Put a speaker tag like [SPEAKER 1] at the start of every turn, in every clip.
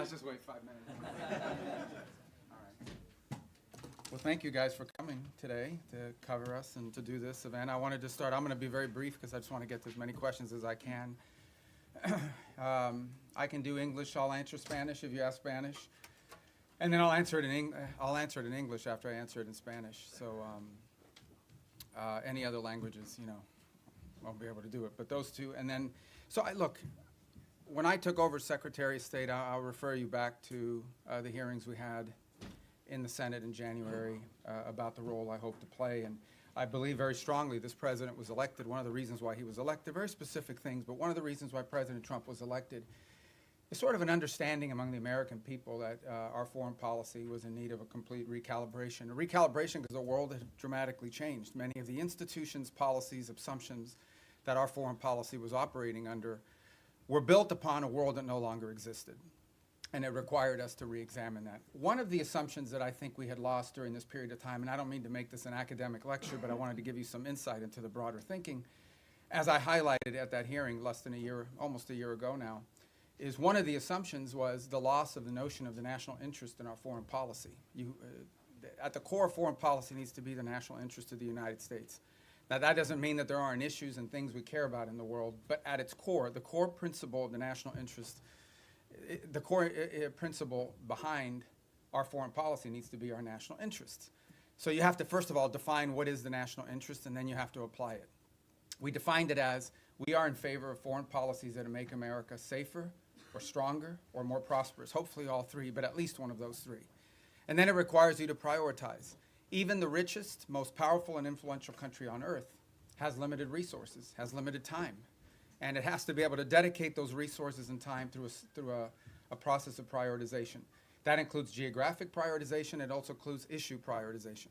[SPEAKER 1] let's just wait 5 minutes. All right. Well, thank you guys for coming today to cover us and to do this event. I wanted to start, I'm going to be very brief because I just want to get to as many questions as I can. I can do English, I'll answer Spanish if you ask Spanish. And then I'll answer it in English after I answer it in Spanish. So any other languages, you know, won't be able to do it. But those two, and then, look, when I took over Secretary of State, I'll refer you back to the hearings we had in the Senate in January about the role I hope to play. And I believe very strongly this president was elected. One of the reasons why he was elected, very specific things, but one of the reasons why President Trump was elected is sort of an understanding among the American people that our foreign policy was in need of a complete recalibration. A recalibration because the world had dramatically changed. Many of the institutions, policies, assumptions that our foreign policy was operating under were built upon a world that no longer existed. And it required us to re-examine that. One of the assumptions that I think we had lost during this period of time, and I don't mean to make this an academic lecture, but I wanted to give you some insight into the broader thinking, as I highlighted at that hearing less than a year, almost a year ago now, is one of the assumptions was the loss of the notion of the national interest in our foreign policy. At the core of foreign policy needs to be the national interest of the United States. Now, that doesn't mean that there aren't issues and things we care about in the world, but at its core, the core principle of the national interest, the core principle behind our foreign policy needs to be our national interests. So you have to, first of all, define what is the national interest, and then you have to apply it. We defined it as we are in favor of foreign policies that make America safer or stronger or more prosperous, hopefully all three, but at least one of those three. And then it requires you to prioritize. Even the richest, most powerful and influential country on earth has limited resources, has limited time. And it has to be able to dedicate those resources and time through a process of prioritization. That includes geographic prioritization. It also includes issue prioritization.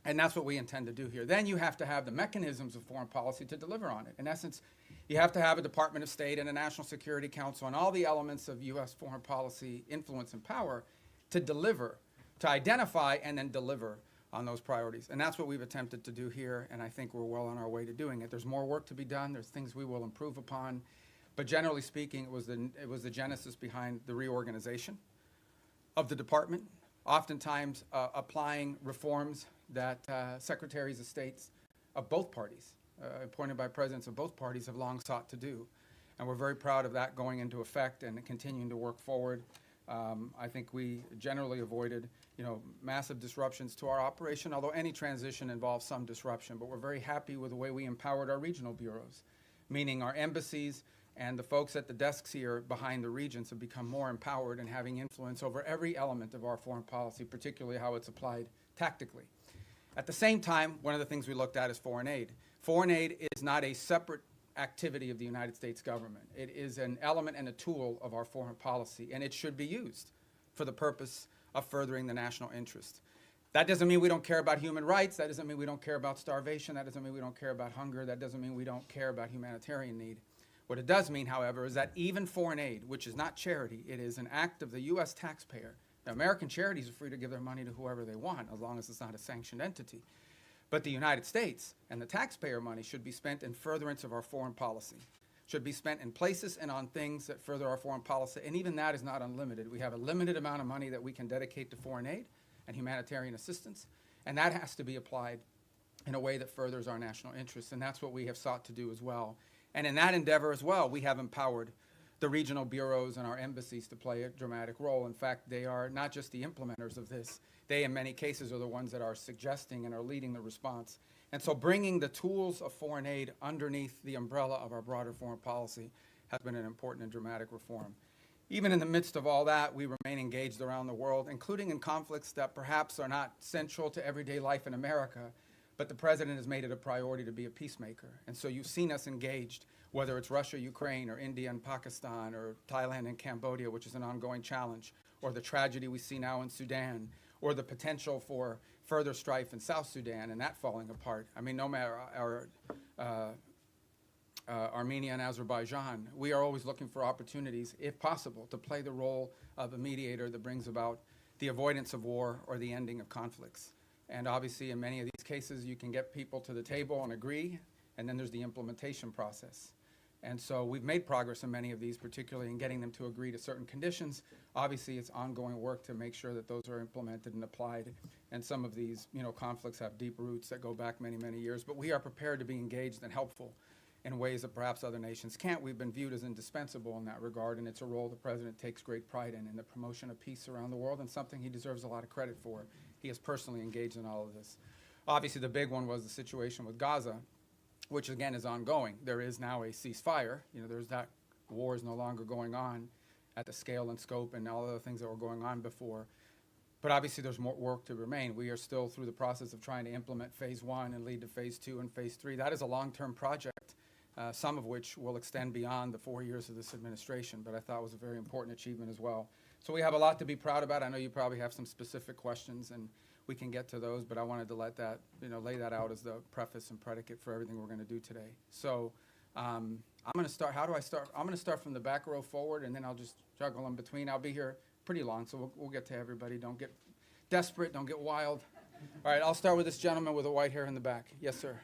[SPEAKER 1] And that's what we intend to do here. Then you have to have the mechanisms of foreign policy to deliver on it. In essence, you have to have a Department of State and a National Security Council and all the elements of U.S. foreign policy influence and power to deliver, to identify and then deliver on those priorities. And that's what we've attempted to do here, and I think we're well on our way to doing it. There's more work to be done. There's things we will improve upon. But generally speaking, it was the genesis behind the reorganization of the department, oftentimes applying reforms that secretaries of states of both parties, appointed by presidents of both parties, have long sought to do. And we're very proud of that going into effect and continuing to work forward. I think we generally avoided, massive disruptions to our operation, although any transition involves some disruption. But we're very happy with the way we empowered our regional bureaus, meaning our embassies and the folks at the desks here behind the regions have become more empowered and having influence over every element of our foreign policy, particularly how it's applied tactically. At the same time, one of the things we looked at is foreign aid. Foreign aid is not a separate activity of the United States government. It is an element and a tool of our foreign policy, and it should be used for the purpose of furthering the national interest. That doesn't mean we don't care about human rights. That doesn't mean we don't care about starvation. That doesn't mean we don't care about hunger. That doesn't mean we don't care about humanitarian need. What it does mean, however, is that even foreign aid, which is not charity, it is an act of the U.S. taxpayer. Now, American charities are free to give their money to whoever they want, as long as it's not a sanctioned entity. But the United States and the taxpayer money should be spent in furtherance of our foreign policy, should be spent in places and on things that further our foreign policy, and even that is not unlimited. We have a limited amount of money that we can dedicate to foreign aid and humanitarian assistance, and that has to be applied in a way that furthers our national interests, and that's what we have sought to do as well. And in that endeavor as well, we have empowered the regional bureaus and our embassies to play a dramatic role. In fact, they are not just the implementers of this. They, in many cases, are the ones that are suggesting and are leading the response. And so bringing the tools of foreign aid underneath the umbrella of our broader foreign policy has been an important and dramatic reform. Even in the midst of all that, we remain engaged around the world, including in conflicts that perhaps are not central to everyday life in America, but the president has made it a priority to be a peacemaker. And so you've seen us engaged, whether it's Russia, Ukraine, or India and Pakistan, or Thailand and Cambodia, which is an ongoing challenge, or the tragedy we see now in Sudan, or the potential for further strife in South Sudan and that falling apart. I mean, no matter Armenia and Azerbaijan, we are always looking for opportunities, if possible, to play the role of a mediator that brings about the avoidance of war or the ending of conflicts. And obviously, in many of these cases, you can get people to the table and agree, and then there's the implementation process. And so we've made progress in many of these, particularly in getting them to agree to certain conditions. Obviously, it's ongoing work to make sure that those are implemented and applied. And some of these, conflicts have deep roots that go back many, many years. But we are prepared to be engaged and helpful in ways that perhaps other nations can't. We've been viewed as indispensable in that regard, and it's a role the President takes great pride in the promotion of peace around the world, and something he deserves a lot of credit for. He is personally engaged in all of this. Obviously, the big one was the situation with Gaza, which again is ongoing. There is now a ceasefire. There's that war is no longer going on at the scale and scope and all the things that were going on before. But obviously there's more work to remain. We are still through the process of trying to implement phase 1 and lead to phase 2 and phase 3. That is a long-term project, some of which will extend beyond the 4 years of this administration, but I thought was a very important achievement as well. So we have a lot to be proud about. I know you probably have some specific questions, and we can get to those, but I wanted to let that, lay that out as the preface and predicate for everything we're going to do today. So I'm going to start. How do I start? I'm going to start from the back row forward, and then I'll just juggle in between. I'll be here pretty long, so we'll get to everybody. Don't get desperate. Don't get wild. All right, I'll start with this gentleman with the white hair in the back. Yes, sir.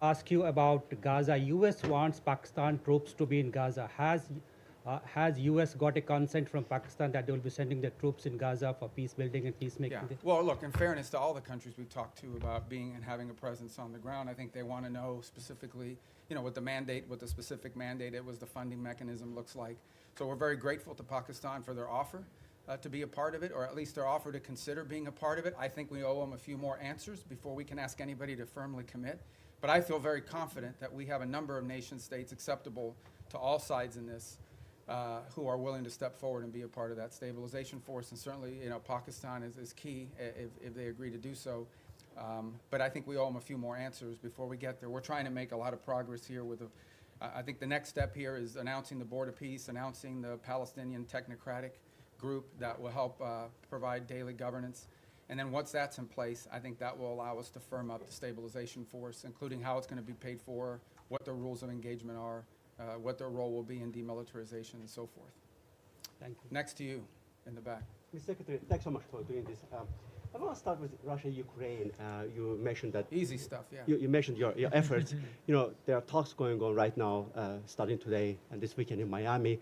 [SPEAKER 2] Ask you about Gaza. U.S. wants Pakistan troops to be in Gaza. Has U.S. got a consent from Pakistan that they will be sending their troops in Gaza for peace building and peacemaking?
[SPEAKER 1] Yeah. Well, look, in fairness to all the countries we've talked to about being and having a presence on the ground, I think they want to know specifically, what the mandate, what the specific mandate, the funding mechanism looks like. So we're very grateful to Pakistan for their offer to be a part of it, or at least their offer to consider being a part of it. I think we owe them a few more answers before we can ask anybody to firmly commit. But I feel very confident that we have a number of nation states acceptable to all sides in this who are willing to step forward and be a part of that stabilization force. And certainly, Pakistan is key if they agree to do so. But I think we owe them a few more answers before we get there. We're trying to make a lot of progress here with I think the next step here is announcing the Board of Peace, announcing the Palestinian Technocratic Group that will help provide daily governance. And then once that's in place, I think that will allow us to firm up the stabilization force, including how it's going to be paid for, what the rules of engagement are, what their role will be in demilitarization and so forth.
[SPEAKER 2] Thank you.
[SPEAKER 1] Next to you in the back.
[SPEAKER 3] Mr. Secretary, thanks so much for doing this. I want to start with Russia-Ukraine. You mentioned that...
[SPEAKER 1] Easy stuff, yeah.
[SPEAKER 3] You mentioned your efforts. There are talks going on right now, starting today and this weekend in Miami.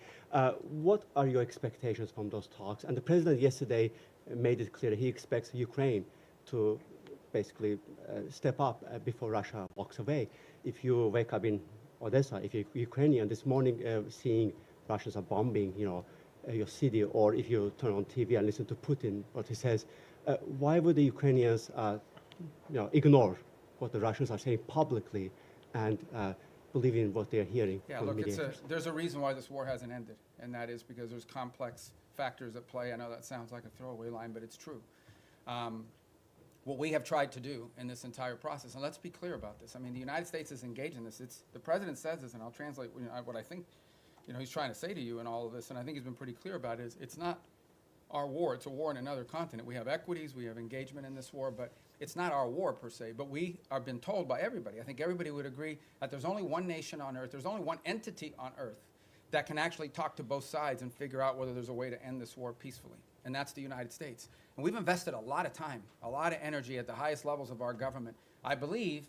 [SPEAKER 3] What are your expectations from those talks? And the president yesterday made it clear that he expects Ukraine to basically step up before Russia walks away. If you wake up in Odessa, if you're Ukrainian this morning, seeing Russians are bombing, your city, or if you turn on TV and listen to Putin, what he says, why would the Ukrainians, ignore what the Russians are saying publicly and believe in what they're hearing?
[SPEAKER 1] Yeah,
[SPEAKER 3] from
[SPEAKER 1] look,
[SPEAKER 3] mediators?
[SPEAKER 1] there's a reason why this war hasn't ended, and that is because there's complex factors at play. I know that sounds like a throwaway line, but it's true. What we have tried to do in this entire process, and let's be clear about this. I mean, the United States is engaged in this. The president says this, and I'll translate what I think he's trying to say to you in all of this, and I think he's been pretty clear about it, is it's not our war. It's a war in another continent. We have equities, we have engagement in this war, but it's not our war per se. But we have been told by everybody, I think everybody would agree, that there's only one nation on earth, there's only one entity on earth that can actually talk to both sides and figure out whether there's a way to end this war peacefully, and that's the United States. And we've invested a lot of time, a lot of energy at the highest levels of our government. I believe,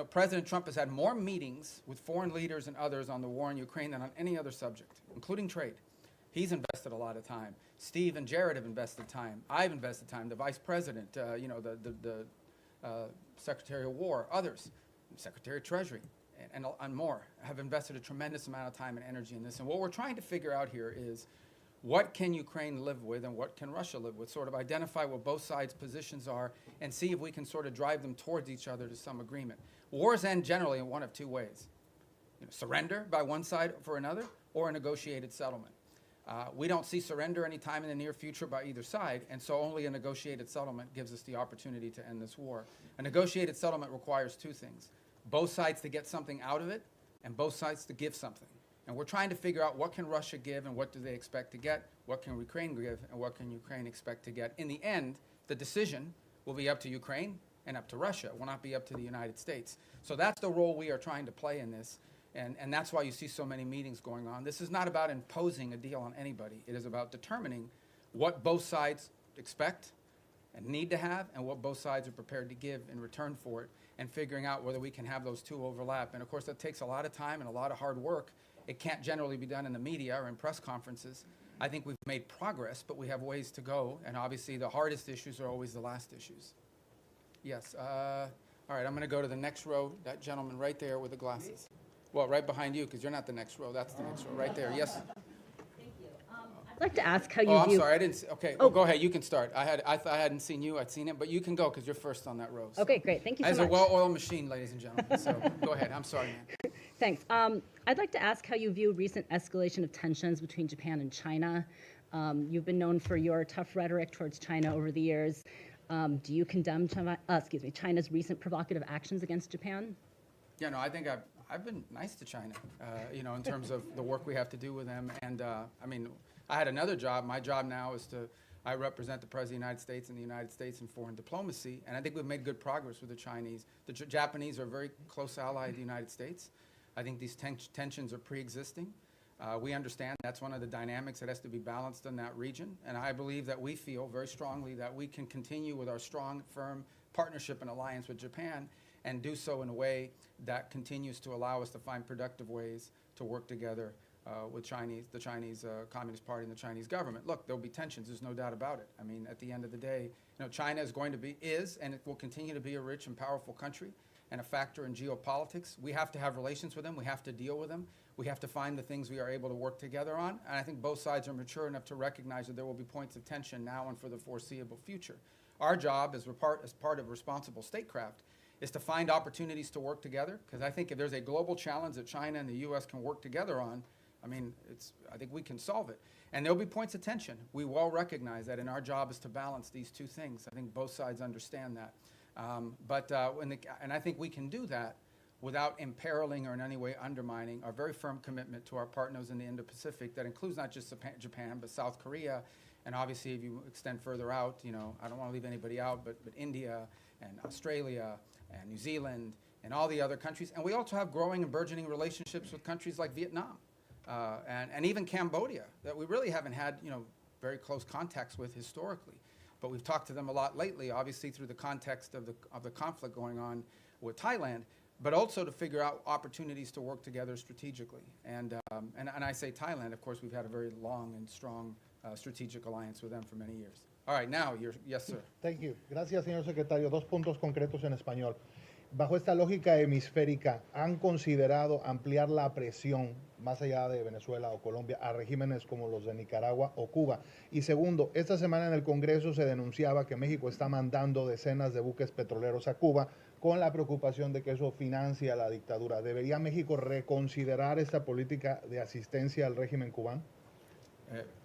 [SPEAKER 1] President Trump has had more meetings with foreign leaders and others on the war in Ukraine than on any other subject, including trade. He's invested a lot of time. Steve and Jared have invested time. I've invested time. The Vice President, the Secretary of War, others, Secretary of Treasury, and more have invested a tremendous amount of time and energy in this. And what we're trying to figure out here is, what can Ukraine live with and what can Russia live with? Sort of identify what both sides' positions are and see if we can sort of drive them towards each other to some agreement. Wars end generally in one of two ways. Surrender by one side for another, or a negotiated settlement. We don't see surrender anytime in the near future by either side, and so only a negotiated settlement gives us the opportunity to end this war. A negotiated settlement requires two things: both sides to get something out of it, and both sides to give something. And we're trying to figure out what can Russia give and what do they expect to get, what can Ukraine give and what can Ukraine expect to get. In the end, the decision will be up to Ukraine and up to Russia. It will not be up to the United States. So that's the role we are trying to play in this. And that's why you see so many meetings going on. This is not about imposing a deal on anybody. It is about determining what both sides expect and need to have and what both sides are prepared to give in return for it. and figuring out whether we can have those two overlap. And of course, that takes a lot of time and a lot of hard work. It can't generally be done in the media or in press conferences. I think we've made progress, but we have ways to go. And obviously, the hardest issues are always the last issues. Yes. All right, I'm going to go to the next row. That gentleman right there with the glasses. Well, right behind you, because you're not the next row. That's the next row, right there. Yes.
[SPEAKER 4] Thank you. I'd like to ask how you
[SPEAKER 1] Oh, I'm
[SPEAKER 4] view.
[SPEAKER 1] sorry. I didn't see. Okay.
[SPEAKER 4] Oh.
[SPEAKER 1] Go ahead. You can start. I hadn't seen you. I'd seen him, but you can go because you're first on that row. So.
[SPEAKER 4] Okay, great. Thank you so
[SPEAKER 1] As
[SPEAKER 4] much.
[SPEAKER 1] a well-oiled machine, ladies and gentlemen. So go ahead. I'm sorry, man.
[SPEAKER 4] Thanks. I'd like to ask how you view recent escalation of tensions between Japan and China. You've been known for your tough rhetoric towards China over the years. Do you condemn China's recent provocative actions against Japan?
[SPEAKER 1] Yeah, no, I think I've been nice to China, you know, in terms of the work we have to do with them. And I mean, I had another job. My job now is I represent the President of the United States and the United States in foreign diplomacy. And I think we've made good progress with the Chinese. The Japanese are a very close ally of the United States. I think these tensions are pre-existing. We understand that's one of the dynamics that has to be balanced in that region. And I believe that we feel very strongly that we can continue with our strong, firm partnership and alliance with Japan and do so in a way that continues to allow us to find productive ways to work together with the Chinese Communist Party and the Chinese government. Look, there'll be tensions, there's no doubt about it. I mean, at the end of the day, you know, China is and it will continue to be a rich and powerful country and a factor in geopolitics. We have to have relations with them, we have to deal with them. We have to find the things we are able to work together on. And I think both sides are mature enough to recognize that there will be points of tension now and for the foreseeable future. Our job as part of responsible statecraft is to find opportunities to work together, because I think if there's a global challenge that China and the U.S. can work together on, I mean, I think we can solve it. And there'll be points of tension. We well recognize that, and our job is to balance these two things. I think both sides understand that. And I think we can do that without imperiling or in any way undermining our very firm commitment to our partners in the Indo-Pacific that includes not just Japan, but South Korea. And obviously, if you extend further out, you know, I don't want to leave anybody out, but India and Australia and New Zealand and all the other countries. And we also have growing and burgeoning relationships with countries like Vietnam and even Cambodia that we really haven't had, you know, very close contacts with historically. But we've talked to them a lot lately, obviously through the context of the conflict going on with Thailand, but also to figure out opportunities to work together strategically. And I say Thailand, of course, we've had a very long and strong strategic alliance with them for many years. All right, now, yes, sir.
[SPEAKER 5] Thank you. Gracias, señor secretario. Dos puntos concretos en español. Bajo esta lógica hemisférica, ¿han considerado ampliar la presión más allá de Venezuela o Colombia a regímenes como los de Nicaragua o Cuba? Y segundo, esta semana en el Congreso se denunciaba que México está mandando decenas de buques petroleros a Cuba con la preocupación de que eso financia la dictadura. ¿Debería México reconsiderar esta política de asistencia al régimen cubano?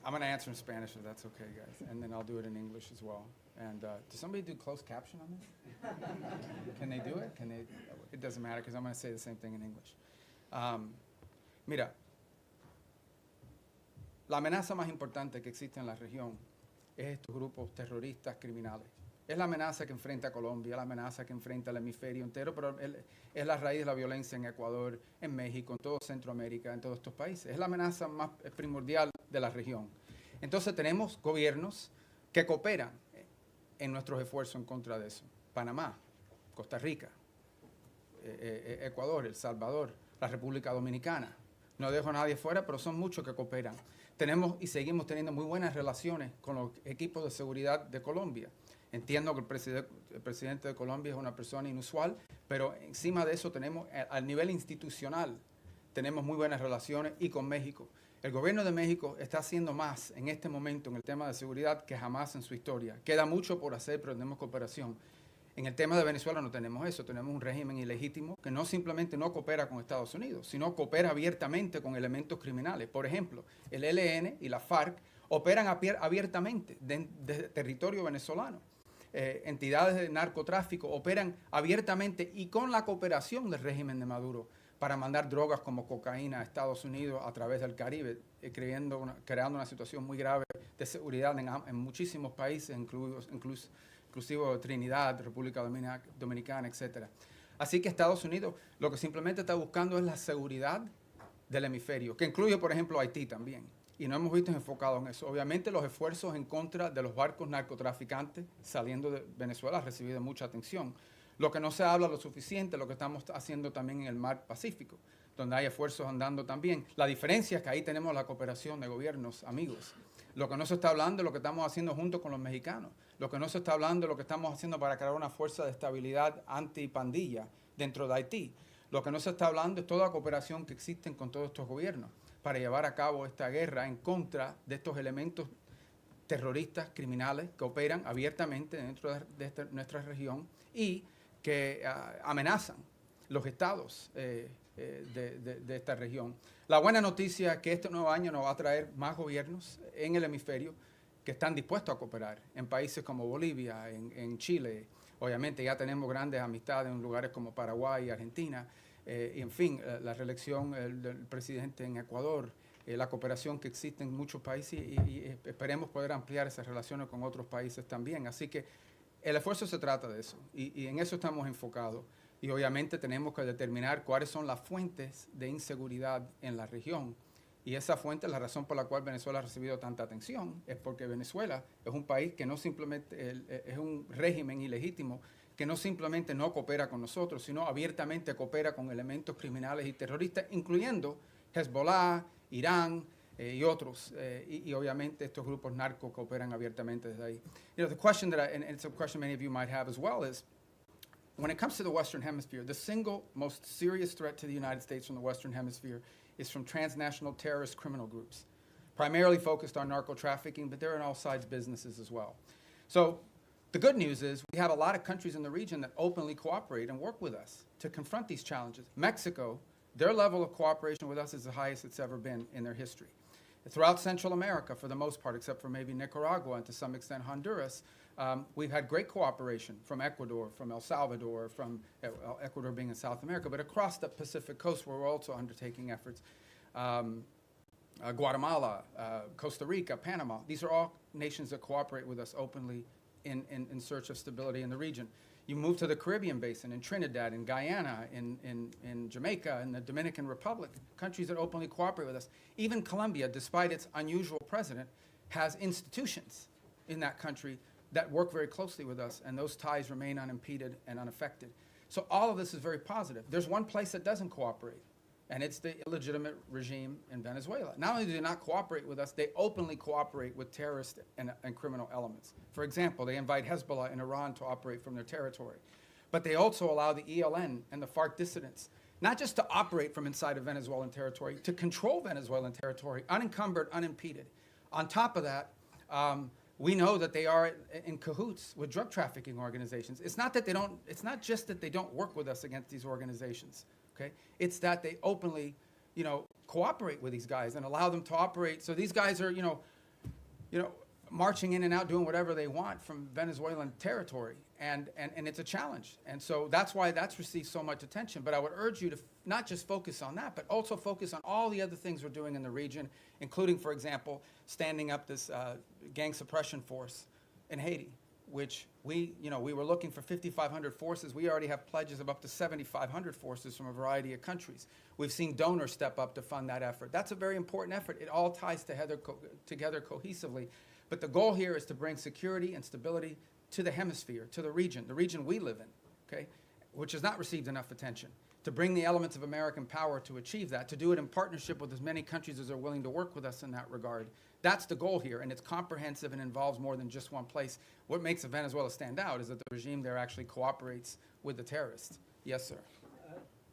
[SPEAKER 1] I'm going to answer in Spanish if that's okay, guys, and then I'll do it in English as well. And does somebody do closed caption on this? Can they do it? It doesn't matter because I'm going to say the same thing in English. Mira, la amenaza más importante que existe en la región es estos grupos terroristas criminales. Es la amenaza que enfrenta Colombia, es la amenaza que enfrenta el hemisferio entero, pero es la raíz de la violencia en Ecuador, en México, en toda Centroamérica, en todos estos países. Es la amenaza más primordial de la región. Entonces tenemos gobiernos que cooperan en nuestros esfuerzos en contra de eso. Panamá, Costa Rica, Ecuador, El Salvador, la República Dominicana. No dejo a nadie fuera, pero son muchos que cooperan. Tenemos y seguimos teniendo muy buenas relaciones con los equipos de seguridad de Colombia. Entiendo que el presidente de Colombia es una persona inusual, pero encima de eso tenemos, al nivel institucional, tenemos muy buenas relaciones y con México. El gobierno de México está haciendo más en este momento en el tema de seguridad que jamás en su historia. Queda mucho por hacer, pero tenemos cooperación. En el tema de Venezuela no tenemos eso, tenemos un régimen ilegítimo que no simplemente no coopera con Estados Unidos, sino coopera abiertamente con elementos criminales. Por ejemplo, el ELN y la FARC operan abiertamente desde territorio venezolano. Entidades de narcotráfico operan abiertamente y con la cooperación del régimen de Maduro para mandar drogas como cocaína a Estados Unidos a través del Caribe, creando una situación muy grave de seguridad en muchísimos países, inclusive Trinidad, República Dominicana, etc. Así que Estados Unidos lo que simplemente está buscando es la seguridad del hemisferio, que incluye, por ejemplo, Haití también. Y no hemos visto enfocado en eso. Obviamente los esfuerzos en contra de los barcos narcotraficantes saliendo de Venezuela han recibido mucha atención. Lo que no se habla lo suficiente, lo que estamos haciendo también en el Mar Pacífico, donde hay esfuerzos andando también. La diferencia es que ahí tenemos la cooperación de gobiernos amigos. Lo que no se está hablando es lo que estamos haciendo junto con los mexicanos. Lo que no se está hablando es lo que estamos haciendo para crear una fuerza de estabilidad anti-pandilla dentro de Haití. Lo que no se está hablando es toda la cooperación que existen con todos estos gobiernos para llevar a cabo esta guerra en contra de estos elementos terroristas, criminales, que operan abiertamente dentro de nuestra región y que amenazan los estados de esta región. La buena noticia es que este nuevo año nos va a traer más gobiernos en el hemisferio que están dispuestos a cooperar en países como Bolivia, en Chile. Obviamente ya tenemos grandes amistades en lugares como Paraguay y Argentina. Y en fin, la reelección del presidente en Ecuador, la cooperación que existe en muchos países y esperemos poder ampliar esas relaciones con otros países también. Así que el esfuerzo se trata de eso y en eso estamos enfocados. Y obviamente tenemos que determinar cuáles son las fuentes de inseguridad en la región. Y esa fuente, la razón por la cual Venezuela ha recibido tanta atención, es porque Venezuela es un país que no simplemente, es un régimen ilegítimo, que no simplemente no coopera con nosotros, sino abiertamente coopera con elementos criminales y terroristas, incluyendo Hezbollah, Irán y otros. Y obviamente estos grupos narcos cooperan abiertamente desde ahí. You know, the question that and it's a question many of you might have as well, is when it comes to the Western Hemisphere, the single most serious threat to the United States from the Western Hemisphere is from transnational terrorist criminal groups, primarily focused on narco trafficking, but they're in all sides businesses as well. So the good news is we have a lot of countries in the region that openly cooperate and work with us to confront these challenges. Mexico, their level of cooperation with us is the highest it's ever been in their history. Throughout Central America, for the most part, except for maybe Nicaragua and to some extent Honduras, we've had great cooperation from Ecuador, from El Salvador, from Ecuador being in South America, but across the Pacific coast where we're also undertaking efforts. Guatemala, Costa Rica, Panama, these are all nations that cooperate with us openly in search of stability in the region. You move to the Caribbean basin, in Trinidad, in Guyana, in Jamaica, in the Dominican Republic, countries that openly cooperate with us. Even Colombia, despite its unusual president, has institutions in that country that work very closely with us, and those ties remain unimpeded and unaffected. So all of this is very positive. There's one place that doesn't cooperate, and it's the illegitimate regime in Venezuela. Not only do they not cooperate with us, they openly cooperate with terrorist and criminal elements. For example, they invite Hezbollah in Iran to operate from their territory. But they also allow the ELN and the FARC dissidents not just to operate from inside of Venezuelan territory, to control Venezuelan territory, unencumbered, unimpeded. On top of that, we know that they are in cahoots with drug trafficking organizations. It's not just that they don't work with us against these organizations. Okay? It's that they openly, cooperate with these guys and allow them to operate. So these guys are, marching in and out, doing whatever they want from Venezuelan territory, and it's a challenge. And so that's why that's received so much attention. But I would urge you to not just focus on that, but also focus on all the other things we're doing in the region, including, for example, standing up this gang suppression force in Haiti, which we were looking for 5,500 forces. We already have pledges of up to 7,500 forces from a variety of countries. We've seen donors step up to fund that effort. That's a very important effort. It all ties together cohesively. But the goal here is to bring security and stability to the hemisphere, to the region we live in, okay, which has not received enough attention. To bring the elements of American power to achieve that, to do it in partnership with as many countries as are willing to work with us in that regard. That's the goal here, and it's comprehensive and involves more than just one place. What makes Venezuela stand out is that the regime there actually cooperates with the terrorists. Yes, sir.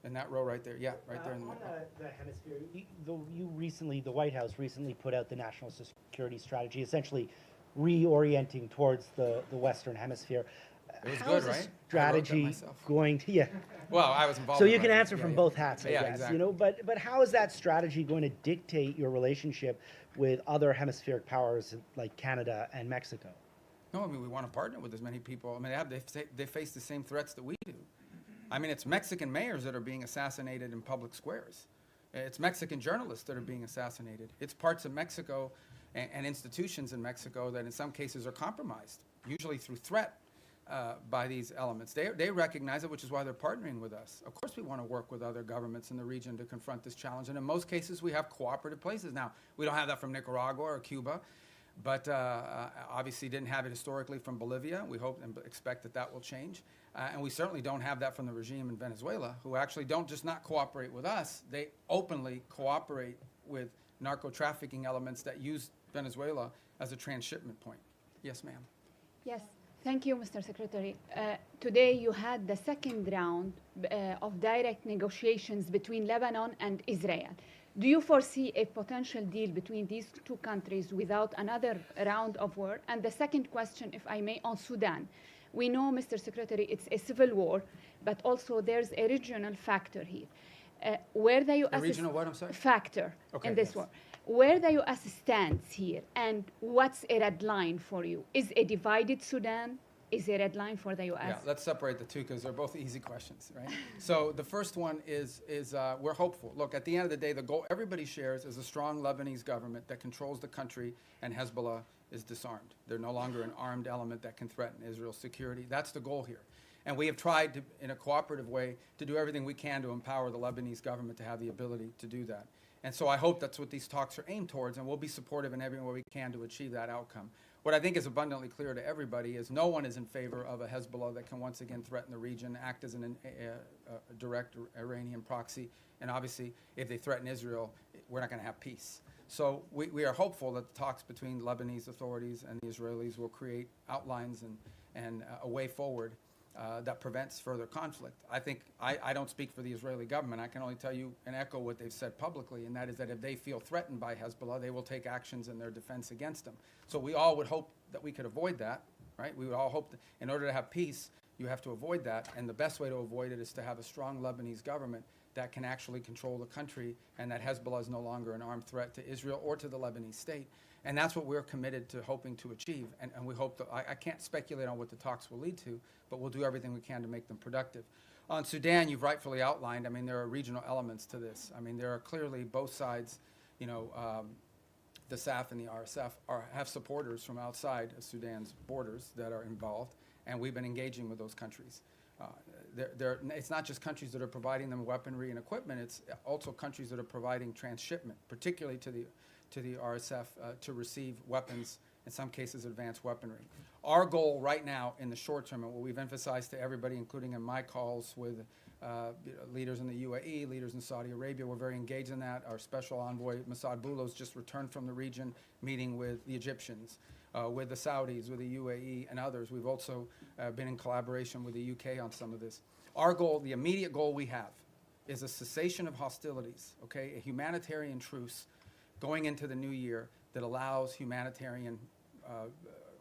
[SPEAKER 1] In that row right there. Yeah, right there in the middle.
[SPEAKER 6] The hemisphere, the White House recently put out the national security strategy, essentially reorienting towards the Western Hemisphere.
[SPEAKER 1] It was
[SPEAKER 6] How
[SPEAKER 1] good,
[SPEAKER 6] is
[SPEAKER 1] right?
[SPEAKER 6] this strategy going to, yeah.
[SPEAKER 1] Well, I was involved
[SPEAKER 6] So
[SPEAKER 1] in
[SPEAKER 6] you can
[SPEAKER 1] it.
[SPEAKER 6] answer from both hats, I
[SPEAKER 1] Yeah,
[SPEAKER 6] guess,
[SPEAKER 1] exactly.
[SPEAKER 6] but how is that strategy going to dictate your relationship with other hemispheric powers like Canada and Mexico?
[SPEAKER 1] No, I mean, we want to partner with as many people. I mean, they face the same threats that we do. I mean, it's Mexican mayors that are being assassinated in public squares. It's Mexican journalists that are being assassinated. It's parts of Mexico and institutions in Mexico that in some cases are compromised, usually through threat by these elements. They recognize it, which is why they're partnering with us. Of course we want to work with other governments in the region to confront this challenge, and in most cases we have cooperative places. Now, we don't have that from Nicaragua or Cuba, but obviously didn't have it historically from Bolivia. We hope and expect that will change. And we certainly don't have that from the regime in Venezuela, who actually don't just not cooperate with us, they openly cooperate with narco-trafficking elements that use Venezuela as a transshipment point. Yes, ma'am.
[SPEAKER 7] Yes, thank you, Mr. Secretary. Today you had the second round of direct negotiations between Lebanon and Israel. Do you foresee a potential deal between these two countries without another round of war? And the second question, if I may, on Sudan. We know, Mr. Secretary, it's a civil war, but also there's a regional factor here. Where the U.S.
[SPEAKER 1] A regional what, I'm sorry?
[SPEAKER 7] Factor
[SPEAKER 1] Okay,
[SPEAKER 7] in this
[SPEAKER 1] yes.
[SPEAKER 7] war. Where the U.S. stands here, and what's a red line for you? Is a divided Sudan is a red line for the U.S.?
[SPEAKER 1] Yeah, let's separate the two because they're both easy questions, right? So the first one is we're hopeful. Look, at the end of the day, the goal everybody shares is a strong Lebanese government that controls the country, and Hezbollah is disarmed. They're no longer an armed element that can threaten Israel's security. That's the goal here. And we have tried to, in a cooperative way, to do everything we can to empower the Lebanese government to have the ability to do that. And so I hope that's what these talks are aimed towards, and we'll be supportive in every way we can to achieve that outcome. What I think is abundantly clear to everybody is no one is in favor of a Hezbollah that can once again threaten the region, act as a direct Iranian proxy, and obviously if they threaten Israel, we're not going to have peace. So we are hopeful that the talks between Lebanese authorities and the Israelis will create outlines and a way forward that prevents further conflict. I think I don't speak for the Israeli government. I can only tell you and echo what they've said publicly, and that is that if they feel threatened by Hezbollah, they will take actions in their defense against them. So we all would hope that we could avoid that, right? We would all hope that in order to have peace, you have to avoid that, and the best way to avoid it is to have a strong Lebanese government that can actually control the country, and that Hezbollah is no longer an armed threat to Israel or to the Lebanese state. And that's what we're committed to hoping to achieve. And we hope that, I can't speculate on what the talks will lead to, but we'll do everything we can to make them productive. On Sudan, you've rightfully outlined, I mean, there are regional elements to this. I mean, there are clearly both sides, you know, the SAF and the RSF have supporters from outside of Sudan's borders that are involved, and we've been engaging with those countries. It's not just countries that are providing them weaponry and equipment, it's also countries that are providing transshipment, particularly to the RSF to receive weapons, in some cases advanced weaponry. Our goal right now in the short term, and what we've emphasized to everybody, including in my calls with leaders in the UAE, leaders in Saudi Arabia, we're very engaged in that. Our special envoy, Massad Boulos, just returned from the region, meeting with the Egyptians, with the Saudis, with the UAE, and others. We've also been in collaboration with the UK on some of this. Our goal, the immediate goal we have, is a cessation of hostilities, okay, a humanitarian truce going into the new year that allows humanitarian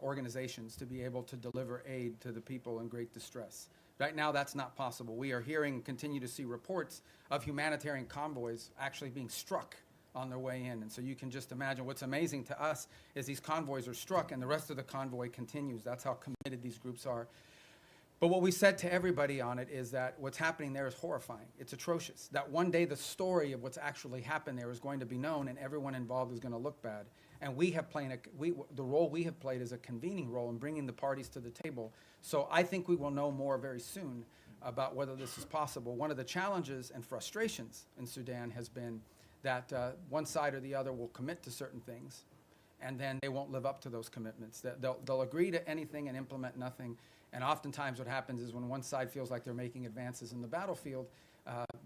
[SPEAKER 1] organizations to be able to deliver aid to the people in great distress. Right now, that's not possible. We are hearing and continue to see reports of humanitarian convoys actually being struck on their way in. And so you can just imagine what's amazing to us is these convoys are struck and the rest of the convoy continues. That's how committed these groups are. But what we said to everybody on it is that what's happening there is horrifying. It's atrocious. That one day the story of what's actually happened there is going to be known and everyone involved is going to look bad. And we have played the role we have played is a convening role in bringing the parties to the table. So I think we will know more very soon about whether this is possible. One of the challenges and frustrations in Sudan has been that one side or the other will commit to certain things and then they won't live up to those commitments. They'll agree to anything and implement nothing. And oftentimes what happens is when one side feels like they're making advances in the battlefield,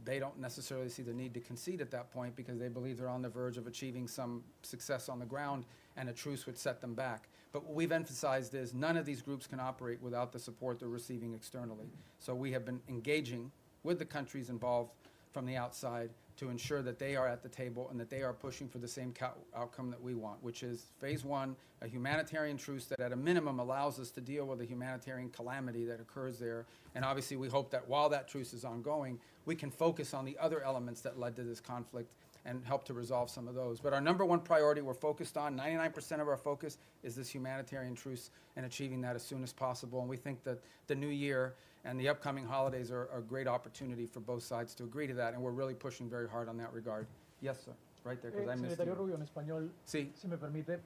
[SPEAKER 1] they don't necessarily see the need to concede at that point because they believe they're on the verge of achieving some success on the ground and a truce would set them back. But what we've emphasized is none of these groups can operate without the support they're receiving externally. So we have been engaging with the countries involved from the outside to ensure that they are at the table and that they are pushing for the same outcome that we want, which is phase one, a humanitarian truce that at a minimum allows us to deal with the humanitarian calamity that occurs there. And obviously we hope that while that truce is ongoing, we can focus on the other elements that led to this conflict and help to resolve some of those. But our number one priority we're focused on, 99% of our focus is this humanitarian truce and achieving that as soon as possible. And we think that the new year and the upcoming holidays are a great opportunity for both sides to agree to that. And we're really pushing very hard on that regard. Yes, sir. Right there, because I missed
[SPEAKER 8] Secretario
[SPEAKER 1] you.
[SPEAKER 8] Rubio, en español,
[SPEAKER 1] Sí.
[SPEAKER 8] si me permite.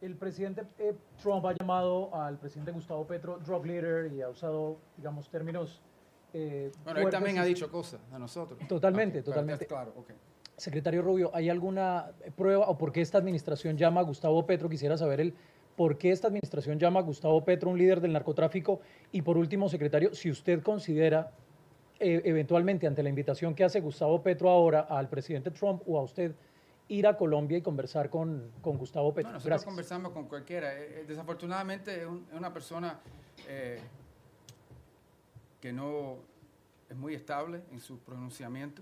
[SPEAKER 8] El presidente Trump ha llamado al presidente Gustavo Petro drug leader y ha usado, digamos, términos
[SPEAKER 1] Bueno, él también ha dicho cosas a nosotros.
[SPEAKER 8] Totalmente,
[SPEAKER 1] Okay,
[SPEAKER 8] totalmente.
[SPEAKER 1] Claro, ok.
[SPEAKER 8] Secretario Rubio, ¿hay alguna prueba o por qué esta administración llama a Gustavo Petro? Quisiera saber el ¿por qué esta administración llama a Gustavo Petro un líder del narcotráfico? Y por último, secretario, si usted considera eventualmente ante la invitación que hace Gustavo Petro ahora al presidente Trump o a usted ir a Colombia y conversar con Gustavo Petro.
[SPEAKER 1] No, nosotros conversamos con cualquiera. Desafortunadamente es una persona que no es muy estable en su pronunciamiento,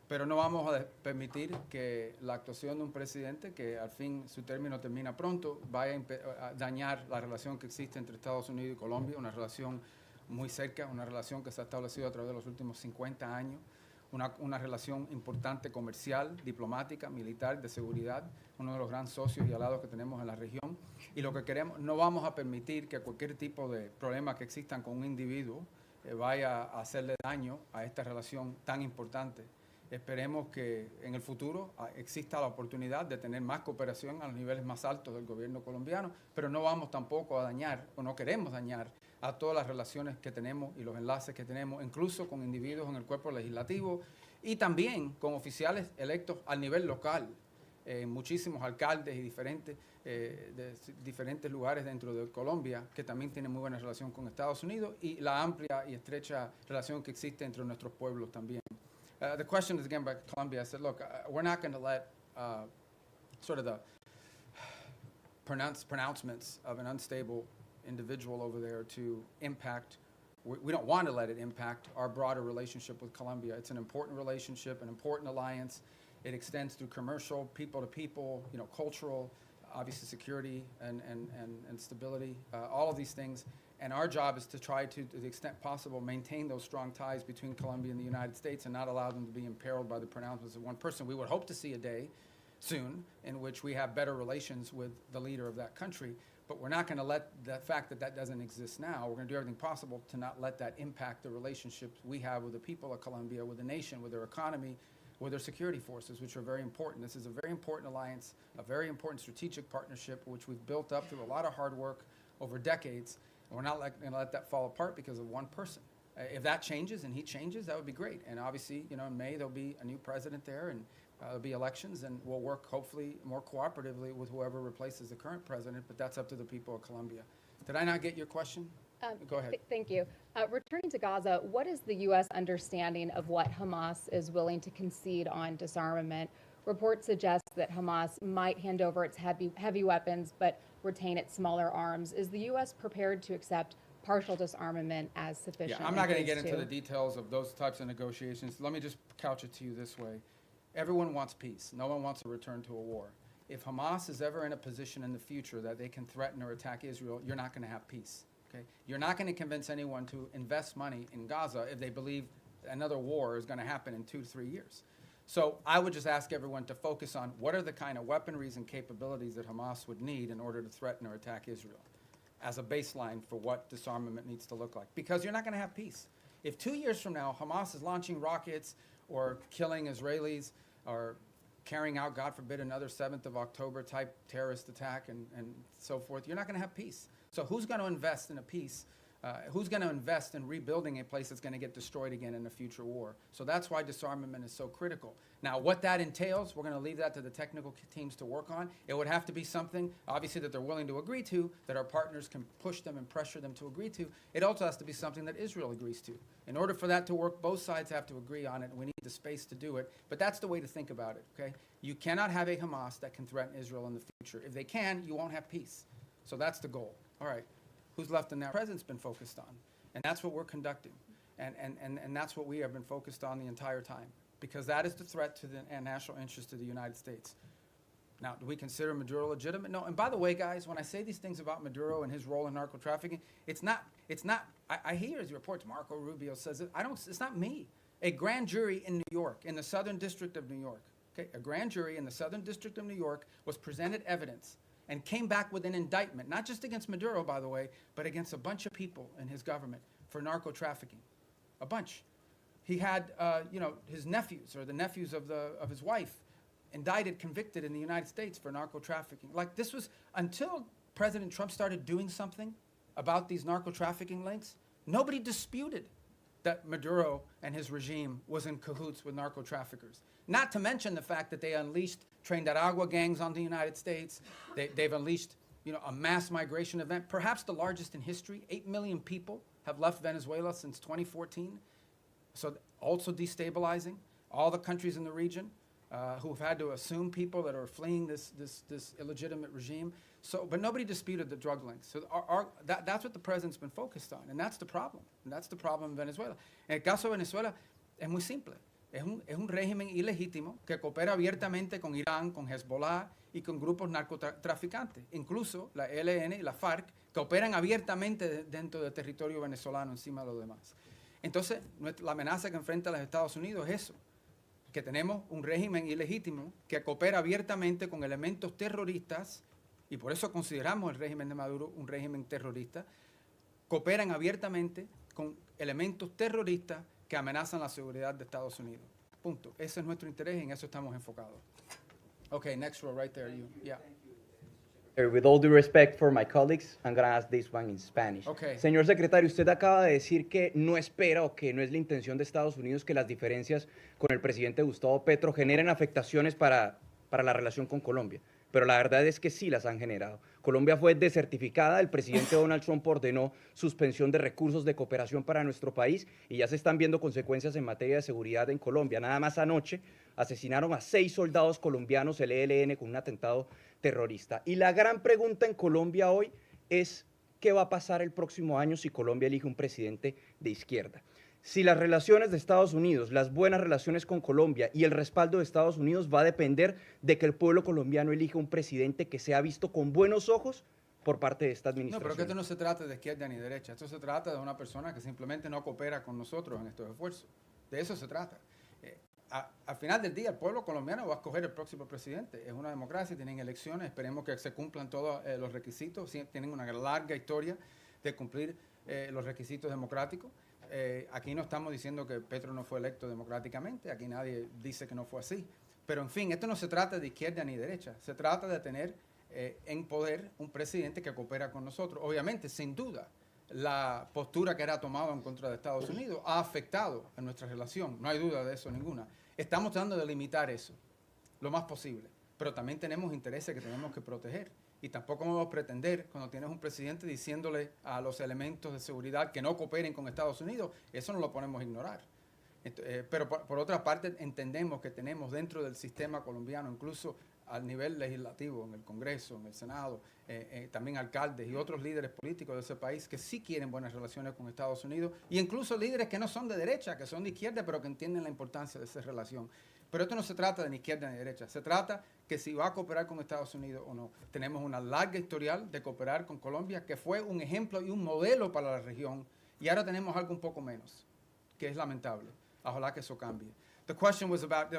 [SPEAKER 1] pero no vamos a permitir que la actuación de un presidente que al fin su término termina pronto vaya a dañar la relación que existe entre Estados Unidos y Colombia, una relación muy cerca, una relación que se ha establecido a través de los últimos 50 años, una relación importante comercial, diplomática, militar, de seguridad, uno de los grandes socios y aliados que tenemos en la región. Y lo que queremos, no vamos a permitir que cualquier tipo de problema que existan con un individuo vaya a hacerle daño a esta relación tan importante. Esperemos que en el futuro exista la oportunidad de tener más cooperación a los niveles más altos del gobierno colombiano, pero no vamos tampoco a dañar, o no queremos dañar, a todas las relaciones que tenemos y los enlaces que tenemos, incluso con individuos en el cuerpo legislativo y también con oficiales electos al nivel local, muchísimos alcaldes y de diferentes lugares dentro de Colombia que también tienen muy buena relación con Estados Unidos y la amplia y estrecha relación que existe entre nuestros pueblos también. The question is again by Colombia. I said, look, we're not going to let sort of the pronouncements of an unstable individual over there to impact, we don't want to let it impact our broader relationship with Colombia. It's an important relationship, an important alliance. It extends through commercial, people to people, you know, cultural, obviously security and stability, all of these things. And our job is to try to the extent possible, maintain those strong ties between Colombia and the United States and not allow them to be imperiled by the pronouncements of one person. We would hope to see a day soon in which we have better relations with the leader of that country. But we're not going to let the fact that that doesn't exist now, we're going to do everything possible to not let that impact the relationships we have with the people of Colombia, with the nation, with their economy, with their security forces, which are very important. This is a very important alliance, a very important strategic partnership, which we've built up through a lot of hard work over decades. And we're not going to let that fall apart because of one person. If that changes and he changes, that would be great. And obviously, you know, in May, there'll be a new president there and there'll be elections, and we'll work hopefully more cooperatively with whoever replaces the current president, but that's up to the people of Colombia. Did I not get your question? Go ahead.
[SPEAKER 9] Thank you. Returning to Gaza, what is the U.S. understanding of what Hamas is willing to concede on disarmament? Reports suggest that Hamas might hand over its heavy weapons but retain its smaller arms. Is the U.S. prepared to accept partial disarmament as sufficient?
[SPEAKER 1] Yeah, I'm not going to get into the details of those types of negotiations. Let me just couch it to you this way. Everyone wants peace. No one wants a return to a war. If Hamas is ever in a position in the future that they can threaten or attack Israel, you're not going to have peace. Okay? You're not going to convince anyone to invest money in Gaza if they believe another war is going to happen in 2 to 3 years. So I would just ask everyone to focus on what are the kind of weaponries and capabilities that Hamas would need in order to threaten or attack Israel as a baseline for what disarmament needs to look like. Because you're not going to have peace. If 2 years from now Hamas is launching rockets or killing Israelis or carrying out, God forbid, another 7th of October type terrorist attack and so forth, you're not going to have peace. So who's going to invest in a peace? Who's going to invest in rebuilding a place that's going to get destroyed again in a future war? So that's why disarmament is so critical. Now, what that entails, we're going to leave that to the technical teams to work on. It would have to be something, obviously, that they're willing to agree to, that our partners can push them and pressure them to agree to. It also has to be something that Israel agrees to. In order for that to work, both sides have to agree on it, and we need the space to do it. But that's the way to think about it, okay? You cannot have a Hamas that can threaten Israel in the future. If they can, you won't have peace. So that's the goal. All right. Who's left in that? The president's been focused on. And that's what we're conducting. And that's what we have been focused on the entire time. Because that is the threat to the national interest of the United States. Now, do we consider Maduro legitimate? No. And by the way, guys, when I say these things about Maduro and his role in narco trafficking, I hear his reports, Marco Rubio says it. It's not me. A grand jury in New York, in the Southern District of New York, okay, a grand jury in the Southern District of New York was presented evidence and came back with an indictment, not just against Maduro, by the way, but against a bunch of people in his government for narco trafficking. A bunch. He had, his nephews or the nephews of his wife indicted, convicted in the United States for narco trafficking. Like this was, until President Trump started doing something about these narco trafficking links, nobody disputed that Maduro and his regime was in cahoots with narco traffickers. Not to mention the fact that they unleashed Tren de Aragua gangs on the United States. They've unleashed a mass migration event, perhaps the largest in history. 8 million people have left Venezuela since 2014. So also destabilizing all the countries in the region who have had to assume people that are fleeing this illegitimate regime. So, but nobody disputed the drug links. So that's what the president's been focused on, and that's the problem. And that's the problem in Venezuela. En el caso de Venezuela, es muy simple. Es un régimen ilegítimo que coopera abiertamente con Irán, con Hezbollah y con grupos narcotraficantes. Incluso la ELN y la FARC que operan abiertamente dentro del territorio venezolano encima de los demás. Entonces, la amenaza que enfrenta los Estados Unidos es eso, que tenemos un régimen ilegítimo que coopera abiertamente con elementos terroristas, y por eso consideramos el régimen de Maduro un régimen terrorista, cooperan abiertamente con elementos terroristas que amenazan la seguridad de Estados Unidos. Punto. Ese es nuestro interés y en eso estamos enfocados. Okay, next row right there. You, yeah.
[SPEAKER 10] With all due respect for my colleagues, I'm going to ask this one in Spanish.
[SPEAKER 1] Okay.
[SPEAKER 10] Señor secretario, usted acaba de decir que no espera o que no es la intención de Estados Unidos que las diferencias con el presidente Gustavo Petro generen afectaciones para la relación con Colombia. Pero la verdad es que sí las han generado. Colombia fue desertificada, el presidente Donald Trump ordenó suspensión de recursos de cooperación para nuestro país y ya se están viendo consecuencias en materia de seguridad en Colombia. Nada más anoche asesinaron a 6 soldados colombianos el ELN con un atentado terrorista. Y la gran pregunta en Colombia hoy es ¿qué va a pasar el próximo año si Colombia elige un presidente de izquierda? Si las relaciones de Estados Unidos, las buenas relaciones con Colombia y el respaldo de Estados Unidos va a depender de que el pueblo colombiano elija un presidente que sea visto con buenos ojos por parte de esta administración.
[SPEAKER 1] No, pero que esto no se trata de izquierda ni derecha. Esto se trata de una persona que simplemente no coopera con nosotros en estos esfuerzos. De eso se trata. Al final del día, el pueblo colombiano va a escoger el próximo presidente. Es una democracia, tienen elecciones, esperemos que se cumplan todos los requisitos. Tienen una larga historia de cumplir los requisitos democráticos. Aquí no estamos diciendo que Petro no fue electo democráticamente, aquí nadie dice que no fue así. Pero en fin, esto no se trata de izquierda ni derecha, se trata de tener en poder un presidente que coopera con nosotros. Obviamente, sin duda, la postura que era tomada en contra de Estados Unidos ha afectado a nuestra relación, no hay duda de eso ninguna. Estamos tratando de limitar eso lo más posible, pero también tenemos intereses que tenemos que proteger. Y tampoco vamos a pretender, cuando tienes un presidente diciéndole a los elementos de seguridad que no cooperen con Estados Unidos, eso no lo podemos ignorar. Pero por otra parte, entendemos que tenemos dentro del sistema colombiano, incluso al nivel legislativo, en el Congreso, en el Senado, también alcaldes y otros líderes políticos de ese país que sí quieren buenas relaciones con Estados Unidos, y incluso líderes que no son de derecha, que son de izquierda, pero que entienden la importancia de esa relación. Pero esto no se trata de ni izquierda ni derecha, se trata que si va a cooperar con Estados Unidos o no. Tenemos una larga historial de cooperar con Colombia, que fue un ejemplo y un modelo para la región, y ahora tenemos algo un poco menos, que es lamentable. Ojalá que eso cambie. The question was about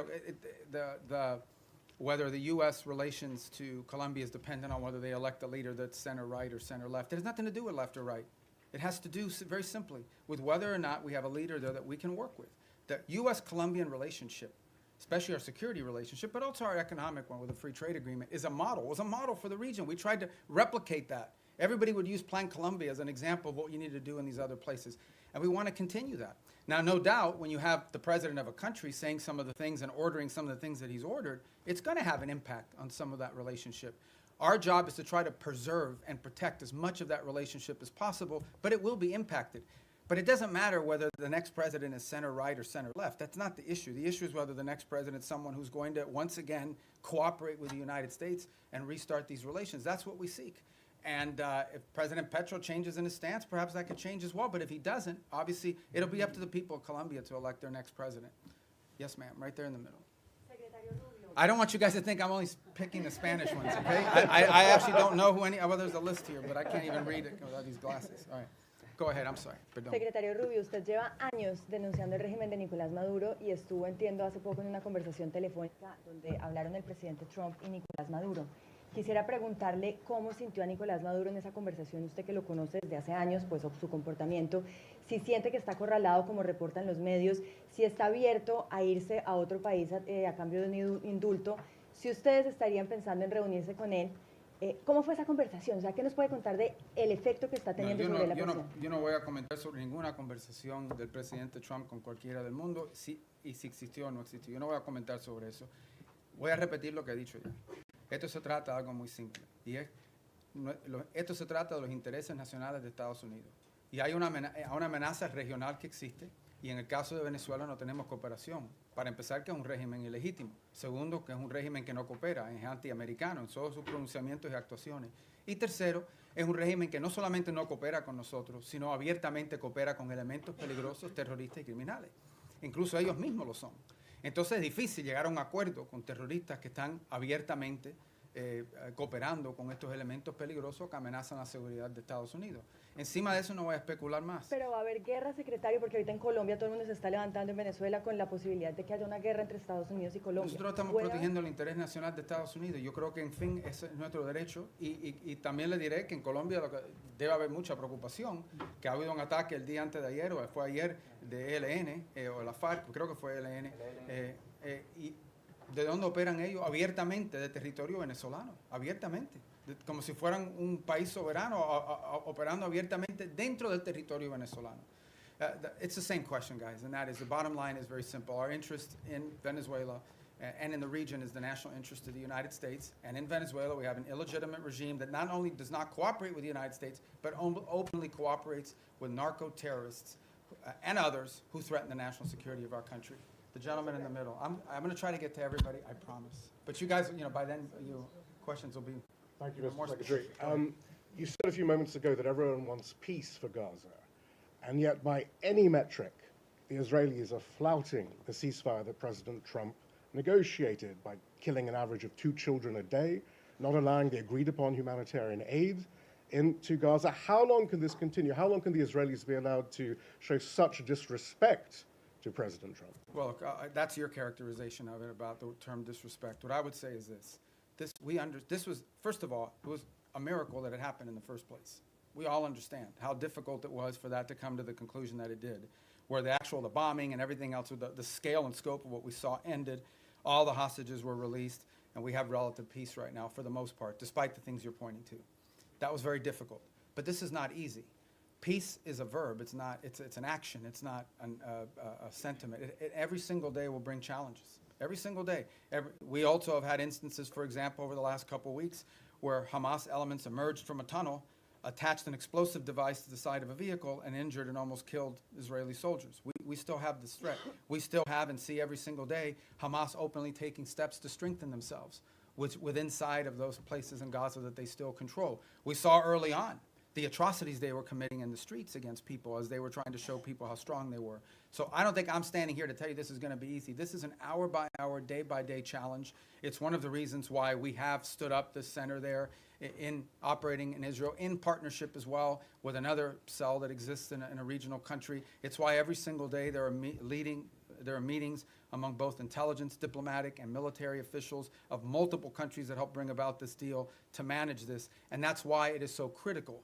[SPEAKER 1] whether the U.S. relations to Colombia is dependent on whether they elect a leader that's center-right or center-left. It has nothing to do with left or right. It has to do very simply with whether or not we have a leader there that we can work with. The U.S.-Colombian relationship, especially our security relationship, but also our economic one with a free trade agreement, is a model. It was a model for the region. We tried to replicate that. Everybody would use Plan Colombia as an example of what you need to do in these other places. And we want to continue that. Now, no doubt, when you have the president of a country saying some of the things and ordering some of the things that he's ordered, it's going to have an impact on some of that relationship. Our job is to try to preserve and protect as much of that relationship as possible, but it will be impacted. But it doesn't matter whether the next president is center-right or center-left. That's not the issue. The issue is whether the next president is someone who's going to, once again, cooperate with the United States and restart these relations. That's what we seek. And if President Petro changes in his stance, perhaps that could change as well. But if he doesn't, obviously, it'll be up to the people of Colombia to elect their next president. Yes, ma'am, right there in the middle. I don't want you guys to think I'm only picking the Spanish ones, okay? I actually don't know who any, well, there's a list here, but I can't even read it without these glasses. All right. Go ahead, I'm sorry. Perdón.
[SPEAKER 11] Secretario Rubio, usted lleva años denunciando el régimen de Nicolás Maduro y estuvo, entiendo, hace poco en una conversación telefónica donde hablaron el presidente Trump y Nicolás Maduro. Quisiera preguntarle cómo sintió a Nicolás Maduro en esa conversación, usted que lo conoce desde hace años, pues su comportamiento, si siente que está acorralado como reportan los medios, si está abierto a irse a otro país a cambio de un indulto, si ustedes estarían pensando en reunirse con él. ¿Cómo fue esa conversación? O sea, ¿qué nos puede contar del efecto que está teniendo sobre la presión?
[SPEAKER 1] Yo no voy a comentar sobre ninguna conversación del presidente Trump con cualquiera del mundo, y si existió o no existió. Yo no voy a comentar sobre eso. Voy a repetir lo que he dicho ya. Esto se trata de algo muy simple, y es esto se trata de los intereses nacionales de Estados Unidos. Y hay una amenaza regional que existe, y en el caso de Venezuela no tenemos cooperación. Para empezar, que es un régimen ilegítimo. Segundo, que es un régimen que no coopera, es antiamericano en todos sus pronunciamientos y actuaciones. Y tercero, es un régimen que no solamente no coopera con nosotros, sino abiertamente coopera con elementos peligrosos, terroristas y criminales. Incluso ellos mismos lo son. Entonces es difícil llegar a un acuerdo con terroristas que están abiertamente cooperando con estos elementos peligrosos que amenazan la seguridad de Estados Unidos. Encima de eso no voy a especular más.
[SPEAKER 11] Pero va a haber guerra, secretario, porque ahorita en Colombia todo el mundo se está levantando en Venezuela con la posibilidad de que haya una guerra entre Estados Unidos y Colombia.
[SPEAKER 1] Nosotros estamos protegiendo el interés nacional de Estados Unidos. Yo creo que, en fin, ese es nuestro derecho. Y también le diré que en Colombia debe haber mucha preocupación, que ha habido un ataque el día antes de ayer, o fue ayer, de ELN, o la FARC, creo que fue ELN, y ¿de dónde operan ellos? Abiertamente, de territorio venezolano, abiertamente, como si fueran un país soberano, operando abiertamente dentro del territorio venezolano. It's the same question, guys, and that is, the bottom line is very simple. Our interest in Venezuela and in the region is the national interest of the United States, and in Venezuela we have an illegitimate regime that not only does not cooperate with the United States, but openly cooperates with narco-terrorists and others who threaten the national security of our country. The gentleman in the middle. I'm going to try to get to everybody, I promise. But you guys, by then, your questions will be
[SPEAKER 12] Thank you,
[SPEAKER 1] more
[SPEAKER 12] Mr. Secretary.
[SPEAKER 1] specific.
[SPEAKER 12] You said a few moments ago that everyone wants peace for Gaza, and yet by any metric, the Israelis are flouting the ceasefire that President Trump negotiated by killing an average of 2 children a day, not allowing the agreed-upon humanitarian aid into Gaza. How long can this continue? How long can the Israelis be allowed to show such disrespect to President Trump?
[SPEAKER 1] Well, look, that's your characterization of it, about the term disrespect. What I would say is this. This was, first of all, it was a miracle that it happened in the first place. We all understand how difficult it was for that to come to the conclusion that it did, where the bombing and everything else, the scale and scope of what we saw ended, all the hostages were released, and we have relative peace right now for the most part, despite the things you're pointing to. That was very difficult. But this is not easy. Peace is a verb. It's an action. It's not a sentiment. Every single day will bring challenges. Every single day. We also have had instances, for example, over the last couple of weeks, where Hamas elements emerged from a tunnel, attached an explosive device to the side of a vehicle, and injured and almost killed Israeli soldiers. We still have this threat. We still have and see every single day Hamas openly taking steps to strengthen themselves within inside of those places in Gaza that they still control. We saw early on the atrocities they were committing in the streets against people as they were trying to show people how strong they were. So I don't think I'm standing here to tell you this is going to be easy. This is an hour-by-hour, day-by-day challenge. It's one of the reasons why we have stood up this center there in operating in Israel, in partnership as well with another cell that exists in a regional country. It's why every single day there are meetings among both intelligence, diplomatic, and military officials of multiple countries that help bring about this deal to manage this. And that's why it is so critical.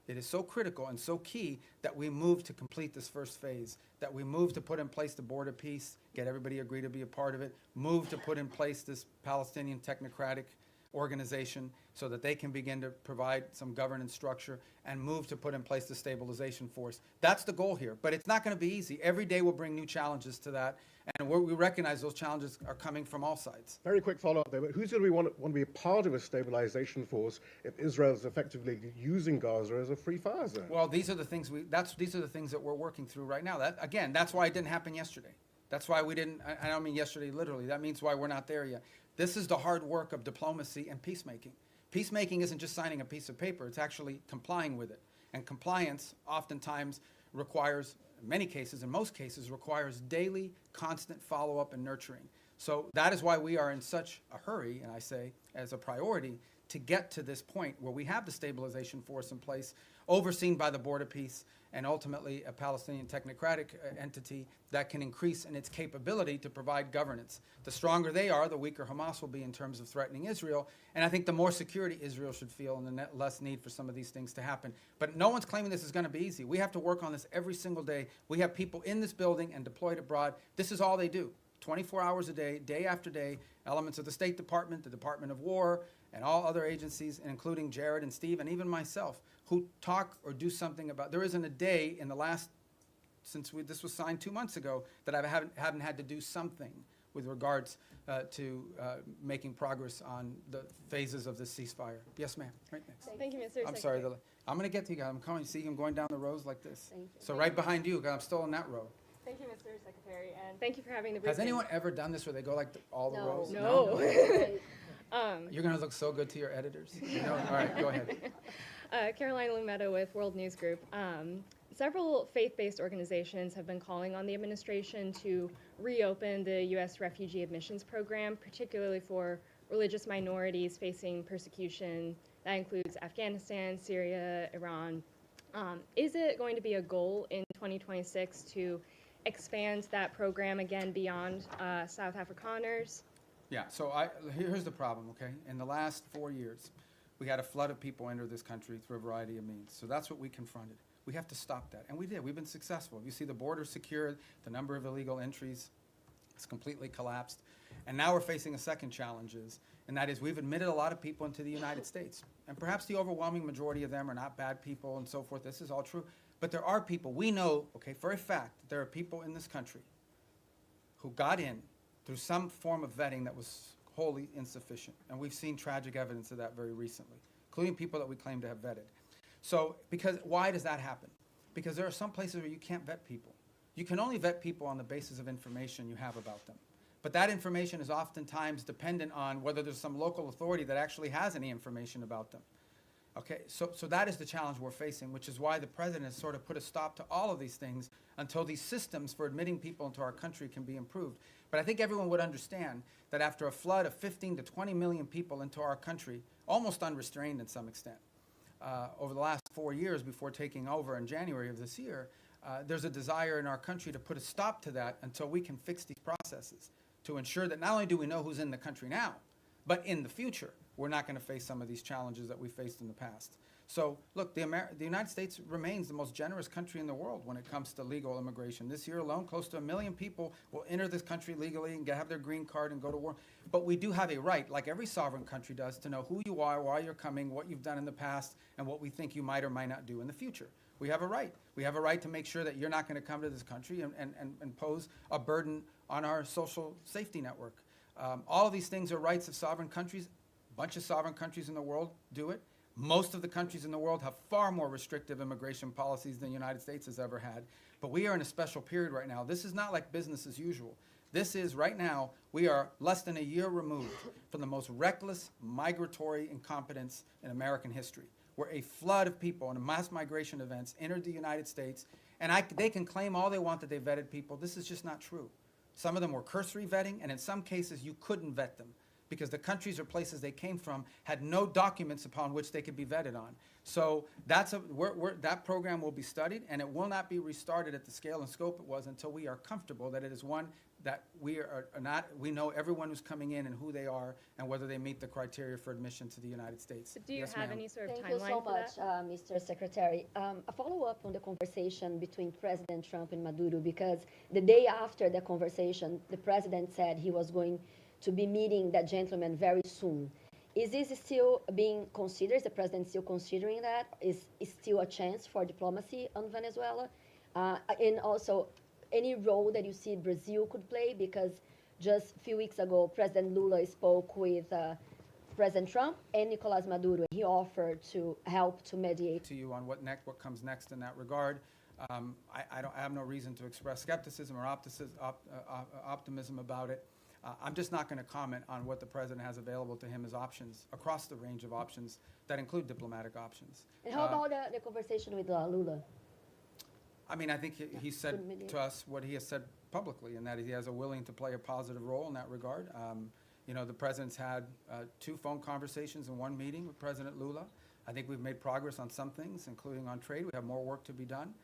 [SPEAKER 1] It is so critical and so key that we move to complete this first phase, that we move to put in place the board of peace, get everybody agree to be a part of it, move to put in place this Palestinian technocratic organization so that they can begin to provide some governance structure, and move to put in place the stabilization force. That's the goal here, but it's not going to be easy. Every day will bring new challenges to that, and we recognize those challenges are coming from all sides.
[SPEAKER 12] Very quick follow-up there, but who's going to want to be a part of a stabilization force if Israel is effectively using Gaza as a free fire zone?
[SPEAKER 1] Well, these are the things that we're working through right now. That's why it didn't happen yesterday. That's why we didn't, I don't mean yesterday literally, that means why we're not there yet. This is the hard work of diplomacy and peacemaking. Peacemaking isn't just signing a piece of paper, it's actually complying with it. And compliance oftentimes requires, in many cases, in most cases, requires daily, constant follow-up and nurturing. So that is why we are in such a hurry, and I say as a priority, to get to this point where we have the stabilization force in place, overseen by the Board of Peace, and ultimately a Palestinian technocratic entity that can increase in its capability to provide governance. The stronger they are, the weaker Hamas will be in terms of threatening Israel. And I think the more security Israel should feel and the less need for some of these things to happen. But no one's claiming this is going to be easy. We have to work on this every single day. We have people in this building and deployed abroad. This is all they do. 24 hours a day, day after day, elements of the State Department, the Department of War, and all other agencies, including Jared and Steve, and even myself, who talk or do something about. There isn't a day in the last, since this was signed 2 months ago, that I haven't had to do something with regards to making progress on the phases of the ceasefire. Yes, ma'am. Right next.
[SPEAKER 13] Thank you, Mr.
[SPEAKER 1] I'm sorry.
[SPEAKER 13] Secretary.
[SPEAKER 1] I'm going to get to you guys. I'm coming. See, I'm going down the rows like this.
[SPEAKER 13] Thank you.
[SPEAKER 1] So right behind you, 'cause I'm still in that row.
[SPEAKER 13] Thank you, Mr. Secretary, and thank you for having the
[SPEAKER 1] Has
[SPEAKER 13] briefing.
[SPEAKER 1] anyone ever done this where they go like all the rows?
[SPEAKER 13] No.
[SPEAKER 1] You're going to look so good to your editors. You know? All right, go ahead.
[SPEAKER 13] Caroline Lumetta with World News Group. Several faith-based organizations have been calling on the administration to reopen the U.S. refugee admissions program, particularly for religious minorities facing persecution. That includes Afghanistan, Syria, Iran. Is it going to be a goal in 2026 to expand that program again beyond South Afrikaners?
[SPEAKER 1] Yeah, so here's the problem, okay? In the last 4 years, we had a flood of people enter this country through a variety of means. So that's what we confronted. We have to stop that, and we did. We've been successful. You see the border secured, the number of illegal entries has completely collapsed. And now we're facing a second challenge, and that is we've admitted a lot of people into the United States. And perhaps the overwhelming majority of them are not bad people and so forth. This is all true. But there are people, we know, okay, for a fact, that there are people in this country who got in through some form of vetting that was wholly insufficient. And we've seen tragic evidence of that very recently, including people that we claim to have vetted. So, why does that happen? Because there are some places where you can't vet people. You can only vet people on the basis of information you have about them. But that information is oftentimes dependent on whether there's some local authority that actually has any information about them. Okay, so that is the challenge we're facing, which is why the president has sort of put a stop to all of these things until these systems for admitting people into our country can be improved. But I think everyone would understand that after a flood of 15 to 20 million people into our country, almost unrestrained in some extent, over the last 4 years before taking over in January of this year, there's a desire in our country to put a stop to that until we can fix these processes to ensure that not only do we know who's in the country now, but in the future, we're not going to face some of these challenges that we faced in the past. So, look, the United States remains the most generous country in the world when it comes to legal immigration. This year alone, close to 1 million people will enter this country legally and have their green card and go to work. But we do have a right, like every sovereign country does, to know who you are, why you're coming, what you've done in the past, and what we think you might or might not do in the future. We have a right. We have a right to make sure that you're not going to come to this country and pose a burden on our social safety network. All of these things are rights of sovereign countries. A bunch of sovereign countries in the world do it. Most of the countries in the world have far more restrictive immigration policies than the United States has ever had. But we are in a special period right now. This is not like business as usual. This is, right now, we are less than a year removed from the most reckless migratory incompetence in American history, where a flood of people and mass migration events entered the United States. And they can claim all they want that they vetted people. This is just not true. Some of them were cursory vetting, and in some cases, you couldn't vet them, because the countries or places they came from had no documents upon which they could be vetted on. So that program will be studied, and it will not be restarted at the scale and scope it was until we are comfortable that it is one that we know everyone who's coming in and who they are and whether they meet the criteria for admission to the United States.
[SPEAKER 13] Do you
[SPEAKER 1] Yes,
[SPEAKER 13] have
[SPEAKER 1] ma'am.
[SPEAKER 13] any sort of
[SPEAKER 11] Thank you
[SPEAKER 13] timeline
[SPEAKER 11] so
[SPEAKER 13] for
[SPEAKER 11] much,
[SPEAKER 13] that?
[SPEAKER 11] Mr. Secretary. A follow-up on the conversation between President Trump and Maduro, because the day after the conversation, the president said he was going to be meeting that gentleman very soon. Is this still being considered? Is the president still considering that? Is still a chance for diplomacy on Venezuela? And also, any role that you see Brazil could play? Because just a few weeks ago, President Lula spoke with President Trump and Nicolas Maduro. He offered to help to mediate.
[SPEAKER 1] To you on what comes next in that regard. I have no reason to express skepticism or optimism about it. I'm just not going to comment on what the president has available to him as options across the range of options that include diplomatic options.
[SPEAKER 11] And how about the conversation with Lula?
[SPEAKER 1] I mean, I think he said to us what he has said publicly, and that he has a willing to play a positive role in that regard. You know, the president's had 2 phone conversations and 1 meeting with President Lula. I think we've made progress on some things, including on trade. We have more work to be done.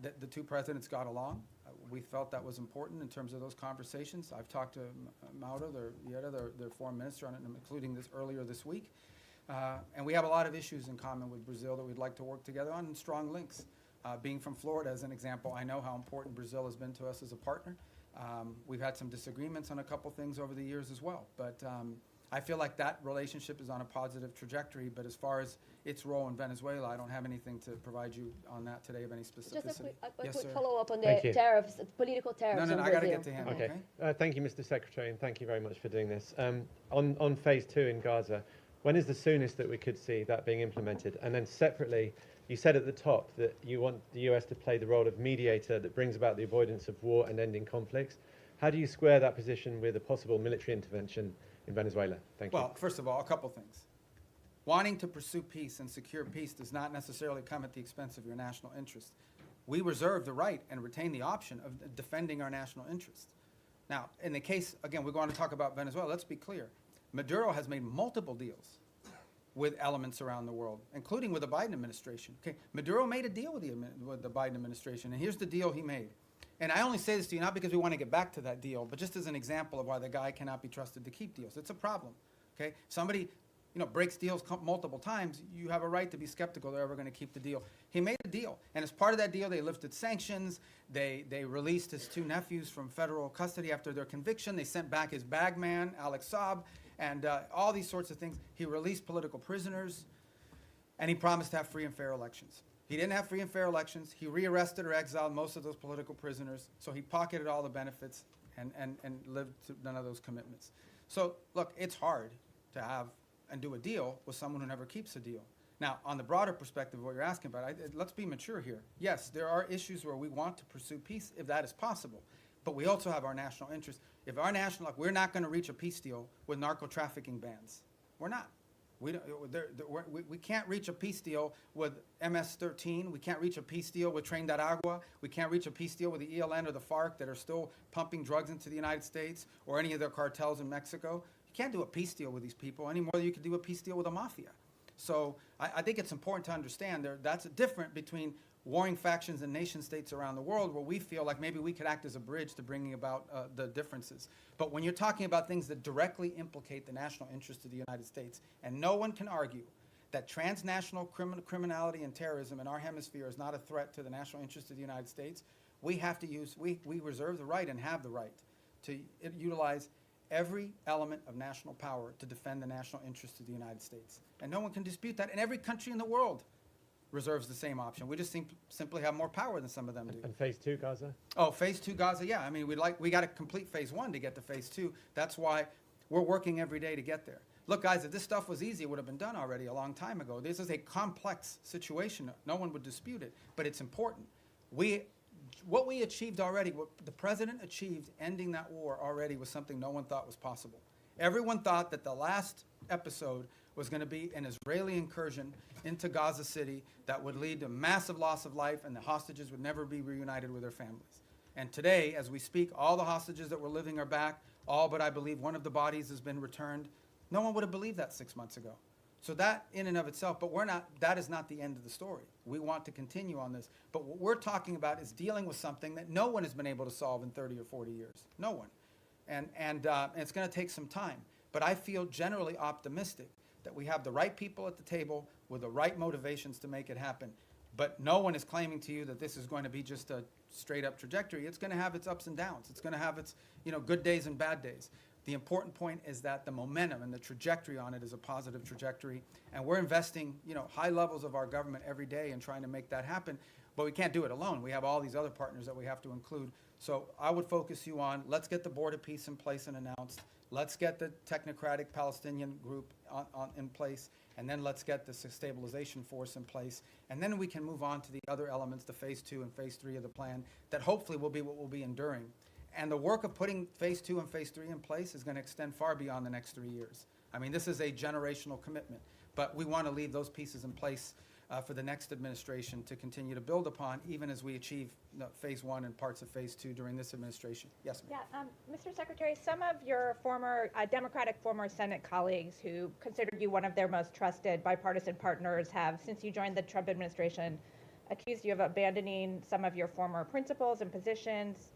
[SPEAKER 1] The 2 presidents got along. We felt that was important in terms of those conversations. I've talked to Mauro, their foreign minister, on it, including earlier this week. And we have a lot of issues in common with Brazil that we'd like to work together on, and strong links. Being from Florida, as an example, I know how important Brazil has been to us as a partner. We've had some disagreements on a couple things over the years as well. But I feel like that relationship is on a positive trajectory, but as far as its role in Venezuela, I don't have anything to provide you on that today of any specificity.
[SPEAKER 14] Just a
[SPEAKER 1] Yes,
[SPEAKER 14] quick
[SPEAKER 1] sir.
[SPEAKER 14] follow-up on
[SPEAKER 15] Thank
[SPEAKER 14] the
[SPEAKER 15] you.
[SPEAKER 14] tariffs, political tariffs
[SPEAKER 1] No,
[SPEAKER 14] on
[SPEAKER 1] I got to
[SPEAKER 14] Brazil.
[SPEAKER 1] get to him,
[SPEAKER 15] Okay.
[SPEAKER 1] okay?
[SPEAKER 15] Thank you, Mr. Secretary, and thank you very much for doing this. On phase 2 in Gaza, when is the soonest that we could see that being implemented? And then separately, you said at the top that you want the US to play the role of mediator that brings about the avoidance of war and ending conflicts. How do you square that position with a possible military intervention in Venezuela? Thank you.
[SPEAKER 1] Well, first of all, a couple things. Wanting to pursue peace and secure peace does not necessarily come at the expense of your national interest. We reserve the right and retain the option of defending our national interest. Now, in the case, again, we're going to talk about Venezuela. Let's be clear. Maduro has made multiple deals with elements around the world, including with the Biden administration. Okay, Maduro made a deal with the Biden administration, and here's the deal he made. And I only say this to you not because we want to get back to that deal, but just as an example of why the guy cannot be trusted to keep deals. It's a problem. Okay, somebody, breaks deals multiple times. You have a right to be skeptical they're ever going to keep the deal. He made a deal, and as part of that deal, they lifted sanctions. They released his 2 nephews from federal custody after their conviction. They sent back his bag man, Alex Saab, and all these sorts of things. He released political prisoners, and he promised to have free and fair elections. He didn't have free and fair elections. He rearrested or exiled most of those political prisoners, so he pocketed all the benefits and lived to none of those commitments. So, look, it's hard to have and do a deal with someone who never keeps a deal. Now, on the broader perspective of what you're asking about, let's be mature here. Yes, there are issues where we want to pursue peace if that is possible, but we also have our national interest. If our national, we're not going to reach a peace deal with narco-trafficking bans. We're not. We can't reach a peace deal with MS-13. We can't reach a peace deal with Tren de Aragua. We can't reach a peace deal with the ELN or the FARC that are still pumping drugs into the United States or any of their cartels in Mexico. You can't do a peace deal with these people any more than you could do a peace deal with a mafia. So I think it's important to understand that's different between warring factions and nation states around the world where we feel like maybe we could act as a bridge to bringing about the differences. But when you're talking about things that directly implicate the national interest of the United States, and no one can argue that transnational criminality and terrorism in our hemisphere is not a threat to the national interest of the United States, we have to we reserve the right and have the right to utilize every element of national power to defend the national interest of the United States. And no one can dispute that. And every country in the world reserves the same option. We just simply have more power than some of them do.
[SPEAKER 15] And phase 2 Gaza?
[SPEAKER 1] Oh, phase 2 Gaza, yeah. I mean, we got to complete phase 1 to get to phase 2. That's why we're working every day to get there. Look, guys, if this stuff was easy, it would have been done already a long time ago. This is a complex situation. No one would dispute it, but it's important. What we achieved already, what the president achieved ending that war already was something no one thought was possible. Everyone thought that the last episode was going to be an Israeli incursion into Gaza City that would lead to massive loss of life and the hostages would never be reunited with their families. And today, as we speak, all the hostages that were living are back, all but I believe one of the bodies has been returned. No one would have believed that 6 months ago. So that in and of itself, but that is not the end of the story. We want to continue on this. But what we're talking about is dealing with something that no one has been able to solve in 30 or 40 years. No one. And it's going to take some time. But I feel generally optimistic that we have the right people at the table with the right motivations to make it happen. But no one is claiming to you that this is going to be just a straight up trajectory. It's going to have its ups and downs. It's going to have its good days and bad days. The important point is that the momentum and the trajectory on it is a positive trajectory, and we're investing, high levels of our government every day in trying to make that happen, but we can't do it alone. We have all these other partners that we have to include. So I would focus you on, let's get the board of peace in place and announced. Let's get the technocratic Palestinian group in place, and then let's get the stabilization force in place, and then we can move on to the other elements, the phase 2 and phase 3 of the plan, that hopefully will be what will be enduring. And the work of putting phase 2 and phase 3 in place is going to extend far beyond the next 3 years. I mean, this is a generational commitment, but we want to leave those pieces in place for the next administration to continue to build upon, even as we achieve phase 1 and parts of phase 2 during this administration. Yes, ma'am.
[SPEAKER 16] Yeah, Mr. Secretary, some of your former Democratic former Senate colleagues who considered you one of their most trusted bipartisan partners have, since you joined the Trump administration, accused you of abandoning some of your former principles and positions.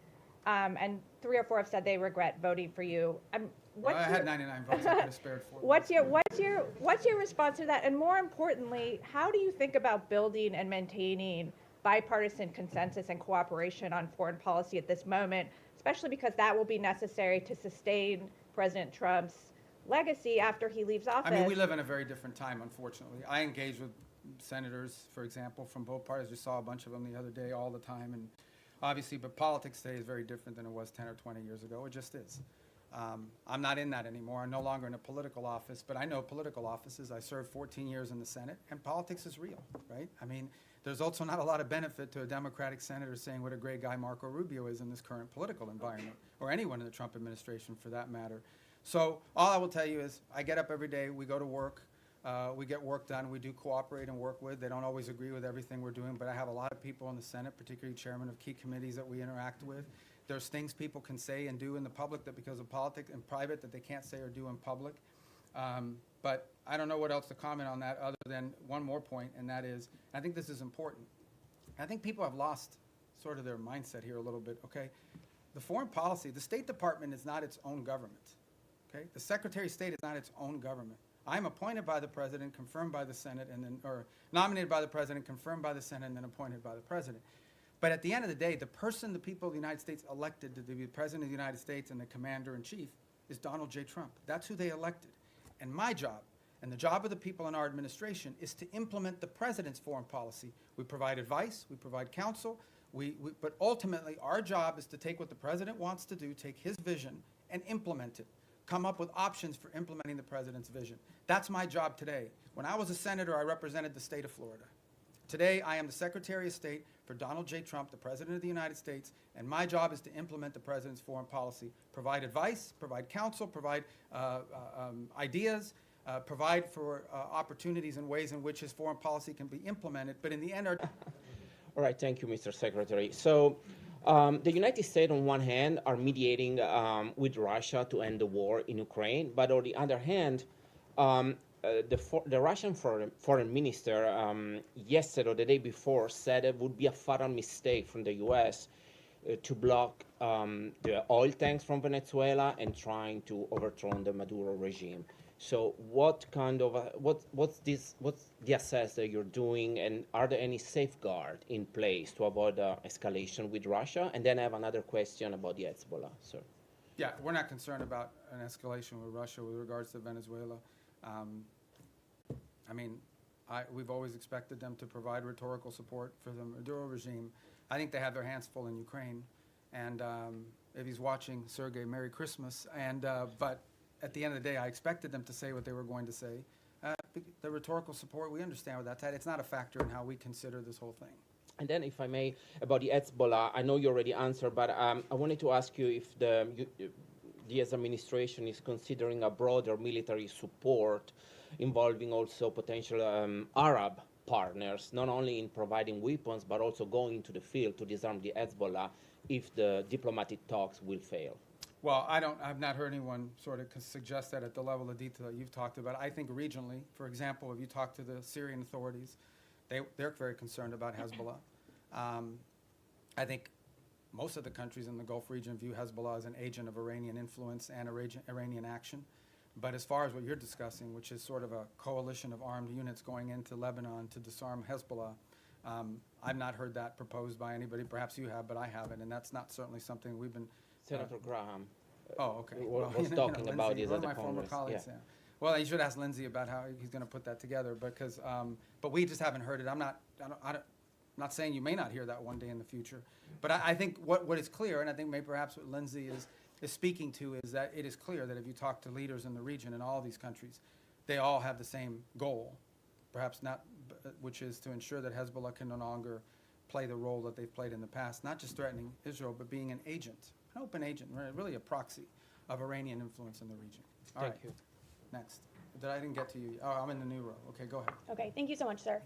[SPEAKER 16] And 3 or 4 have said they regret voting for you.
[SPEAKER 1] I had 99 votes. I could have spared 4.
[SPEAKER 16] What's your response to that? And more importantly, how do you think about building and maintaining bipartisan consensus and cooperation on foreign policy at this moment, especially because that will be necessary to sustain President Trump's legacy after he leaves office.
[SPEAKER 1] I mean, we live in a very different time, unfortunately. I engage with senators, for example, from both parties. We saw a bunch of them the other day all the time. And obviously, but politics today is very different than it was 10 or 20 years ago. It just is. I'm not in that anymore. I'm no longer in a political office, but I know political offices. I served 14 years in the Senate, and politics is real, right? I mean, there's also not a lot of benefit to a Democratic senator saying what a great guy Marco Rubio is in this current political environment, or anyone in the Trump administration for that matter. So all I will tell you is I get up every day, we go to work, we get work done, we do cooperate and work with. They don't always agree with everything we're doing, but I have a lot of people in the Senate, particularly chairmen of key committees that we interact with. There's things people can say and do in the public that because of politics, in private, that they can't say or do in public. But I don't know what else to comment on that other than one more point, and that is, I think this is important. I think people have lost sort of their mindset here a little bit, okay? The foreign policy, the State Department is not its own government, okay? The Secretary of State is not its own government. I'm appointed by the President, confirmed by the Senate, and then, or nominated by the President, confirmed by the Senate, and then appointed by the President. But at the end of the day, the person the people of the United States elected to be the President of the United States and the Commander-in-Chief is Donald J. Trump. That's who they elected. And my job, and the job of the people in our administration, is to implement the President's foreign policy. We provide advice, we provide counsel, but ultimately our job is to take what the President wants to do, take his vision, and implement it. Come up with options for implementing the President's vision. That's my job today. When I was a senator, I represented the state of Florida. Today, I am the Secretary of State for Donald J. Trump, the President of the United States, and my job is to implement the President's foreign policy, provide advice, provide counsel, provide ideas, provide for opportunities and ways in which his foreign policy can be implemented. But in the end,
[SPEAKER 14] All right, thank you, Mr. Secretary. So the United States, on one hand, are mediating with Russia to end the war in Ukraine, but on the other hand, the Russian foreign minister yesterday or the day before said it would be a fatal mistake from the U.S. To block the oil tanks from Venezuela and trying to overthrow the Maduro regime. So what kind of what's the assess that you're doing, and are there any safeguards in place to avoid escalation with Russia? And then I have another question about the Hezbollah, sir.
[SPEAKER 1] yeah, we're not concerned about an escalation with Russia with regards to Venezuela. I mean, we've always expected them to provide rhetorical support for the Maduro regime. I think they have their hands full in Ukraine. And if he's watching, Sergei, Merry Christmas. And but at the end of the day, I expected them to say what they were going to say. The rhetorical support, we understand what that's at. It's not a factor in how we consider this whole thing.
[SPEAKER 14] And then, if I may, about the Hezbollah, I know you already answered, but I wanted to ask you if the U.S. administration is considering a broader military support involving also potential Arab partners, not only in providing weapons, but also going into the field to disarm the Hezbollah if the diplomatic talks will fail.
[SPEAKER 1] Well, I've not heard anyone sort of suggest that at the level of detail that you've talked about. I think regionally, for example, if you talk to the Syrian authorities, they're very concerned about Hezbollah. I think most of the countries in the Gulf region view Hezbollah as an agent of Iranian influence and Iranian action. But as far as what you're discussing, which is sort of a coalition of armed units going into Lebanon to disarm Hezbollah, I've not heard that proposed by anybody. Perhaps you have, but I haven't, and that's not certainly something we've been...
[SPEAKER 14] Senator Graham
[SPEAKER 1] okay.
[SPEAKER 14] was talking about it
[SPEAKER 1] one
[SPEAKER 14] at
[SPEAKER 1] of
[SPEAKER 14] the
[SPEAKER 1] my former
[SPEAKER 14] Congress.
[SPEAKER 1] colleagues,
[SPEAKER 14] Yeah.
[SPEAKER 1] yeah. Well, you should ask Lindsey about how he's going to put that together, because, but we just haven't heard it. I'm not saying you may not hear that one day in the future, but I think what is clear, and I think maybe perhaps what Lindsey is speaking to, is that it is clear that if you talk to leaders in the region in all these countries, they all have the same goal, perhaps not, which is to ensure that Hezbollah can no longer play the role that they've played in the past, not just threatening Israel, but being an agent, an open agent, really a proxy of Iranian influence in the region. All right.
[SPEAKER 14] Thank you.
[SPEAKER 1] Next. I didn't get to you. Oh, I'm in the new row. Okay, go ahead.
[SPEAKER 17] Okay, thank you so much, sir.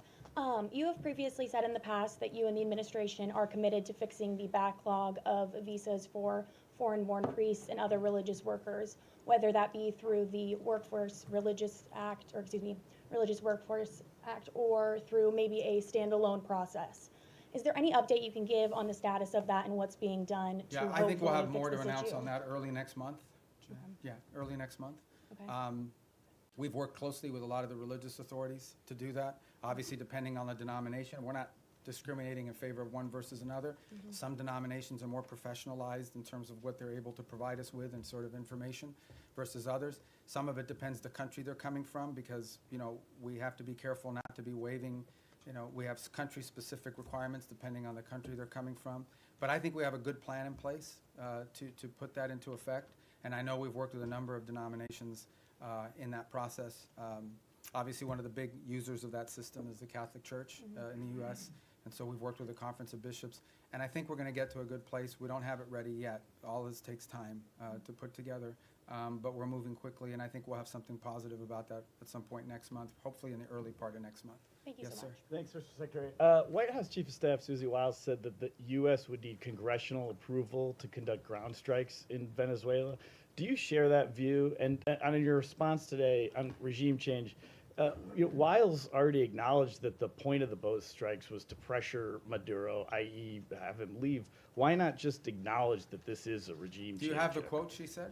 [SPEAKER 17] You have previously said in the past that you and the administration are committed to fixing the backlog of visas for foreign-born priests and other religious workers, whether that be through the Religious Workforce Act, or through maybe a standalone process. Is there any update you can give on the status of that and what's being done to
[SPEAKER 1] I think we'll have
[SPEAKER 17] hopefully
[SPEAKER 1] more to
[SPEAKER 17] fix this
[SPEAKER 1] announce
[SPEAKER 17] issue?
[SPEAKER 1] on that early next month. Yeah, early next month.
[SPEAKER 17] Okay.
[SPEAKER 1] We've worked closely with a lot of the religious authorities to do that. Obviously, depending on the denomination, we're not discriminating in favor of one versus another. Some denominations are more professionalized in terms of what they're able to provide us with and sort of information versus others. Some of it depends the country they're coming from, because, you know, we have to be careful not to be waiving, you know, we have country-specific requirements depending on the country they're coming from. But I think we have a good plan in place to put that into effect. And I know we've worked with a number of denominations in that process. Obviously, one of the big users of that system is the Catholic Church in the U.S., and so we've worked with the Conference of Bishops. And I think we're going to get to a good place. We don't have it ready yet. All this takes time to put together, but we're moving quickly, and I think we'll have something positive about that at some point next month, hopefully in the early part of next month.
[SPEAKER 17] Thank you
[SPEAKER 1] Yes,
[SPEAKER 17] so
[SPEAKER 1] sir.
[SPEAKER 17] much.
[SPEAKER 18] Thanks, Mr. Secretary. White House Chief of Staff Susie Wiles said that the U.S. would need congressional approval to conduct ground strikes in Venezuela. Do you share that view? And on your response today on regime change, Wiles already acknowledged that the point of the both strikes was to pressure Maduro, i.e. have him leave. Why not just acknowledge that this is a regime change?
[SPEAKER 1] Do you have the quote she said?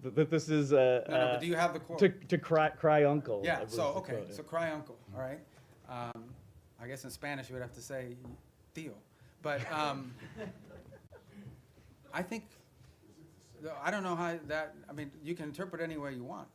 [SPEAKER 18] That this is
[SPEAKER 1] No, but do you have the quote?
[SPEAKER 18] to cry uncle.
[SPEAKER 1] Yeah,
[SPEAKER 18] was
[SPEAKER 1] so,
[SPEAKER 18] the
[SPEAKER 1] okay,
[SPEAKER 18] quote.
[SPEAKER 1] so cry uncle, all right? I guess in Spanish you would have to say tío. But I think, I don't know how that, I mean, you can interpret any way you want.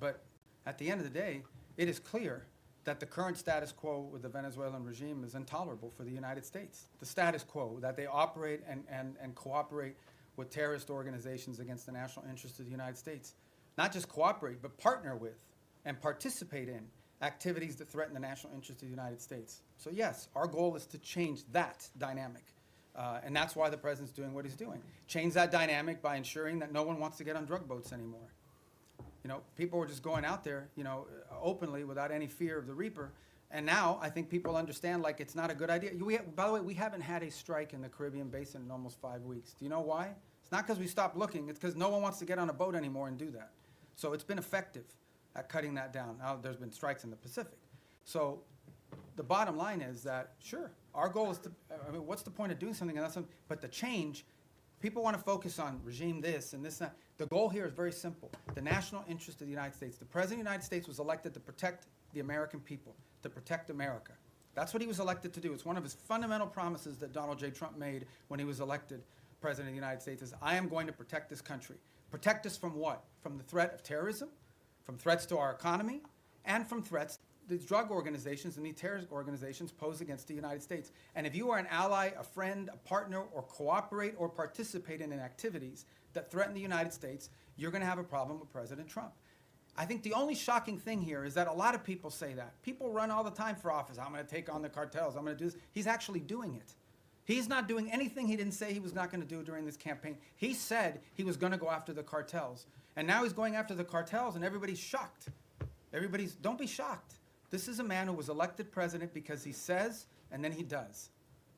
[SPEAKER 1] But at the end of the day, it is clear that the current status quo with the Venezuelan regime is intolerable for the United States. The status quo, that they operate and cooperate with terrorist organizations against the national interest of the United States. Not just cooperate, but partner with and participate in activities that threaten the national interest of the United States. So yes, our goal is to change that dynamic. And that's why the president's doing what he's doing. Change that dynamic by ensuring that no one wants to get on drug boats anymore. You know, people were just going out there, you know, openly without any fear of the reaper. And now I think people understand, like, it's not a good idea. By the way, we haven't had a strike in the Caribbean basin in almost 5 weeks. Do you know why? It's not because we stopped looking. It's because no one wants to get on a boat anymore and do that. So it's been effective at cutting that down. Now there's been strikes in the Pacific. So the bottom line is that, sure, our goal is to, I mean, what's the point of doing something? But the change, people want to focus on regime this and this and that. The goal here is very simple. The national interest of the United States. The President of the United States was elected to protect the American people, to protect America. That's what he was elected to do. It's one of his fundamental promises that Donald J. Trump made when he was elected President of the United States is, I am going to protect this country. Protect us from what? From the threat of terrorism, from threats to our economy, and from threats these drug organizations and these terrorist organizations pose against the United States. And if you are an ally, a friend, a partner, or cooperate or participate in activities that threaten the United States, you're going to have a problem with President Trump. I think the only shocking thing here is that a lot of people say that. People run all the time for office. I'm going to take on the cartels. I'm going to do this. He's actually doing it. He's not doing anything he didn't say he was not going to do during this campaign. He said he was going to go after the cartels. And now he's going after the cartels, and everybody's shocked. Don't be shocked. This is a man who was elected president because he says and then he does.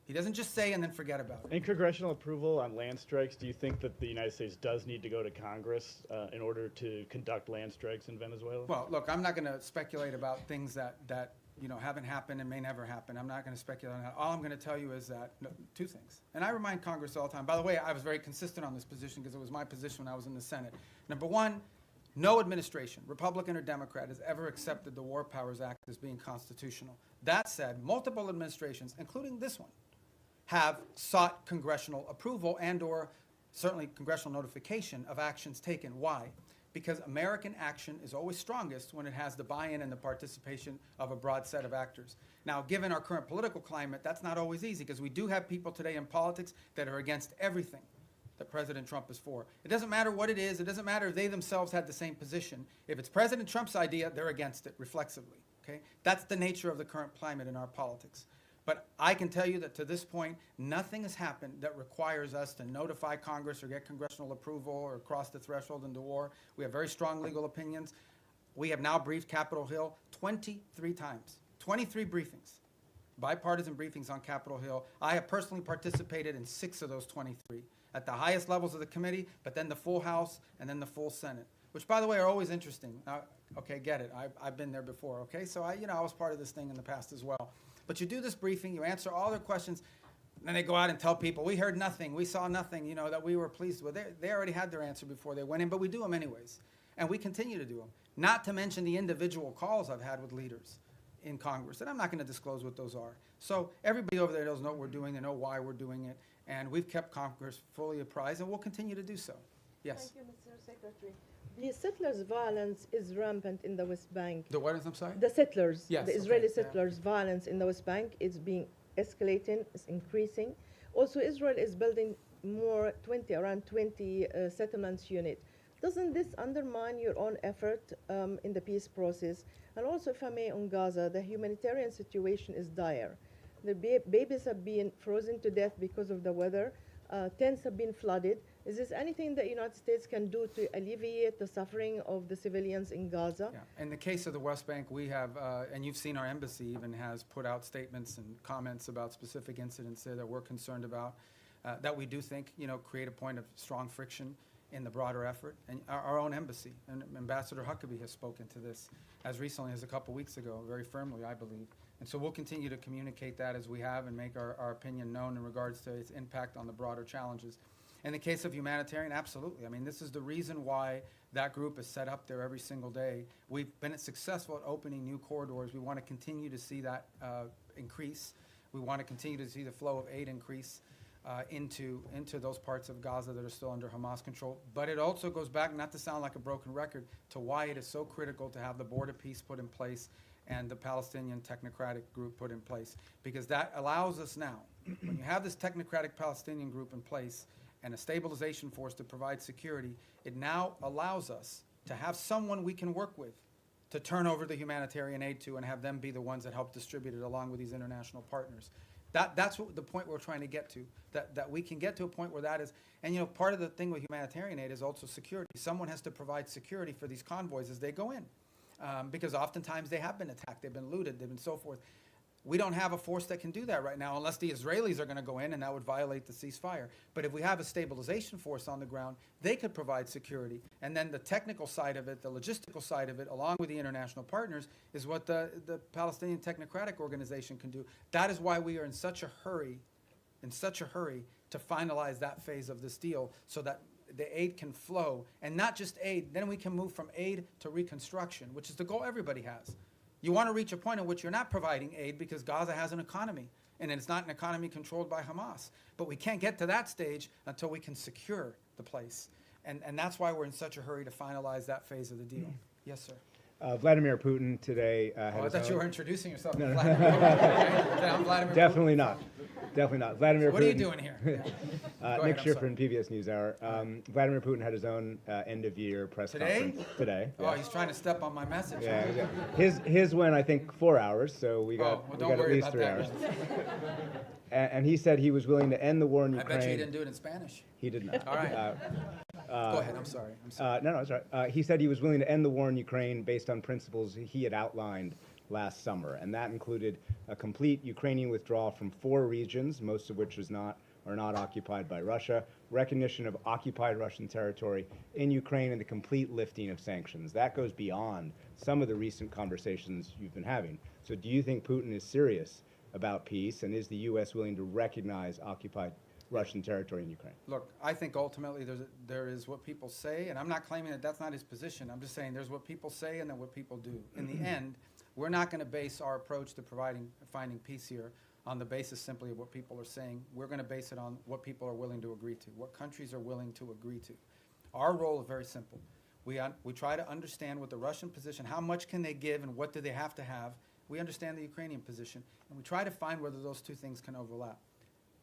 [SPEAKER 1] He doesn't just say and then forget about it.
[SPEAKER 18] In congressional approval on land strikes, do you think that the United States does need to go to Congress in order to conduct land strikes in Venezuela?
[SPEAKER 1] Well, look, I'm not going to speculate about things that you know, haven't happened and may never happen. I'm not going to speculate on that. All I'm going to tell you is that, two things. And I remind Congress all the time. By the way, I was very consistent on this position because it was my position when I was in the Senate. Number one, no administration, Republican or Democrat, has ever accepted the War Powers Act as being constitutional. That said, multiple administrations, including this one, have sought congressional approval and or certainly congressional notification of actions taken. Why? Because American action is always strongest when it has the buy-in and the participation of a broad set of actors. Now, given our current political climate, that's not always easy because we do have people today in politics that are against everything that President Trump is for. It doesn't matter what it is. It doesn't matter if they themselves had the same position. If it's President Trump's idea, they're against it reflexively. Okay? That's the nature of the current climate in our politics. But I can tell you that to this point, nothing has happened that requires us to notify Congress or get congressional approval or cross the threshold into war. We have very strong legal opinions. We have now briefed Capitol Hill 23 times, 23 briefings, bipartisan briefings on Capitol Hill. I have personally participated in 6 of those 23 at the highest levels of the committee, but then the full House and then the full Senate, which, by the way, are always interesting. Now, okay, get it. I've been there before, okay? So I was part of this thing in the past as well. But you do this briefing, you answer all their questions, and then they go out and tell people, we heard nothing, we saw nothing, you know, that we were pleased with. They already had their answer before they went in, but we do them anyways. And we continue to do them. Not to mention the individual calls I've had with leaders in Congress, and I'm not going to disclose what those are. So everybody over there knows what we're doing, they know why we're doing it, and we've kept Congress fully apprised, and we'll continue to do so. Yes?
[SPEAKER 19] Thank you, Mr. Secretary. The settlers' violence is rampant in the West Bank.
[SPEAKER 1] The what is, I'm sorry?
[SPEAKER 19] The settlers,
[SPEAKER 1] Yes,
[SPEAKER 19] the
[SPEAKER 1] okay,
[SPEAKER 19] Israeli
[SPEAKER 1] yeah.
[SPEAKER 19] settlers' violence in the West Bank is being escalating, is increasing. Also, Israel is building around 20 settlements unit. Doesn't this undermine your own effort in the peace process? And also, if I may, on Gaza, the humanitarian situation is dire. The babies have been frozen to death because of the weather. Tents have been flooded. Is this anything that the United States can do to alleviate the suffering of the civilians in Gaza?
[SPEAKER 1] Yeah. In the case of the West Bank, we have, and you've seen our embassy even has put out statements and comments about specific incidents there that we're concerned about, that we do think, create a point of strong friction in the broader effort. And our own embassy, and Ambassador Huckabee has spoken to this as recently as a couple weeks ago, very firmly, I believe. And so we'll continue to communicate that as we have and make our opinion known in regards to its impact on the broader challenges. In the case of humanitarian, absolutely. I mean, this is the reason why that group is set up there every single day. We've been successful at opening new corridors. We want to continue to see that increase. We want to continue to see the flow of aid increase into those parts of Gaza that are still under Hamas control. But it also goes back, not to sound like a broken record, to why it is so critical to have the border peace put in place and the Palestinian technocratic group put in place. Because that allows us now, when you have this technocratic Palestinian group in place and a stabilization force to provide security, it now allows us to have someone we can work with to turn over the humanitarian aid to and have them be the ones that help distribute it along with these international partners. That's what the point we're trying to get to, that we can get to a point where that is, and part of the thing with humanitarian aid is also security. Someone has to provide security for these convoys as they go in, because oftentimes they have been attacked, they've been looted, they've been so forth. We don't have a force that can do that right now unless the Israelis are going to go in, and that would violate the ceasefire. But if we have a stabilization force on the ground, they could provide security. And then the technical side of it, the logistical side of it, along with the international partners, is what the Palestinian Technocratic Organization can do. That is why we are in such a hurry to finalize that phase of this deal so that the aid can flow. And not just aid, then we can move from aid to reconstruction, which is the goal everybody has. You want to reach a point in which you're not providing aid because Gaza has an economy, and it's not an economy controlled by Hamas. But we can't get to that stage until we can secure the place. And that's why we're in such a hurry to finalize that phase of the deal. Yes, sir.
[SPEAKER 20] Vladimir Putin today
[SPEAKER 1] I thought you were introducing yourself.
[SPEAKER 20] No, no.
[SPEAKER 1] Vladimir Putin. I'm Vladimir
[SPEAKER 20] Definitely
[SPEAKER 1] Putin.
[SPEAKER 20] not. Definitely not. Vladimir
[SPEAKER 1] What
[SPEAKER 20] Putin.
[SPEAKER 1] are you doing here?
[SPEAKER 20] Nick Schifrin, PBS NewsHour. Vladimir Putin had his own end-of-year press conference today.
[SPEAKER 1] Oh, he's trying to step on my message.
[SPEAKER 20] Yeah, exactly. His went, I think, 4 hours, so we got at least 3 hours. And he said he was willing to end the war in Ukraine.
[SPEAKER 1] I bet you he didn't do it in Spanish.
[SPEAKER 20] He did not.
[SPEAKER 1] All right. Go ahead. I'm sorry.
[SPEAKER 20] No, it's all right. He said he was willing to end the war in Ukraine based on principles he had outlined last summer, and that included a complete Ukrainian withdrawal from 4 regions, most of which are not occupied by Russia, recognition of occupied Russian territory in Ukraine, and the complete lifting of sanctions. That goes beyond some of the recent conversations you've been having. So do you think Putin is serious about peace, and is the U.S. willing to recognize occupied Russian territory in Ukraine?
[SPEAKER 1] Look, I think ultimately there is what people say, and I'm not claiming that that's not his position. I'm just saying there's what people say and then what people do. In the end, we're not going to base our approach to finding peace here on the basis simply of what people are saying. We're going to base it on what people are willing to agree to, what countries are willing to agree to. Our role is very simple. We try to understand what the Russian position, how much can they give and what do they have to have. We understand the Ukrainian position, and we try to find whether those two things can overlap.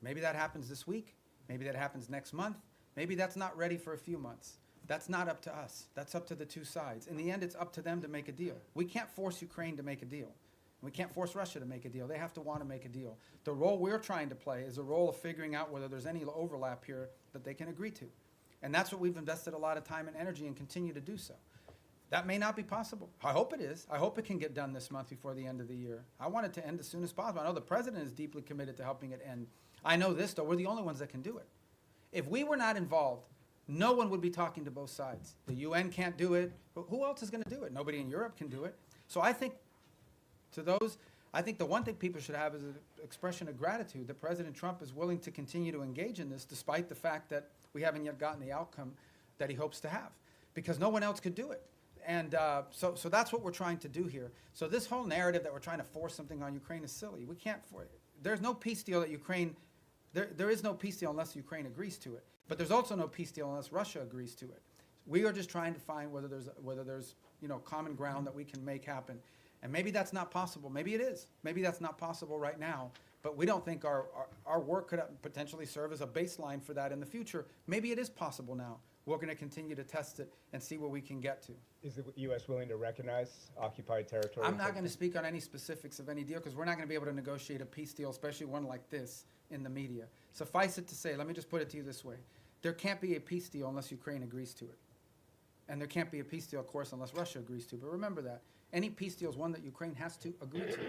[SPEAKER 1] Maybe that happens this week. Maybe that happens next month. Maybe that's not ready for a few months. That's not up to us. That's up to the two sides. In the end, it's up to them to make a deal. We can't force Ukraine to make a deal. We can't force Russia to make a deal. They have to want to make a deal. The role we're trying to play is a role of figuring out whether there's any overlap here that they can agree to. And that's what we've invested a lot of time and energy and continue to do so. That may not be possible. I hope it is. I hope it can get done this month before the end of the year. I want it to end as soon as possible. I know the president is deeply committed to helping it end. I know this, though. We're the only ones that can do it. If we were not involved, no one would be talking to both sides. The UN can't do it. Who else is going to do it? Nobody in Europe can do it. So I think the one thing people should have is an expression of gratitude that President Trump is willing to continue to engage in this despite the fact that we haven't yet gotten the outcome that he hopes to have, because no one else could do it. So that's what we're trying to do here. So this whole narrative that we're trying to force something on Ukraine is silly. We can't there's no peace deal that Ukraine, there is no peace deal unless Ukraine agrees to it. But there's also no peace deal unless Russia agrees to it. We are just trying to find whether there's common ground that we can make happen. And maybe that's not possible. Maybe it is. Maybe that's not possible right now. But we don't think our work could potentially serve as a baseline for that in the future. Maybe it is possible now. We're going to continue to test it and see where we can get to.
[SPEAKER 20] Is the U.S. willing to recognize occupied territory?
[SPEAKER 1] I'm not going to speak on any specifics of any deal because we're not going to be able to negotiate a peace deal, especially one like this, in the media. Suffice it to say, let me just put it to you this way. There can't be a peace deal unless Ukraine agrees to it. And there can't be a peace deal, of course, unless Russia agrees to it. But remember that. Any peace deal is one that Ukraine has to agree to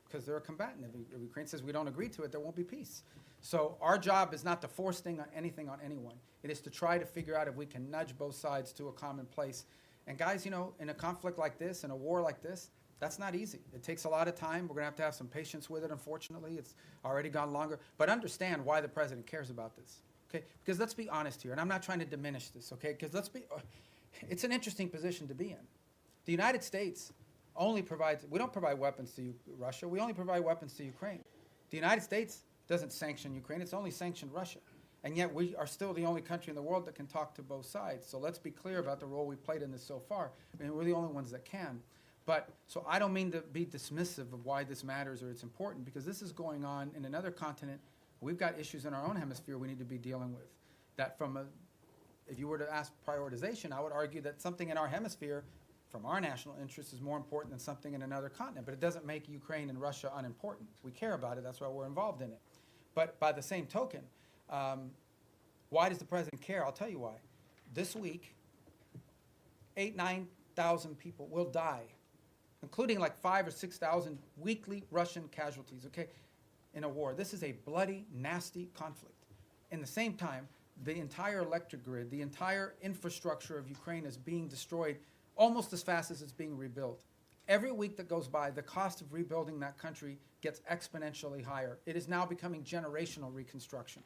[SPEAKER 1] because they're a combatant. If Ukraine says we don't agree to it, there won't be peace. So our job is not to force anything on anyone. It is to try to figure out if we can nudge both sides to a common place. And guys, in a conflict like this, in a war like this, that's not easy. It takes a lot of time. We're going to have some patience with it, unfortunately. It's already gone longer. But understand why the president cares about this, okay? Because let's be honest here, and I'm not trying to diminish this, okay? Because it's an interesting position to be in. The United States only we don't provide weapons to Russia. We only provide weapons to Ukraine. The United States doesn't sanction Ukraine. It's only sanctioned Russia. And yet we are still the only country in the world that can talk to both sides. So let's be clear about the role we've played in this so far. I mean, we're the only ones that can. So I don't mean to be dismissive of why this matters or it's important, because this is going on in another continent. We've got issues in our own hemisphere we need to be dealing with. That if you were to ask prioritization, I would argue that something in our hemisphere from our national interest is more important than something in another continent. But it doesn't make Ukraine and Russia unimportant. We care about it. That's why we're involved in it. But by the same token, why does the president care? I'll tell you why. This week, 9,000 people will die, including like 5,000 or 6,000 weekly Russian casualties, okay, in a war. This is a bloody, nasty conflict. In the same time, the entire electric grid, the entire infrastructure of Ukraine is being destroyed almost as fast as it's being rebuilt. Every week that goes by, the cost of rebuilding that country gets exponentially higher. It is now becoming generational reconstruction.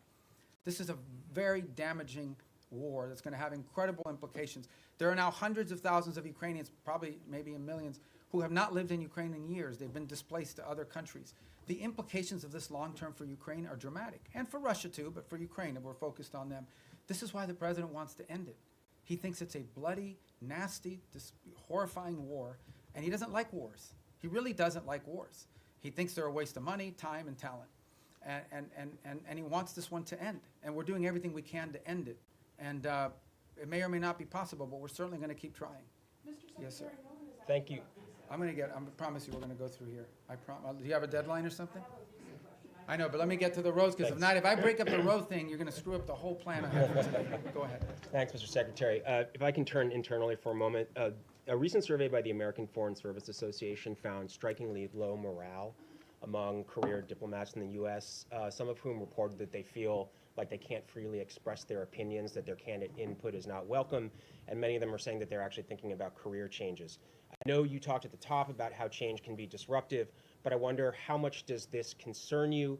[SPEAKER 1] This is a very damaging war that's going to have incredible implications. There are now hundreds of thousands of Ukrainians, probably maybe in millions, who have not lived in Ukraine in years. They've been displaced to other countries. The implications of this long term for Ukraine are dramatic, and for Russia too, but for Ukraine, if we're focused on them. This is why the president wants to end it. He thinks it's a bloody, nasty, horrifying war, and he doesn't like wars. He really doesn't like wars. He thinks they're a waste of money, time, and talent. And he wants this one to end. And we're doing everything we can to end it. And it may or may not be possible, but we're certainly going to keep trying. Yes, sir.
[SPEAKER 21] Thank you.
[SPEAKER 1] I promise you we're going to go through here. Do you have a deadline or something? I know, but let me get to the roads, because if not, if I break up the road thing, you're going to screw up the whole plan I have for today. Go ahead.
[SPEAKER 21] Thanks, Mr. Secretary. If I can turn internally for a moment, a recent survey by the American Foreign Service Association found strikingly low morale among career diplomats in the U.S., some of whom reported that they feel like they can't freely express their opinions, that their candidate input is not welcome, and many of them are saying that they're actually thinking about career changes. I know you talked at the top about how change can be disruptive, but I wonder, how much does this concern you?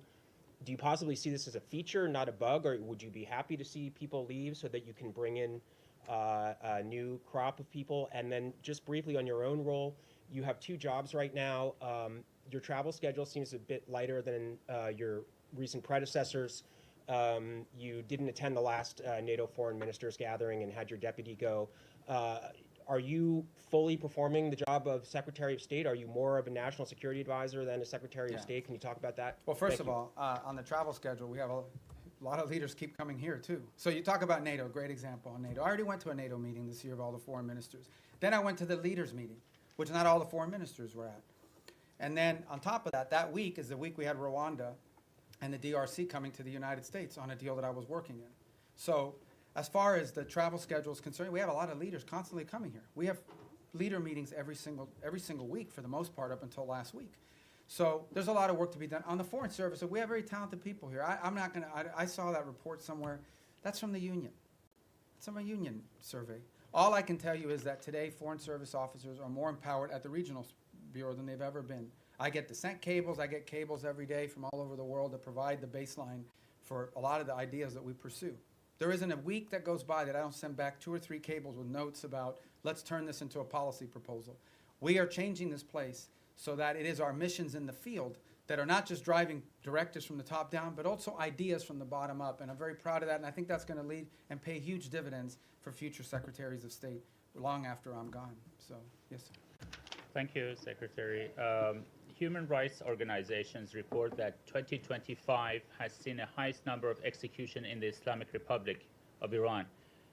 [SPEAKER 21] Do you possibly see this as a feature, not a bug, or would you be happy to see people leave so that you can bring in a new crop of people? And then just briefly on your own role, you have 2 jobs right now. Your travel schedule seems a bit lighter than your recent predecessors. You didn't attend the last NATO foreign ministers gathering and had your deputy go. Are you fully performing the job of Secretary of State? Are you more of a national security advisor than a Secretary of State? Can you talk about that?
[SPEAKER 1] Well, first of all, on the travel schedule, we have a lot of leaders keep coming here, too. So you talk about NATO, great example on NATO. I already went to a NATO meeting this year of all the foreign ministers. Then I went to the leaders meeting, which not all the foreign ministers were at. And then on top of that, that week is the week we had Rwanda and the DRC coming to the United States on a deal that I was working in. So as far as the travel schedule is concerned, we have a lot of leaders constantly coming here. We have leader meetings every single week for the most part up until last week. So there's a lot of work to be done. On the Foreign Service, we have very talented people here. I saw that report somewhere. That's from the union. It's from a union survey. All I can tell you is that today Foreign Service officers are more empowered at the regional bureau than they've ever been. I get descent cables. I get cables every day from all over the world that provide the baseline for a lot of the ideas that we pursue. There isn't a week that goes by that I don't send back 2 or 3 cables with notes about let's turn this into a policy proposal. We are changing this place so that it is our missions in the field that are not just driving directives from the top down, but also ideas from the bottom up. And I'm very proud of that, and I think that's going to lead and pay huge dividends for future secretaries of state long after I'm gone. So, yes, sir.
[SPEAKER 2] Thank you, Secretary. Human rights organizations report that 2025 has seen the highest number of executions in the Islamic Republic of Iran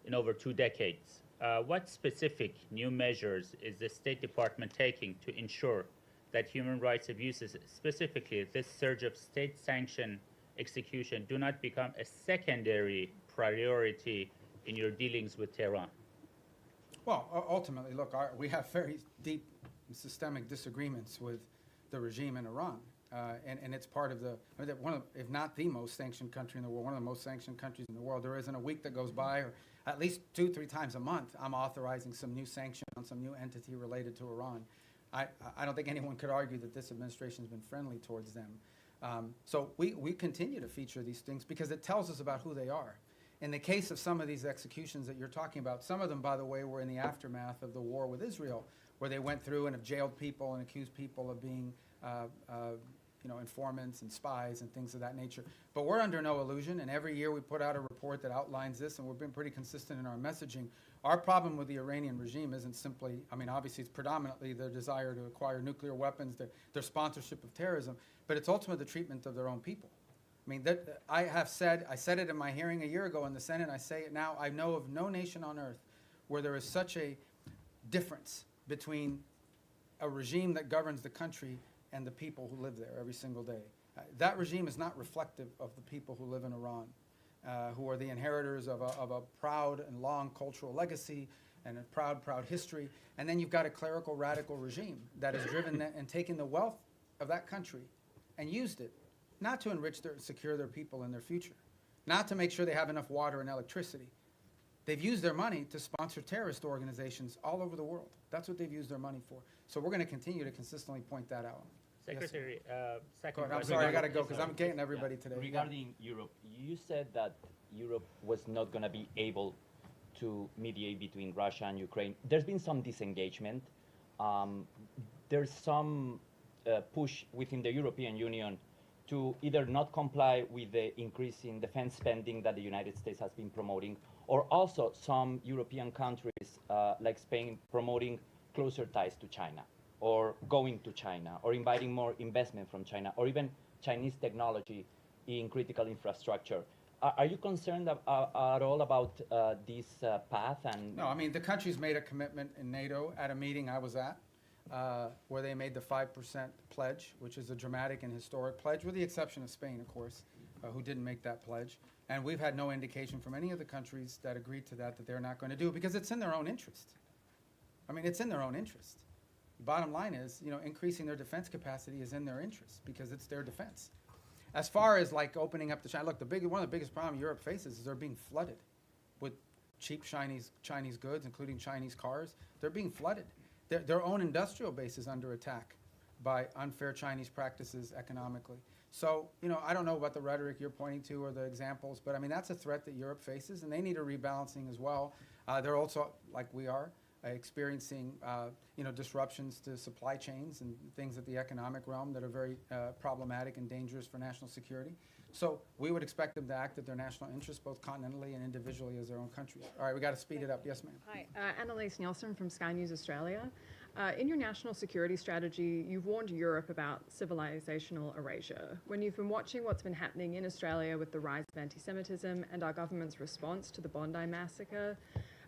[SPEAKER 2] in over 2 decades. What specific new measures is the State Department taking to ensure that human rights abuses, specifically this surge of state-sanctioned execution, do not become a secondary priority in your dealings with Tehran?
[SPEAKER 1] Well, ultimately, look, we have very deep systemic disagreements with the regime in Iran. And it's part of one of, if not the most sanctioned country in the world, one of the most sanctioned countries in the world. There isn't a week that goes by, or at least 2-3 times a month, I'm authorizing some new sanction on some new entity related to Iran. I don't think anyone could argue that this administration has been friendly towards them. So we continue to feature these things because it tells us about who they are. In the case of some of these executions that you're talking about, some of them, by the way, were in the aftermath of the war with Israel, where they went through and have jailed people and accused people of being informants and spies and things of that nature. But we're under no illusion, and every year we put out a report that outlines this, and we've been pretty consistent in our messaging. Our problem with the Iranian regime isn't simply, obviously it's predominantly their desire to acquire nuclear weapons, their sponsorship of terrorism, but it's ultimately the treatment of their own people. I said it in my hearing a year ago in the Senate, I say it now, I know of no nation on earth where there is such a difference between a regime that governs the country and the people who live there every single day. That regime is not reflective of the people who live in Iran, who are the inheritors of a proud and long cultural legacy and a proud history. And then you've got a clerical radical regime that has driven that and taken the wealth of that country and used it not to enrich secure their people and their future, not to make sure they have enough water and electricity. They've used their money to sponsor terrorist organizations all over the world. That's what they've used their money for. So we're going to continue to consistently point that out.
[SPEAKER 2] Secretary,
[SPEAKER 1] second. I'm sorry, I got to go because I'm getting everybody today.
[SPEAKER 22] Regarding Europe, you said that Europe was not going to be able to mediate between Russia and Ukraine. There's been some disengagement. There's some push within the European Union to either not comply with the increase in defense spending that the United States has been promoting, or also some European countries like Spain promoting closer ties to China, or going to China, or inviting more investment from China, or even Chinese technology in critical infrastructure. Are you concerned at all about this path? And
[SPEAKER 1] no, the countries made a commitment in NATO at a meeting I was at, where they made the 5% pledge, which is a dramatic and historic pledge, with the exception of Spain, of course, who didn't make that pledge. And we've had no indication from any of the countries that agreed to that they're not going to do it because it's in their own interest. It's in their own interest. The bottom line is, increasing their defense capacity is in their interest because it's their defense. As far as opening up to China, look, one of the biggest problems Europe faces is they're being flooded with cheap Chinese goods, including Chinese cars. They're being flooded. Their own industrial base is under attack by unfair Chinese practices economically. So, I don't know about the rhetoric you're pointing to or the examples, but that's a threat that Europe faces, and they need a rebalancing as well. They're also, like we are, experiencing disruptions to supply chains and things at the economic realm that are very problematic and dangerous for national security. So we would expect them to act at their national interests, both continentally and individually as their own countries. All right, we got to speed it up. Yes, ma'am.
[SPEAKER 23] Hi, Annalise Nielsen from Sky News Australia. In your national security strategy, you've warned Europe about civilizational erasure. When you've been watching what's been happening in Australia with the rise of anti-Semitism and our government's response to the Bondi massacre,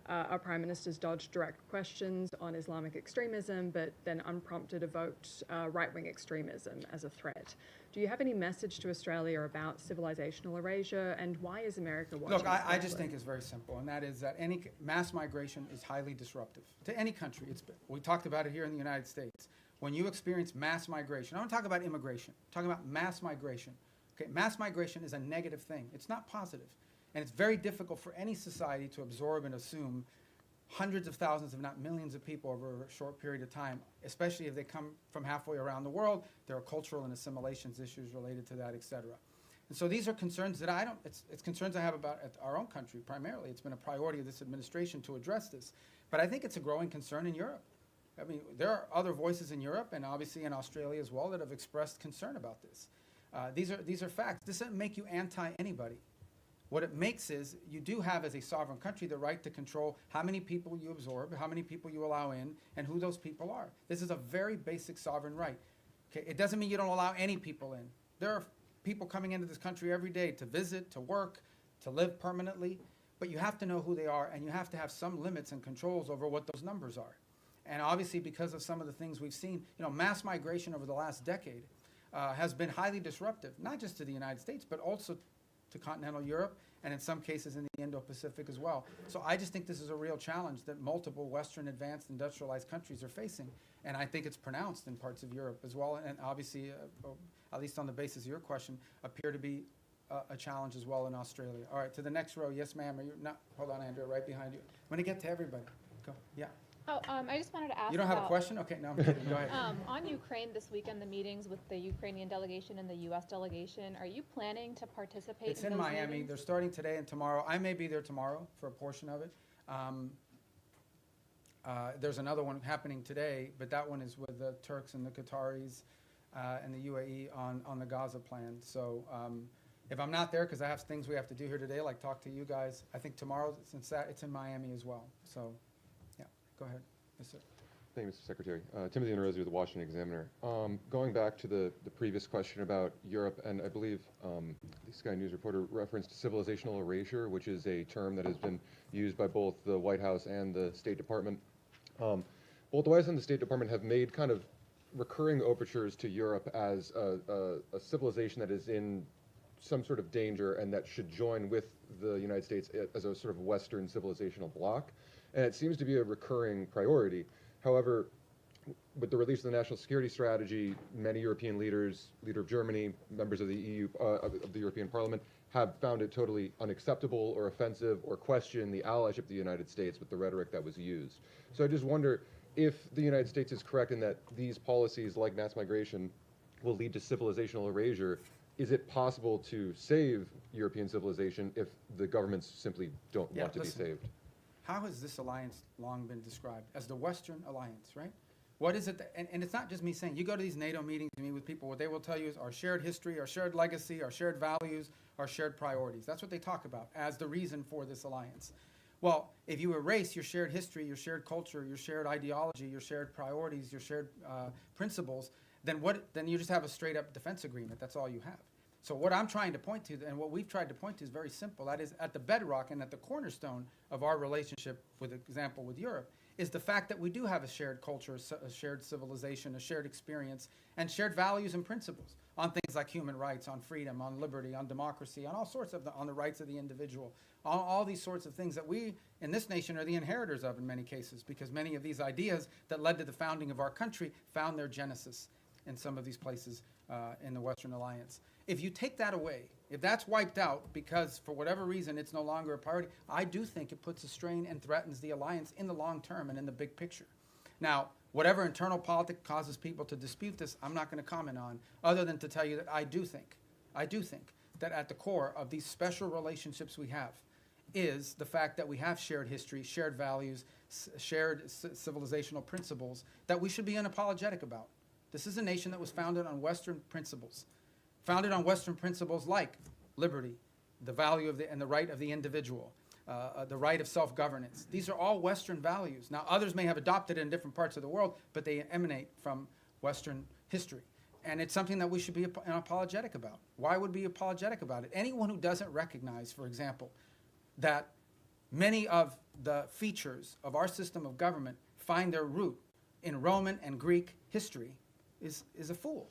[SPEAKER 23] our Prime Minister's dodged direct questions on Islamic extremism, but then unprompted evoked right-wing extremism as a threat. Do you have any message to Australia about civilizational erasure, and why is America watching?
[SPEAKER 1] Look, I just think it's very simple, and that is that any mass migration is highly disruptive to any country. We talked about it here in the United States. When you experience mass migration, I don't talk about immigration, I'm talking about mass migration. Okay, mass migration is a negative thing. It's not positive. And it's very difficult for any society to absorb and assume hundreds of thousands, if not millions of people over a short period of time, especially if they come from halfway around the world. There are cultural and assimilations issues related to that, et cetera. And so these are concerns that it's concerns I have about our own country primarily. It's been a priority of this administration to address this. But I think it's a growing concern in Europe. I mean, there are other voices in Europe and obviously in Australia as well that have expressed concern about this. These are facts. This doesn't make you anti-anybody. What it makes is you do have, as a sovereign country, the right to control how many people you absorb, how many people you allow in, and who those people are. This is a very basic sovereign right. Okay? It doesn't mean you don't allow any people in. There are people coming into this country every day to visit, to work, to live permanently, but you have to know who they are, and you have to have some limits and controls over what those numbers are. And obviously, because of some of the things we've seen, mass migration over the last decade has been highly disruptive, not just to the United States, but also to continental Europe, and in some cases in the Indo-Pacific as well. So I just think this is a real challenge that multiple Western advanced industrialized countries are facing, and I think it's pronounced in parts of Europe as well, and obviously, at least on the basis of your question, appear to be a challenge as well in Australia. All right, to the next row. Yes, ma'am. Hold on, Andrea, right behind you. I'm going to get to everybody. Go. Yeah.
[SPEAKER 3] Oh, I just wanted to ask.
[SPEAKER 1] You don't have a question? Okay, no, I'm kidding. Go ahead.
[SPEAKER 3] On Ukraine this weekend, the meetings with the Ukrainian delegation and the U.S. delegation, are you planning to participate
[SPEAKER 1] It's
[SPEAKER 3] in
[SPEAKER 1] in
[SPEAKER 3] those
[SPEAKER 1] Miami.
[SPEAKER 3] meetings?
[SPEAKER 1] They're starting today and tomorrow. I may be there tomorrow for a portion of it. There's another one happening today, but that one is with the Turks and the Qataris and the UAE on the Gaza plan. So if I'm not there, because I have things we have to do here today, like talk to you guys, I think tomorrow, since it's in Miami as well. So, yeah, go ahead. Yes, sir.
[SPEAKER 4] Thank you, Mr. Secretary. Timothy Inrozzi with the Washington Examiner. Going back to the previous question about Europe, and I believe the Sky News reporter referenced civilizational erasure, which is a term that has been used by both the White House and the State Department. Both the White House and the State Department have made kind of recurring overtures to Europe as a civilization that is in some sort of danger and that should join with the United States as a sort of Western civilizational bloc. And it seems to be a recurring priority. However, with the release of the National Security Strategy, many European leaders, leader of Germany, members of the EU, of the European Parliament, have found it totally unacceptable or offensive or question the allyship of the United States with the rhetoric that was used. So I just wonder if the United States is correct in that these policies, like mass migration, will lead to civilizational erasure. Is it possible to save European civilization if the governments simply don't want to be saved?
[SPEAKER 1] How has this alliance long been described? As the Western alliance, right? What is it that, and it's not just me saying, you go to these NATO meetings, you meet with people, what they will tell you is our shared history, our shared legacy, our shared values, our shared priorities. That's what they talk about as the reason for this alliance. Well, if you erase your shared history, your shared culture, your shared ideology, your shared priorities, your shared principles, then you just have a straight up defense agreement. That's all you have. So what I'm trying to point to, and what we've tried to point to, is very simple. That is, at the bedrock and at the cornerstone of our relationship, with example with Europe, is the fact that we do have a shared culture, a shared civilization, a shared experience, and shared values and principles on things like human rights, on freedom, on liberty, on democracy, on all sorts of on the rights of the individual, on all these sorts of things that we in this nation are the inheritors of in many cases, because many of these ideas that led to the founding of our country found their genesis in some of these places in the Western Alliance. If you take that away, if that's wiped out because for whatever reason it's no longer a priority, I do think it puts a strain and threatens the alliance in the long term and in the big picture. Now, whatever internal politics causes people to dispute this, I'm not going to comment on, other than to tell you that I do think that at the core of these special relationships we have is the fact that we have shared history, shared values, shared civilizational principles that we should be unapologetic about. This is a nation that was founded on Western principles. Founded on Western principles like liberty, the value of and the right of the individual, the right of self-governance. These are all Western values. Now, others may have adopted it in different parts of the world, but they emanate from Western history. And it's something that we should be unapologetic about. Why would we be apologetic about it? Anyone who doesn't recognize, for example, that many of the features of our system of government find their root in Roman and Greek history is a fool.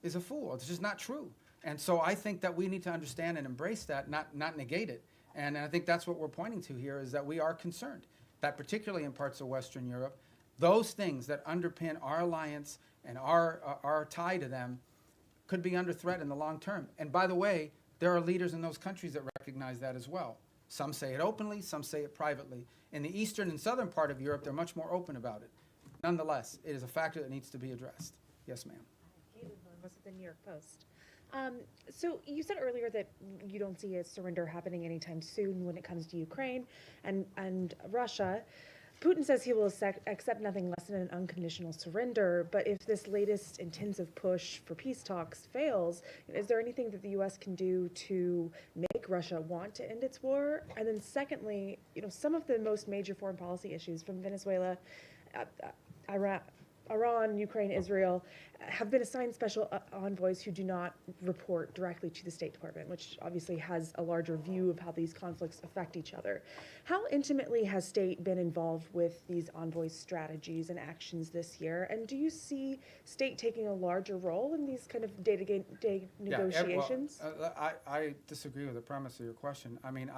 [SPEAKER 1] Is a fool. It's just not true. And so I think that we need to understand and embrace that, not negate it. And I think that's what we're pointing to here, is that we are concerned that particularly in parts of Western Europe, those things that underpin our alliance and our tie to them could be under threat in the long term. And by the way, there are leaders in those countries that recognize that as well. Some say it openly, some say it privately. In the eastern and southern part of Europe, they're much more open about it. Nonetheless, it is a factor that needs to be addressed. Yes, ma'am.
[SPEAKER 5] Was it the New York Post? So you said earlier that you don't see a surrender happening anytime soon when it comes to Ukraine and Russia. Putin says he will accept nothing less than an unconditional surrender, but if this latest intensive push for peace talks fails, is there anything that the U.S. can do to make Russia want to end its war? And then secondly, some of the most major foreign policy issues from Venezuela, Iran, Ukraine, Israel, have been assigned special envoys who do not report directly to the State Department, which obviously has a larger view of how these conflicts affect each other. How intimately has State been involved with these envoys' strategies and actions this year? And do you see State taking a larger role in these kind of day-to-day negotiations?
[SPEAKER 1] I disagree with the premise of your question. I mean,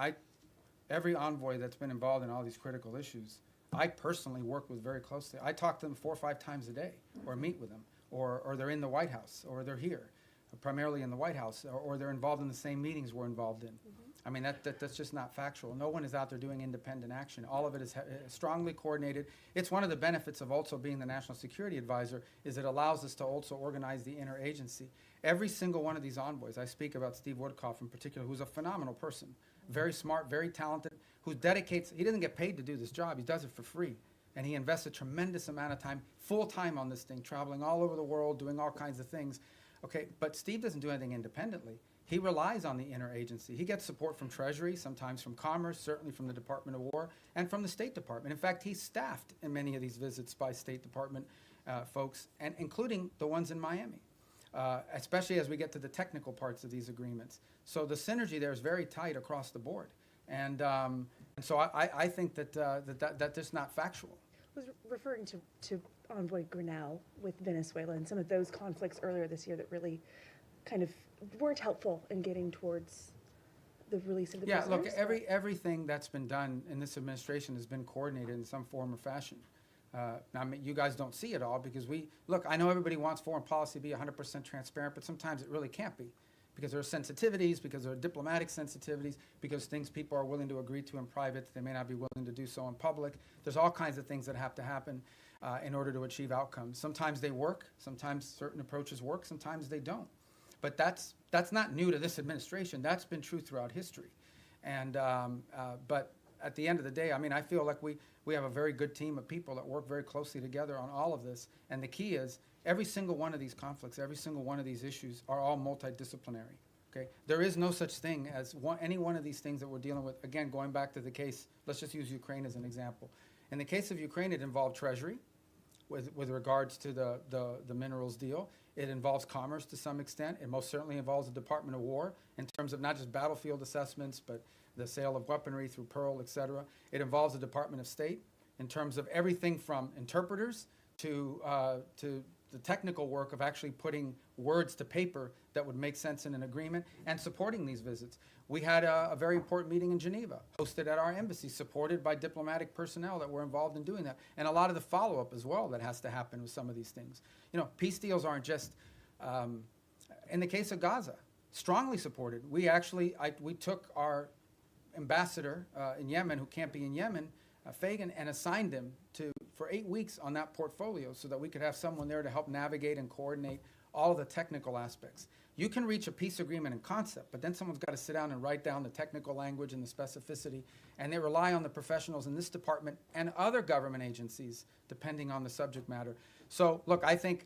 [SPEAKER 1] every envoy that's been involved in all these critical issues, I personally work with very closely. I talk to them 4 or 5 times a day, or meet with them, or they're in the White House, or they're here, primarily in the White House, or they're involved in the same meetings we're involved in. I mean, that's just not factual. No one is out there doing independent action. All of it is strongly coordinated. It's one of the benefits of also being the National Security Advisor, is it allows us to also organize the interagency. Every single one of these envoys, I speak about Steve Woodcock in particular, who's a phenomenal person, very smart, very talented, who dedicates, he doesn't get paid to do this job, he does it for free. And he invests a tremendous amount of time, full time on this thing, traveling all over the world, doing all kinds of things. Okay, but Steve doesn't do anything independently. He relies on the interagency. He gets support from Treasury, sometimes from Commerce, certainly from the Department of War, and from the State Department. In fact, he's staffed in many of these visits by State Department folks, and including the ones in Miami, especially as we get to the technical parts of these agreements. So the synergy there is very tight across the board. And so I think that's just not factual.
[SPEAKER 5] I was referring to Envoy Grinnell with Venezuela and some of those conflicts earlier this year that really kind of weren't helpful in getting towards the release of the prisoners.
[SPEAKER 1] Yeah, look, everything that's been done in this administration has been coordinated in some form or fashion. I mean, you guys don't see it all because look, I know everybody wants foreign policy to be 100% transparent, but sometimes it really can't be. Because there are sensitivities, because there are diplomatic sensitivities, because things people are willing to agree to in private, they may not be willing to do so in public. There's all kinds of things that have to happen in order to achieve outcomes. Sometimes they work, sometimes certain approaches work, sometimes they don't. But that's not new to this administration. That's been true throughout history. And but at the end of the day, I mean, I feel like we have a very good team of people that work very closely together on all of this. And the key is, every single one of these conflicts, every single one of these issues are all multidisciplinary. Okay? There is no such thing as any one of these things that we're dealing with. Again, going back to the case, let's just use Ukraine as an example. In the case of Ukraine, it involved Treasury with regards to the minerals deal. It involves Commerce to some extent. It most certainly involves the Department of War in terms of not just battlefield assessments, but the sale of weaponry through Pearl, et cetera. It involves the Department of State in terms of everything from interpreters to the technical work of actually putting words to paper that would make sense in an agreement and supporting these visits. We had a very important meeting in Geneva, hosted at our embassy, supported by diplomatic personnel that were involved in doing that, and a lot of the follow-up as well that has to happen with some of these things. You know, peace deals aren't just, in the case of Gaza, strongly supported. We took our ambassador in Yemen, who can't be in Yemen, Fagan, and assigned him for 8 weeks on that portfolio so that we could have someone there to help navigate and coordinate all of the technical aspects. You can reach a peace agreement in concept, but then someone's got to sit down and write down the technical language and the specificity, and they rely on the professionals in this department and other government agencies, depending on the subject matter. So, look, I think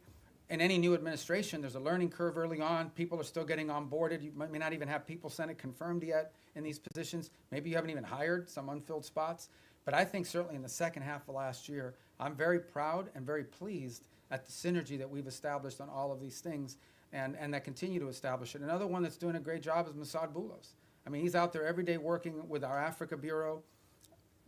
[SPEAKER 1] in any new administration, there's a learning curve early on. People are still getting onboarded. You may not even have people Senate confirmed yet in these positions. Maybe you haven't even hired some unfilled spots. But I think certainly in the second half of last year, I'm very proud and very pleased at the synergy that we've established on all of these things and that continue to establish it. Another one that's doing a great job is Mossad Boulos. I mean, he's out there every day working with our Africa Bureau.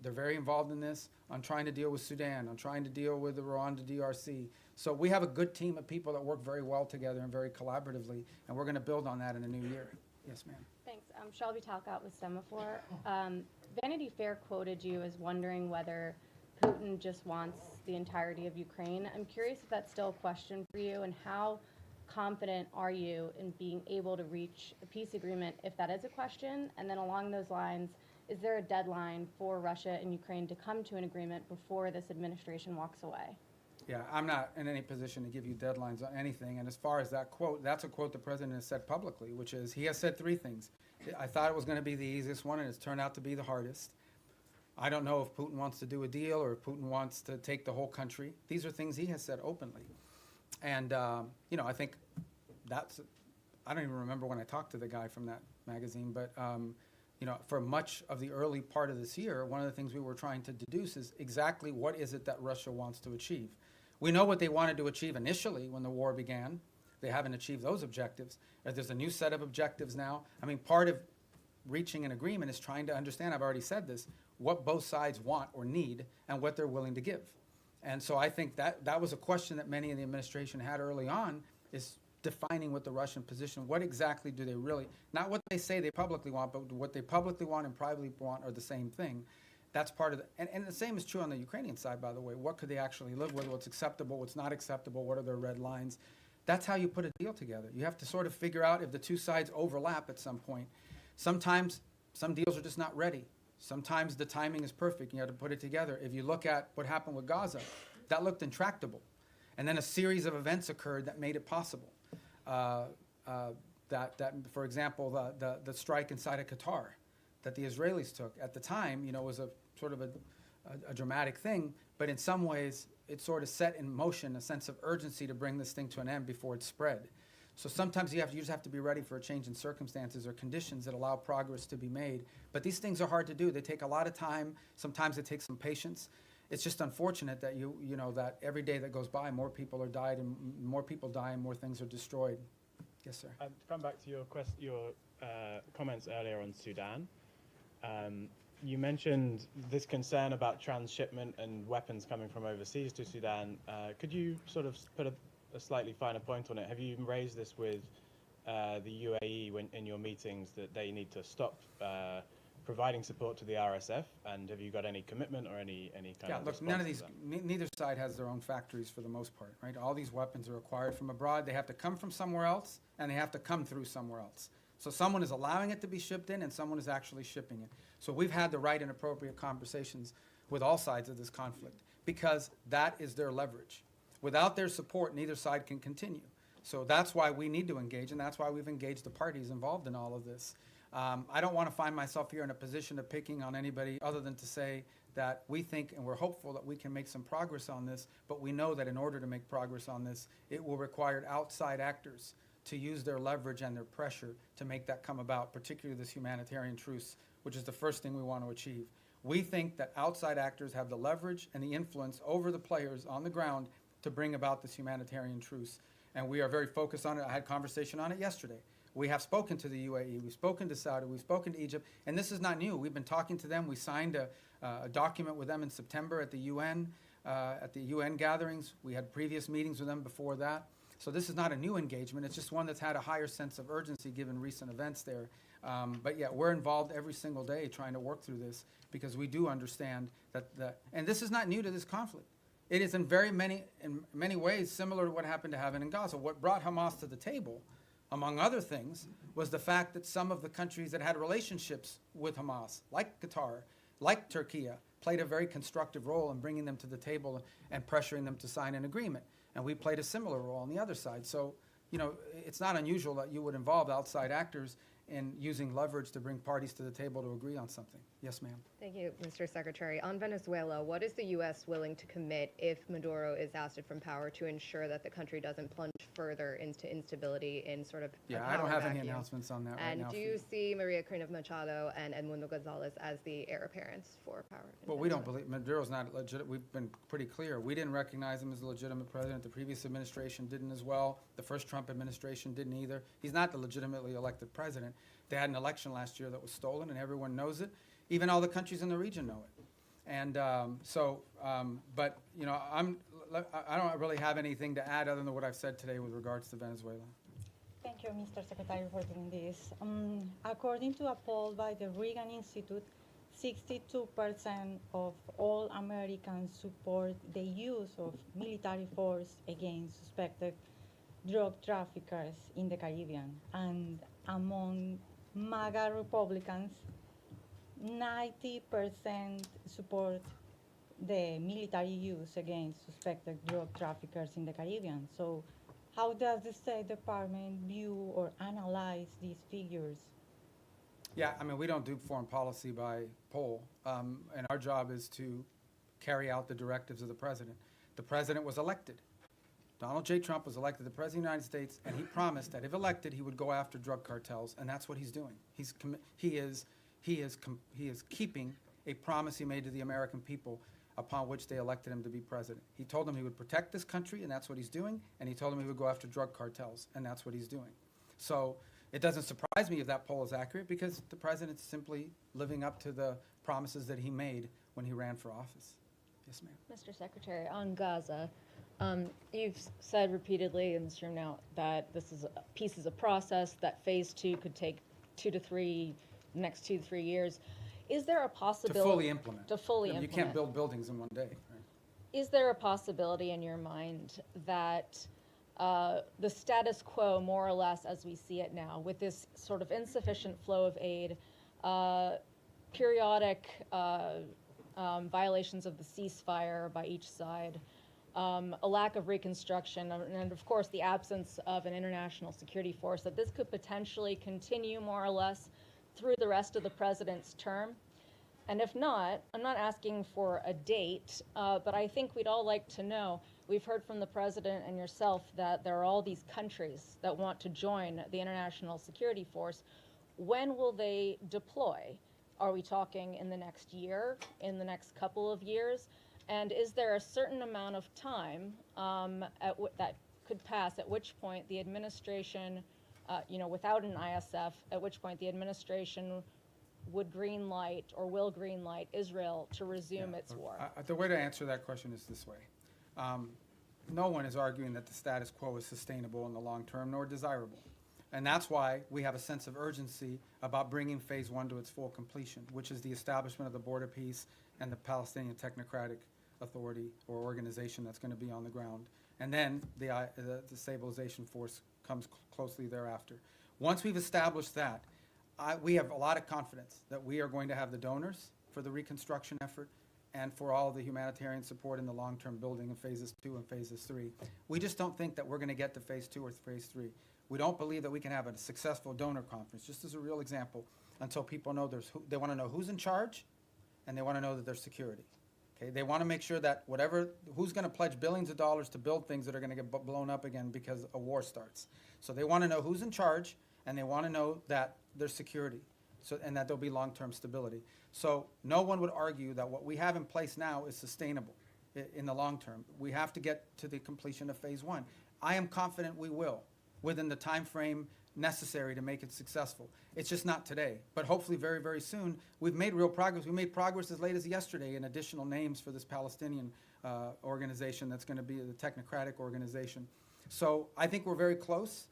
[SPEAKER 1] They're very involved in this, on trying to deal with Sudan, on trying to deal with the Rwanda DRC. So we have a good team of people that work very well together and very collaboratively, and we're going to build on that in the new year. Yes, ma'am.
[SPEAKER 9] Thanks. Shelby Talcott with Semaphore. Vanity Fair quoted you as wondering whether Putin just wants the entirety of Ukraine. I'm curious if that's still a question for you, and how confident are you in being able to reach a peace agreement if that is a question? And then along those lines, is there a deadline for Russia and Ukraine to come to an agreement before this administration walks away?
[SPEAKER 1] Yeah, I'm not in any position to give you deadlines on anything. And as far as that quote, that's a quote the president has said publicly, which is, he has said 3 things. I thought it was going to be the easiest one, and it's turned out to be the hardest. I don't know if Putin wants to do a deal or if Putin wants to take the whole country. These are things he has said openly. And, I think that's, I don't even remember when I talked to the guy from that magazine, but, for much of the early part of this year, one of the things we were trying to deduce is exactly what is it that Russia wants to achieve. We know what they wanted to achieve initially when the war began. They haven't achieved those objectives. There's a new set of objectives now. I mean, part of reaching an agreement is trying to understand, I've already said this, what both sides want or need and what they're willing to give. And so I think that was a question that many in the administration had early on, is defining what the Russian position, what exactly do they really, not what they say they publicly want, but what they publicly want and privately want are the same thing. That's part of the, and the same is true on the Ukrainian side, by the way. What could they actually live with, what's acceptable, what's not acceptable, what are their red lines? That's how you put a deal together. You have to sort of figure out if the two sides overlap at some point. Sometimes some deals are just not ready. Sometimes the timing is perfect. You have to put it together. If you look at what happened with Gaza, that looked intractable. And then a series of events occurred that made it possible. For example, the strike inside of Qatar that the Israelis took at the time, was a sort of a dramatic thing, but in some ways it sort of set in motion a sense of urgency to bring this thing to an end before it spread. So sometimes you just have to be ready for a change in circumstances or conditions that allow progress to be made. But these things are hard to do. They take a lot of time. Sometimes it takes some patience. It's just unfortunate that that every day that goes by, more people are died and more people die and more things are destroyed. Yes, sir.
[SPEAKER 6] To come back to your comments earlier on Sudan, you mentioned this concern about transshipment and weapons coming from overseas to Sudan. Could you sort of put a slightly finer point on it? Have you raised this with the UAE in your meetings that they need to stop providing support to the RSF? And have you got any commitment or any kind of
[SPEAKER 1] look, none of these, neither side has their own factories for the most part, right? All these weapons are acquired from abroad. They have to come from somewhere else, and they have to come through somewhere else. So someone is allowing it to be shipped in, and someone is actually shipping it. So we've had the right and appropriate conversations with all sides of this conflict, because that is their leverage. Without their support, neither side can continue. So that's why we need to engage, and that's why we've engaged the parties involved in all of this. I don't want to find myself here in a position of picking on anybody other than to say that we think and we're hopeful that we can make some progress on this, but we know that in order to make progress on this, it will require outside actors to use their leverage and their pressure to make that come about, particularly this humanitarian truce, which is the first thing we want to achieve. We think that outside actors have the leverage and the influence over the players on the ground to bring about this humanitarian truce. And we are very focused on it. I had a conversation on it yesterday. We have spoken to the UAE, we've spoken to Saudi, we've spoken to Egypt, and this is not new. We've been talking to them. We signed a document with them in September at the UN gatherings. We had previous meetings with them before that. So this is not a new engagement. It's just one that's had a higher sense of urgency given recent events there. But yeah, we're involved every single day trying to work through this, because we do understand that and this is not new to this conflict. It is in many ways similar to what happened to happen in Gaza. What brought Hamas to the table, among other things, was the fact that some of the countries that had relationships with Hamas, like Qatar, like Turkey, played a very constructive role in bringing them to the table and pressuring them to sign an agreement. And we played a similar role on the other side. So, it's not unusual that you would involve outside actors in using leverage to bring parties to the table to agree on something. Yes, ma'am.
[SPEAKER 7] Thank you, Mr. Secretary. On Venezuela, what is the U.S. willing to commit if Maduro is ousted from power to ensure that the country doesn't plunge further into instability in sort of a power
[SPEAKER 1] I don't have any
[SPEAKER 7] vacuum?
[SPEAKER 1] announcements on that right now.
[SPEAKER 7] And do you see Maria Corina Machado and Edmundo Gonzalez as the heir apparents for power?
[SPEAKER 1] Well, we don't believe Maduro's not legit. We've been pretty clear. We didn't recognize him as a legitimate president. The previous administration didn't as well. The first Trump administration didn't either. He's not the legitimately elected president. They had an election last year that was stolen, and everyone knows it. Even all the countries in the region know it. And but I don't really have anything to add other than what I've said today with regards to Venezuela.
[SPEAKER 8] Thank you, Mr. Secretary, for doing this. According to a poll by the Reagan Institute, 62% of all Americans support the use of military force against suspected drug traffickers in the Caribbean. And among MAGA Republicans, 90% support the military use against suspected drug traffickers in the Caribbean. So how does the State Department view or analyze these figures?
[SPEAKER 1] Yeah, I mean, we don't do foreign policy by poll, and our job is to carry out the directives of the president. The president was elected. Donald J. Trump was elected the president of the United States, and he promised that if elected, he would go after drug cartels, and that's what he's doing. He is keeping a promise he made to the American people upon which they elected him to be president. He told them he would protect this country, and that's what he's doing, and he told them he would go after drug cartels, and that's what he's doing. So it doesn't surprise me if that poll is accurate, because the president's simply living up to the promises that he made when he ran for office. Yes, ma'am.
[SPEAKER 10] Mr. Secretary, on Gaza, you've said repeatedly in this room now that this is peace is a process, that phase 2 could take next 2 to 3 years. Is there a possibility?
[SPEAKER 1] To fully implement.
[SPEAKER 10] To fully
[SPEAKER 1] I mean,
[SPEAKER 10] implement.
[SPEAKER 1] You can't build buildings in one day. Right?
[SPEAKER 10] Is there a possibility in your mind that the status quo, more or less as we see it now, with this sort of insufficient flow of aid, periodic violations of the ceasefire by each side, a lack of reconstruction, and of course the absence of an international security force, that this could potentially continue more or less through the rest of the president's term? And if not, I'm not asking for a date, but I think we'd all like to know. We've heard from the president and yourself that there are all these countries that want to join the international security force. When will they deploy? Are we talking in the next year, in the next couple of years? And is there a certain amount of time that could pass at which point the administration, without an ISF, at which point the administration would green light or will green light Israel to resume its war?
[SPEAKER 1] The way to answer that question is this way. No one is arguing that the status quo is sustainable in the long term nor desirable. And that's why we have a sense of urgency about bringing phase 1 to its full completion, which is the establishment of the border peace and the Palestinian Technocratic Authority or organization that's going to be on the ground. And then the stabilization force comes closely thereafter. Once we've established that, we have a lot of confidence that we are going to have the donors for the reconstruction effort and for all the humanitarian support in the long-term building of phases 2 and phases 3. We just don't think that we're going to get to phase 2 or phase 3. We don't believe that we can have a successful donor conference, just as a real example, until people know they want to know who's in charge, and they want to know that there's security. Okay, they want to make sure that who's going to pledge billions of dollars to build things that are going to get blown up again because a war starts. So they want to know who's in charge, and they want to know that there's security, and that there'll be long-term stability. So no one would argue that what we have in place now is sustainable in the long term. We have to get to the completion of phase 1. I am confident we will, within the time frame necessary to make it successful. It's just not today, but hopefully very, very soon. We've made real progress. We made progress as late as yesterday in additional names for this Palestinian organization that's going to be the technocratic organization. So I think we're very close.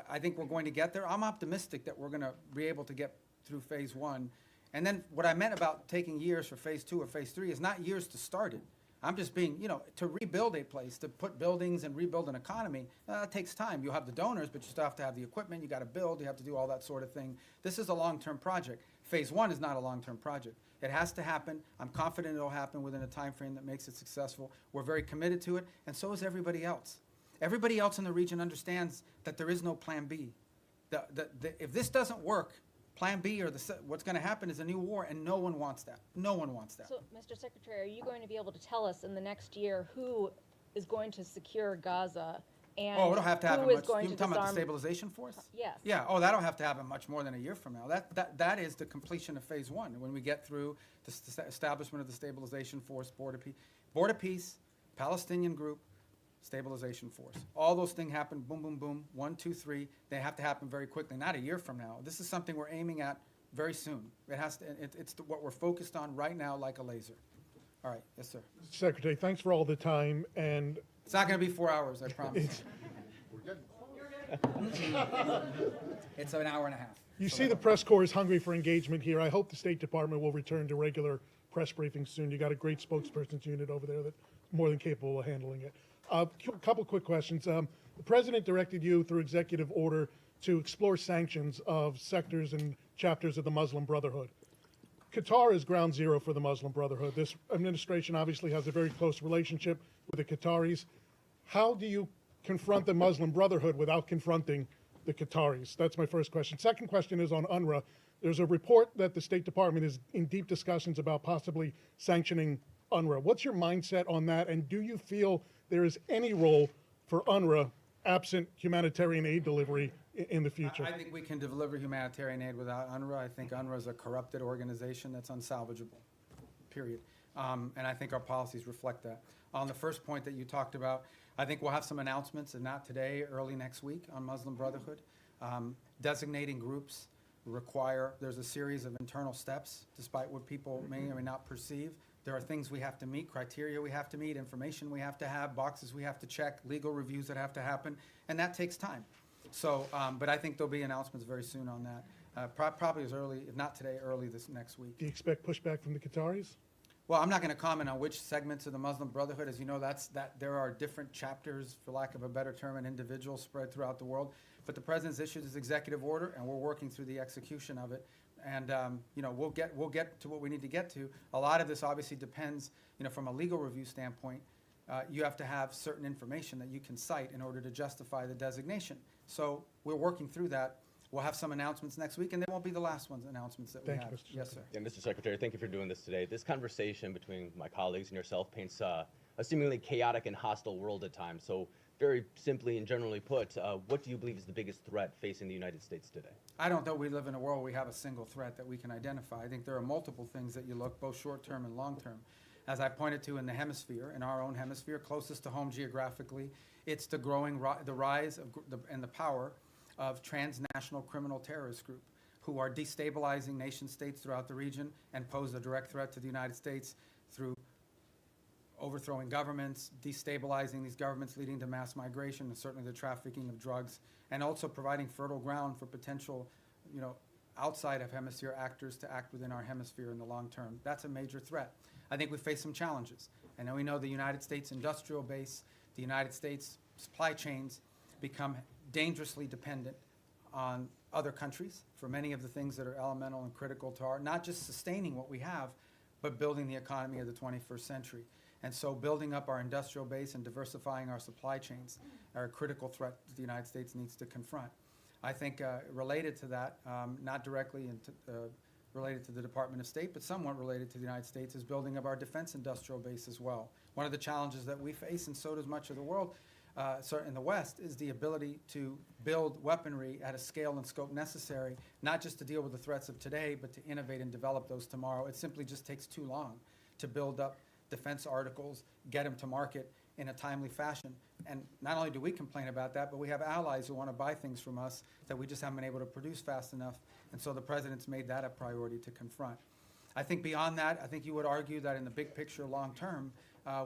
[SPEAKER 1] I think we're going to get there. I'm optimistic that we're going to be able to get through phase 1. And then what I meant about taking years for phase 2 or phase 3 is not years to start it. I'm just being, to rebuild a place, to put buildings and rebuild an economy, that takes time. You'll have the donors, but you still have to have the equipment. You got to build. You have to do all that sort of thing. This is a long-term project. Phase 1 is not a long-term project. It has to happen. I'm confident it'll happen within a time frame that makes it successful. We're very committed to it, and so is everybody else. Everybody else in the region understands that there is no plan B. If this doesn't work, plan B or what's going to happen is a new war, and no one wants that. No one wants that.
[SPEAKER 10] So, Mr. Secretary, are you going to be able to tell us in the next year who is going to secure Gaza and
[SPEAKER 1] it'll have to happen
[SPEAKER 10] who is
[SPEAKER 1] much.
[SPEAKER 10] going
[SPEAKER 1] You're
[SPEAKER 10] to
[SPEAKER 1] talking about the
[SPEAKER 10] disarm?
[SPEAKER 1] stabilization force?
[SPEAKER 10] Yes.
[SPEAKER 1] Yeah. Oh, that'll have to happen much more than a year from now. That is the completion of phase 1. When we get through the establishment of the stabilization force, border peace, Palestinian group, stabilization force. All those things happen, boom, boom, boom, 1, 2, 3. They have to happen very quickly, not a year from now. This is something we're aiming at very soon. It has to. It's what we're focused on right now, like a laser. All right, yes, sir.
[SPEAKER 12] Secretary, thanks for all the time, and
[SPEAKER 1] it's not going to be 4 hours, I promise. It's an hour and a half.
[SPEAKER 12] You see the press corps is hungry for engagement here. I hope the State Department will return to regular press briefings soon. You got a great spokesperson's unit over there that's more than capable of handling it. A couple quick questions. The President directed you through executive order to explore sanctions of sectors and chapters of the Muslim Brotherhood. Qatar is ground zero for the Muslim Brotherhood. This administration obviously has a very close relationship with the Qataris. How do you confront the Muslim Brotherhood without confronting the Qataris? That's my first question. Second question is on UNRWA. There's a report that the State Department is in deep discussions about possibly sanctioning UNRWA. What's your mindset on that, and do you feel there is any role for UNRWA absent humanitarian aid delivery in the future?
[SPEAKER 1] I think we can deliver humanitarian aid without UNRWA. I think UNRWA is a corrupted organization that's unsalvageable, period. And I think our policies reflect that. On the first point that you talked about, I think we'll have some announcements, and not today, early next week, on Muslim Brotherhood. Designating groups there's a series of internal steps, despite what people may or may not perceive. There are things we have to meet, criteria we have to meet, information we have to have, boxes we have to check, legal reviews that have to happen, and that takes time. So, but I think there'll be announcements very soon on that, probably as early, if not today, early this next week.
[SPEAKER 12] Do you expect pushback from the Qataris?
[SPEAKER 1] Well, I'm not going to comment on which segments of the Muslim Brotherhood. As you know, there are different chapters, for lack of a better term, and individuals spread throughout the world. But the president's issued his executive order, and we're working through the execution of it. And we'll get to what we need to get to. A lot of this obviously depends, from a legal review standpoint. You have to have certain information that you can cite in order to justify the designation. So we're working through that. We'll have some announcements next week, and they won't be the last announcements that we have. Yes, sir.
[SPEAKER 11] Yeah, Mr. Secretary, thank you for doing this today. This conversation between my colleagues and yourself paints a seemingly chaotic and hostile world at times. So very simply and generally put, what do you believe is the biggest threat facing the United States today?
[SPEAKER 1] I don't know we live in a world where we have a single threat that we can identify. I think there are multiple things that you look, both short-term and long-term. As I pointed to in the hemisphere, in our own hemisphere, closest to home geographically, it's the rise and the power of transnational criminal terrorist group who are destabilizing nation states throughout the region and pose a direct threat to the United States through overthrowing governments, destabilizing these governments, leading to mass migration, and certainly the trafficking of drugs, and also providing fertile ground for potential, outside of hemisphere actors to act within our hemisphere in the long term. That's a major threat. I think we face some challenges. And we know the United States industrial base, the United States supply chains become dangerously dependent on other countries for many of the things that are elemental and critical to not just sustaining what we have, but building the economy of the 21st century. And so building up our industrial base and diversifying our supply chains are a critical threat that the United States needs to confront. I think related to that, not directly related to the Department of State, but somewhat related to the United States, is building up our defense industrial base as well. One of the challenges that we face, and so does much of the world, in the West, is the ability to build weaponry at a scale and scope necessary, not just to deal with the threats of today, but to innovate and develop those tomorrow. It simply just takes too long to build up defense articles, get them to market in a timely fashion. And not only do we complain about that, but we have allies who want to buy things from us that we just haven't been able to produce fast enough. And so the president's made that a priority to confront. I think beyond that, I think you would argue that in the big picture, long term,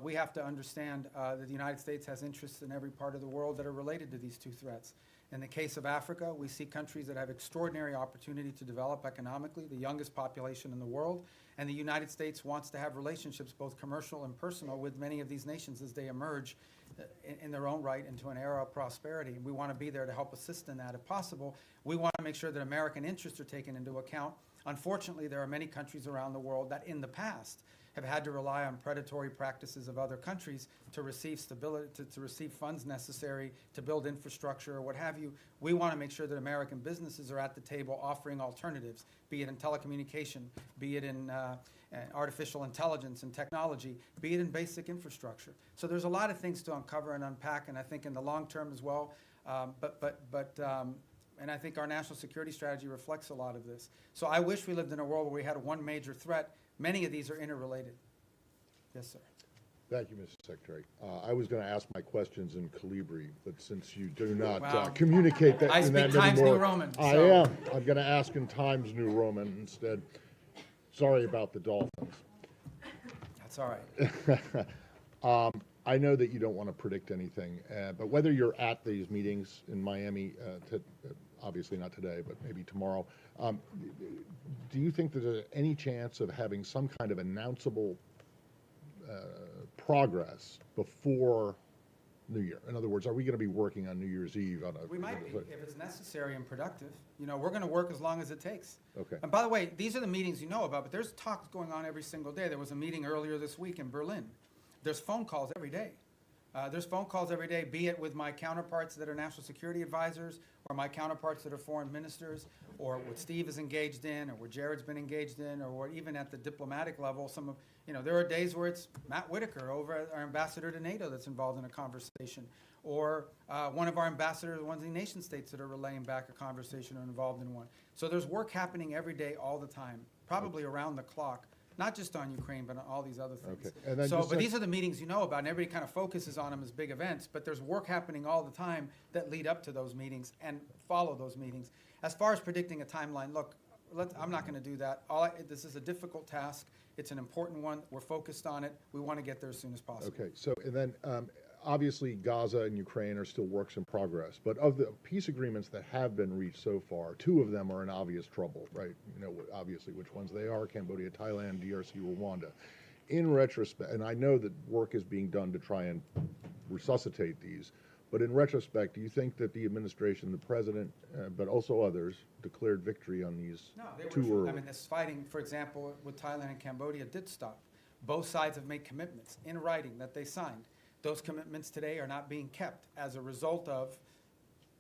[SPEAKER 1] we have to understand that the United States has interests in every part of the world that are related to these two threats. In the case of Africa, we see countries that have extraordinary opportunity to develop economically, the youngest population in the world, and the United States wants to have relationships, both commercial and personal, with many of these nations as they emerge in their own right into an era of prosperity. And we want to be there to help assist in that if possible. We want to make sure that American interests are taken into account. Unfortunately, there are many countries around the world that in the past have had to rely on predatory practices of other countries to receive stability, to receive funds necessary to build infrastructure or what have you. We want to make sure that American businesses are at the table offering alternatives, be it in telecommunication, be it in artificial intelligence and technology, be it in basic infrastructure. So there's a lot of things to uncover and unpack, and I think in the long term as well. And I think our national security strategy reflects a lot of this. So I wish we lived in a world where we had one major threat. Many of these are interrelated. Yes, sir.
[SPEAKER 13] Thank you, Mr. Secretary. I was going to ask my questions in Calibri, but since you do not communicate that in that
[SPEAKER 1] Times
[SPEAKER 13] anymore,
[SPEAKER 1] New Roman.
[SPEAKER 13] I am. I'm going to ask in Times New Roman instead. Sorry about the Dolphins.
[SPEAKER 1] That's all right.
[SPEAKER 13] I know that you don't want to predict anything, but whether you're at these meetings in Miami, obviously not today, but maybe tomorrow, do you think that there's any chance of having some kind of announceable progress before New Year? In other words, are we going to be working on New Year's Eve?
[SPEAKER 1] We might be, if it's necessary and productive. We're going to work as long as it takes.
[SPEAKER 13] Okay.
[SPEAKER 1] And by the way, these are the meetings you know about, but there's talks going on every single day. There was a meeting earlier this week in Berlin. There's phone calls every day. There's phone calls every day, be it with my counterparts that are national security advisors or my counterparts that are foreign ministers, or what Steve is engaged in, or what Jared's been engaged in, or what even at the diplomatic level, some of, there are days where it's Matt Whitaker, over our ambassador to NATO, that's involved in a conversation, or one of our ambassadors, one of the nation states that are relaying back a conversation or involved in one. So there's work happening every day, all the time, probably around the clock, not just on Ukraine, but on all these other things.
[SPEAKER 13] Okay. And then
[SPEAKER 1] So,
[SPEAKER 13] just
[SPEAKER 1] but these are the meetings you know about, and everybody kind of focuses on them as big events, but there's work happening all the time that lead up to those meetings and follow those meetings. As far as predicting a timeline, look, I'm not going to do that. This is a difficult task. It's an important one. We're focused on it. We want to get there as soon as possible.
[SPEAKER 13] Okay, so, and then, obviously Gaza and Ukraine are still works in progress, but of the peace agreements that have been reached so far, 2 of them are in obvious trouble, right? You know, obviously which ones they are: Cambodia, Thailand, DRC, Rwanda. In retrospect, and I know that work is being done to try and resuscitate these, but in retrospect, do you think that the administration, the president, but also others, declared victory on these too early?
[SPEAKER 1] I mean, this fighting, for example, with Thailand and Cambodia did stop. Both sides have made commitments in writing that they signed. Those commitments today are not being kept as a result of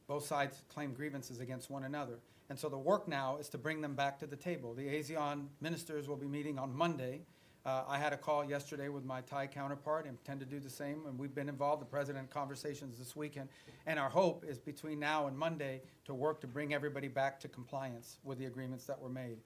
[SPEAKER 1] both sides claim grievances against one another. And so the work now is to bring them back to the table. The ASEAN ministers will be meeting on Monday. I had a call yesterday with my Thai counterpart and intend to do the same, and we've been involved, the president, in conversations this weekend. And our hope is between now and Monday to work to bring everybody back to compliance with the agreements that were made.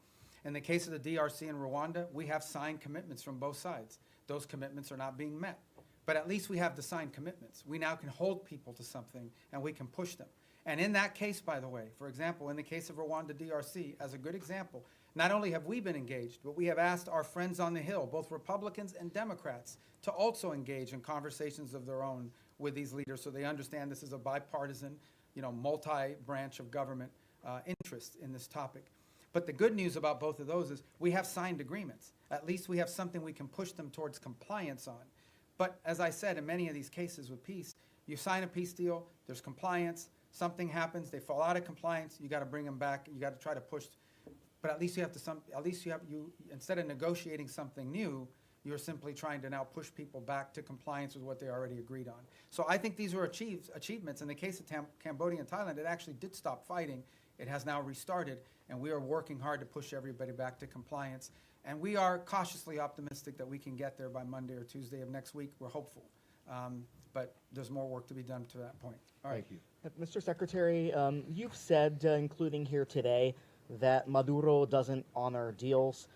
[SPEAKER 1] In the case of the DRC and Rwanda, we have signed commitments from both sides. Those commitments are not being met. But at least we have the signed commitments. We now can hold people to something, and we can push them. And in that case, by the way, for example, in the case of Rwanda DRC, as a good example, not only have we been engaged, but we have asked our friends on the Hill, both Republicans and Democrats, to also engage in conversations of their own with these leaders so they understand this is a bipartisan, multi-branch of government interest in this topic. But the good news about both of those is we have signed agreements. At least we have something we can push them towards compliance on. But as I said, in many of these cases with peace, you sign a peace deal, there's compliance, something happens, they fall out of compliance, you got to bring them back, you got to try to push. But at least instead of negotiating something new, you're simply trying to now push people back to compliance with what they already agreed on. So I think these were achievements. In the case of Cambodia and Thailand, it actually did stop fighting. It has now restarted, and we are working hard to push everybody back to compliance. And we are cautiously optimistic that we can get there by Monday or Tuesday of next week. We're hopeful. But there's more work to be done to that point. All right.
[SPEAKER 13] Thank you.
[SPEAKER 14] Mr. Secretary, you've said, including here today, that Maduro doesn't honor deals.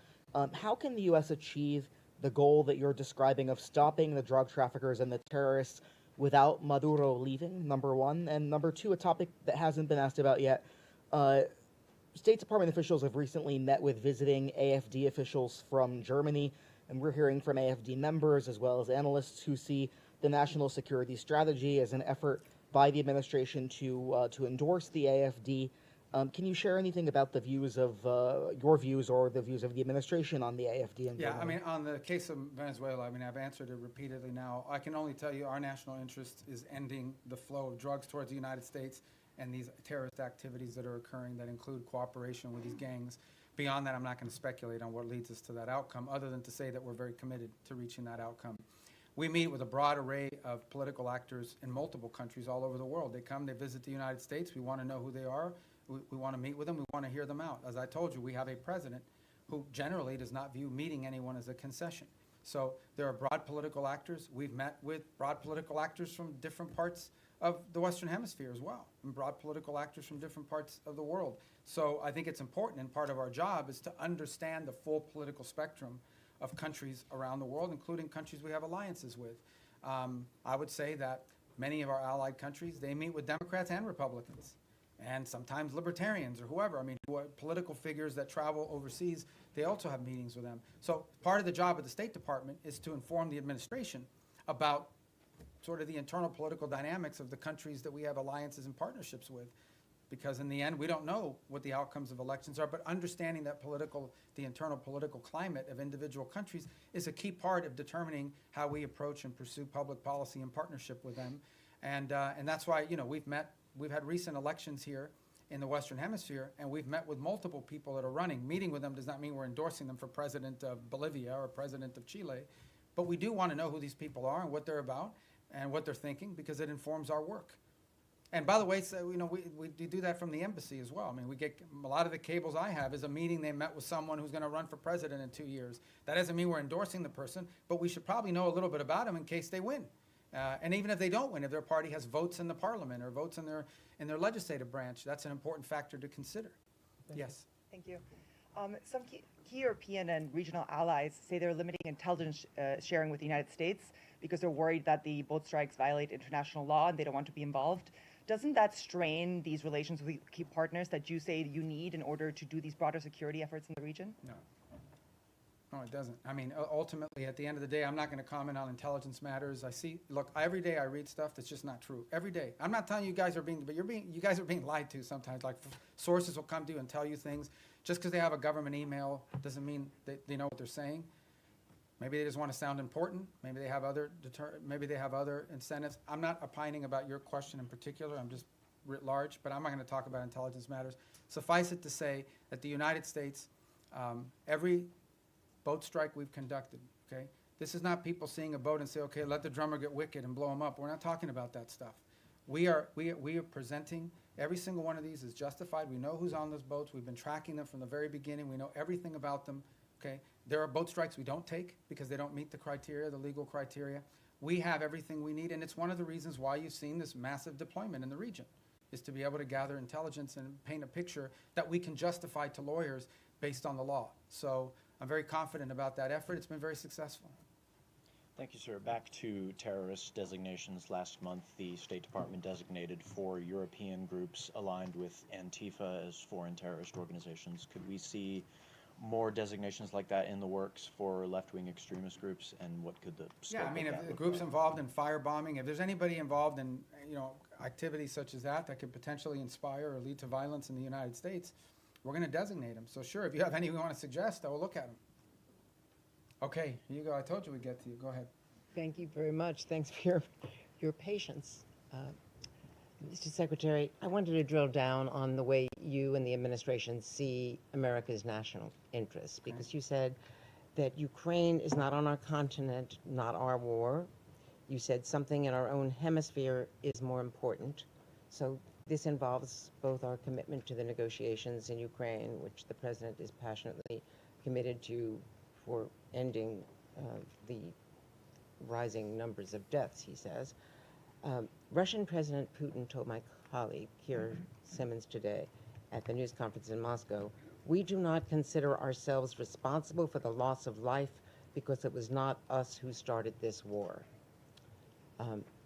[SPEAKER 14] How can the U.S. achieve the goal that you're describing of stopping the drug traffickers and the terrorists without Maduro leaving, number one? And number two, a topic that hasn't been asked about yet, State Department officials have recently met with visiting AFD officials from Germany, and we're hearing from AFD members as well as analysts who see the national security strategy as an effort by the administration to endorse the AFD. Can you share anything about the views of your views or the views of the administration on the AFD in Germany?
[SPEAKER 1] Yeah, I mean, on the case of Venezuela, I mean, I've answered it repeatedly now. I can only tell you our national interest is ending the flow of drugs towards the United States and these terrorist activities that are occurring that include cooperation with these gangs. Beyond that, I'm not going to speculate on what leads us to that outcome, other than to say that we're very committed to reaching that outcome. We meet with a broad array of political actors in multiple countries all over the world. They come, they visit the United States. We want to know who they are. We want to meet with them. We want to hear them out. As I told you, we have a president who generally does not view meeting anyone as a concession. So there are broad political actors. We've met with broad political actors from different parts of the Western Hemisphere as well, and broad political actors from different parts of the world. So I think it's important, and part of our job is to understand the full political spectrum of countries around the world, including countries we have alliances with. I would say that many of our allied countries, they meet with Democrats and Republicans, and sometimes libertarians or whoever. I mean, political figures that travel overseas, they also have meetings with them. So part of the job of the State Department is to inform the administration about sort of the internal political dynamics of the countries that we have alliances and partnerships with. Because in the end, we don't know what the outcomes of elections are, but understanding that the internal political climate of individual countries is a key part of determining how we approach and pursue public policy in partnership with them. And that's why, we've had recent elections here in the Western Hemisphere, and we've met with multiple people that are running. Meeting with them does not mean we're endorsing them for president of Bolivia or president of Chile, but we do want to know who these people are and what they're about and what they're thinking, because it informs our work. And by the way, so, you know, we do that from the embassy as well. I mean, we get a lot of the cables I have is a meeting they met with someone who's going to run for president in 2 years. That doesn't mean we're endorsing the person, but we should probably know a little bit about them in case they win. And even if they don't win, if their party has votes in the parliament or votes in their legislative branch, that's an important factor to consider. Yes.
[SPEAKER 15] Thank you. Some key European and regional allies say they're limiting intelligence sharing with the United States because they're worried that the boat strikes violate international law and they don't want to be involved. Doesn't that strain these relations with key partners that you say you need in order to do these broader security efforts in the region?
[SPEAKER 1] No. No, it doesn't. I mean, ultimately, at the end of the day, I'm not going to comment on intelligence matters. Look, every day I read stuff that's just not true. Every day. I'm not telling you guys are being, but you guys are being lied to sometimes. Like, sources will come to you and tell you things. Just because they have a government email doesn't mean that they know what they're saying. Maybe they just want to sound important. Maybe they have other incentives. I'm not opining about your question in particular. I'm just writ large, but I'm not going to talk about intelligence matters. Suffice it to say that the United States, every boat strike we've conducted, okay? This is not people seeing a boat and say, okay, let the drummer get wicked and blow him up. We're not talking about that stuff. We are presenting every single one of these is justified. We know who's on those boats. We've been tracking them from the very beginning. We know everything about them, okay? There are boat strikes we don't take because they don't meet the criteria, the legal criteria. We have everything we need, and it's one of the reasons why you've seen this massive deployment in the region, is to be able to gather intelligence and paint a picture that we can justify to lawyers based on the law. So I'm very confident about that effort. It's been very successful.
[SPEAKER 16] Thank you, sir. Back to terrorist designations. Last month, the State Department designated 4 European groups aligned with Antifa as foreign terrorist organizations. Could we see more designations like that in the works for left-wing extremist groups, and what could the scope
[SPEAKER 1] I mean,
[SPEAKER 16] of
[SPEAKER 1] if
[SPEAKER 16] that
[SPEAKER 1] the
[SPEAKER 16] look
[SPEAKER 1] group's
[SPEAKER 16] like?
[SPEAKER 1] involved in firebombing, if there's anybody involved in, you know, activities such as that could potentially inspire or lead to violence in the United States, we're going to designate them. So sure, if you have any we want to suggest, I will look at them. Okay, here you go. I told you we'd get to you. Go ahead.
[SPEAKER 17] Thank you very much. Thanks for your patience. Mr. Secretary, I wanted to drill down on the way you and the administration see America's national interests, because you said that Ukraine is not on our continent, not our war. You said something in our own hemisphere is more important. So this involves both our commitment to the negotiations in Ukraine, which the President is passionately committed to for ending the rising numbers of deaths, he says. Russian President Putin told my colleague, Keir Simmons, today at the news conference in Moscow, "We do not consider ourselves responsible for the loss of life because it was not us who started this war."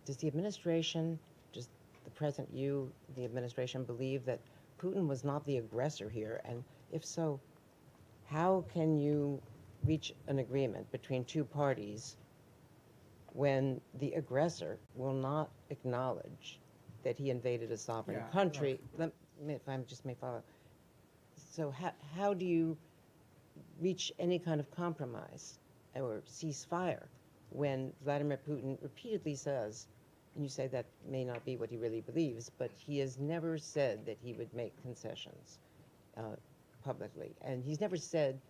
[SPEAKER 17] Does the administration, does the President, you, the administration, believe that Putin was not the aggressor here? And if so, how can you reach an agreement between two parties when the aggressor will not acknowledge that he invaded a sovereign country? Let me, if I just may follow. So how do you reach any kind of compromise or ceasefire when Vladimir Putin repeatedly says, and you say that may not be what he really believes, but he has never said that he would make concessions publicly, and he's never said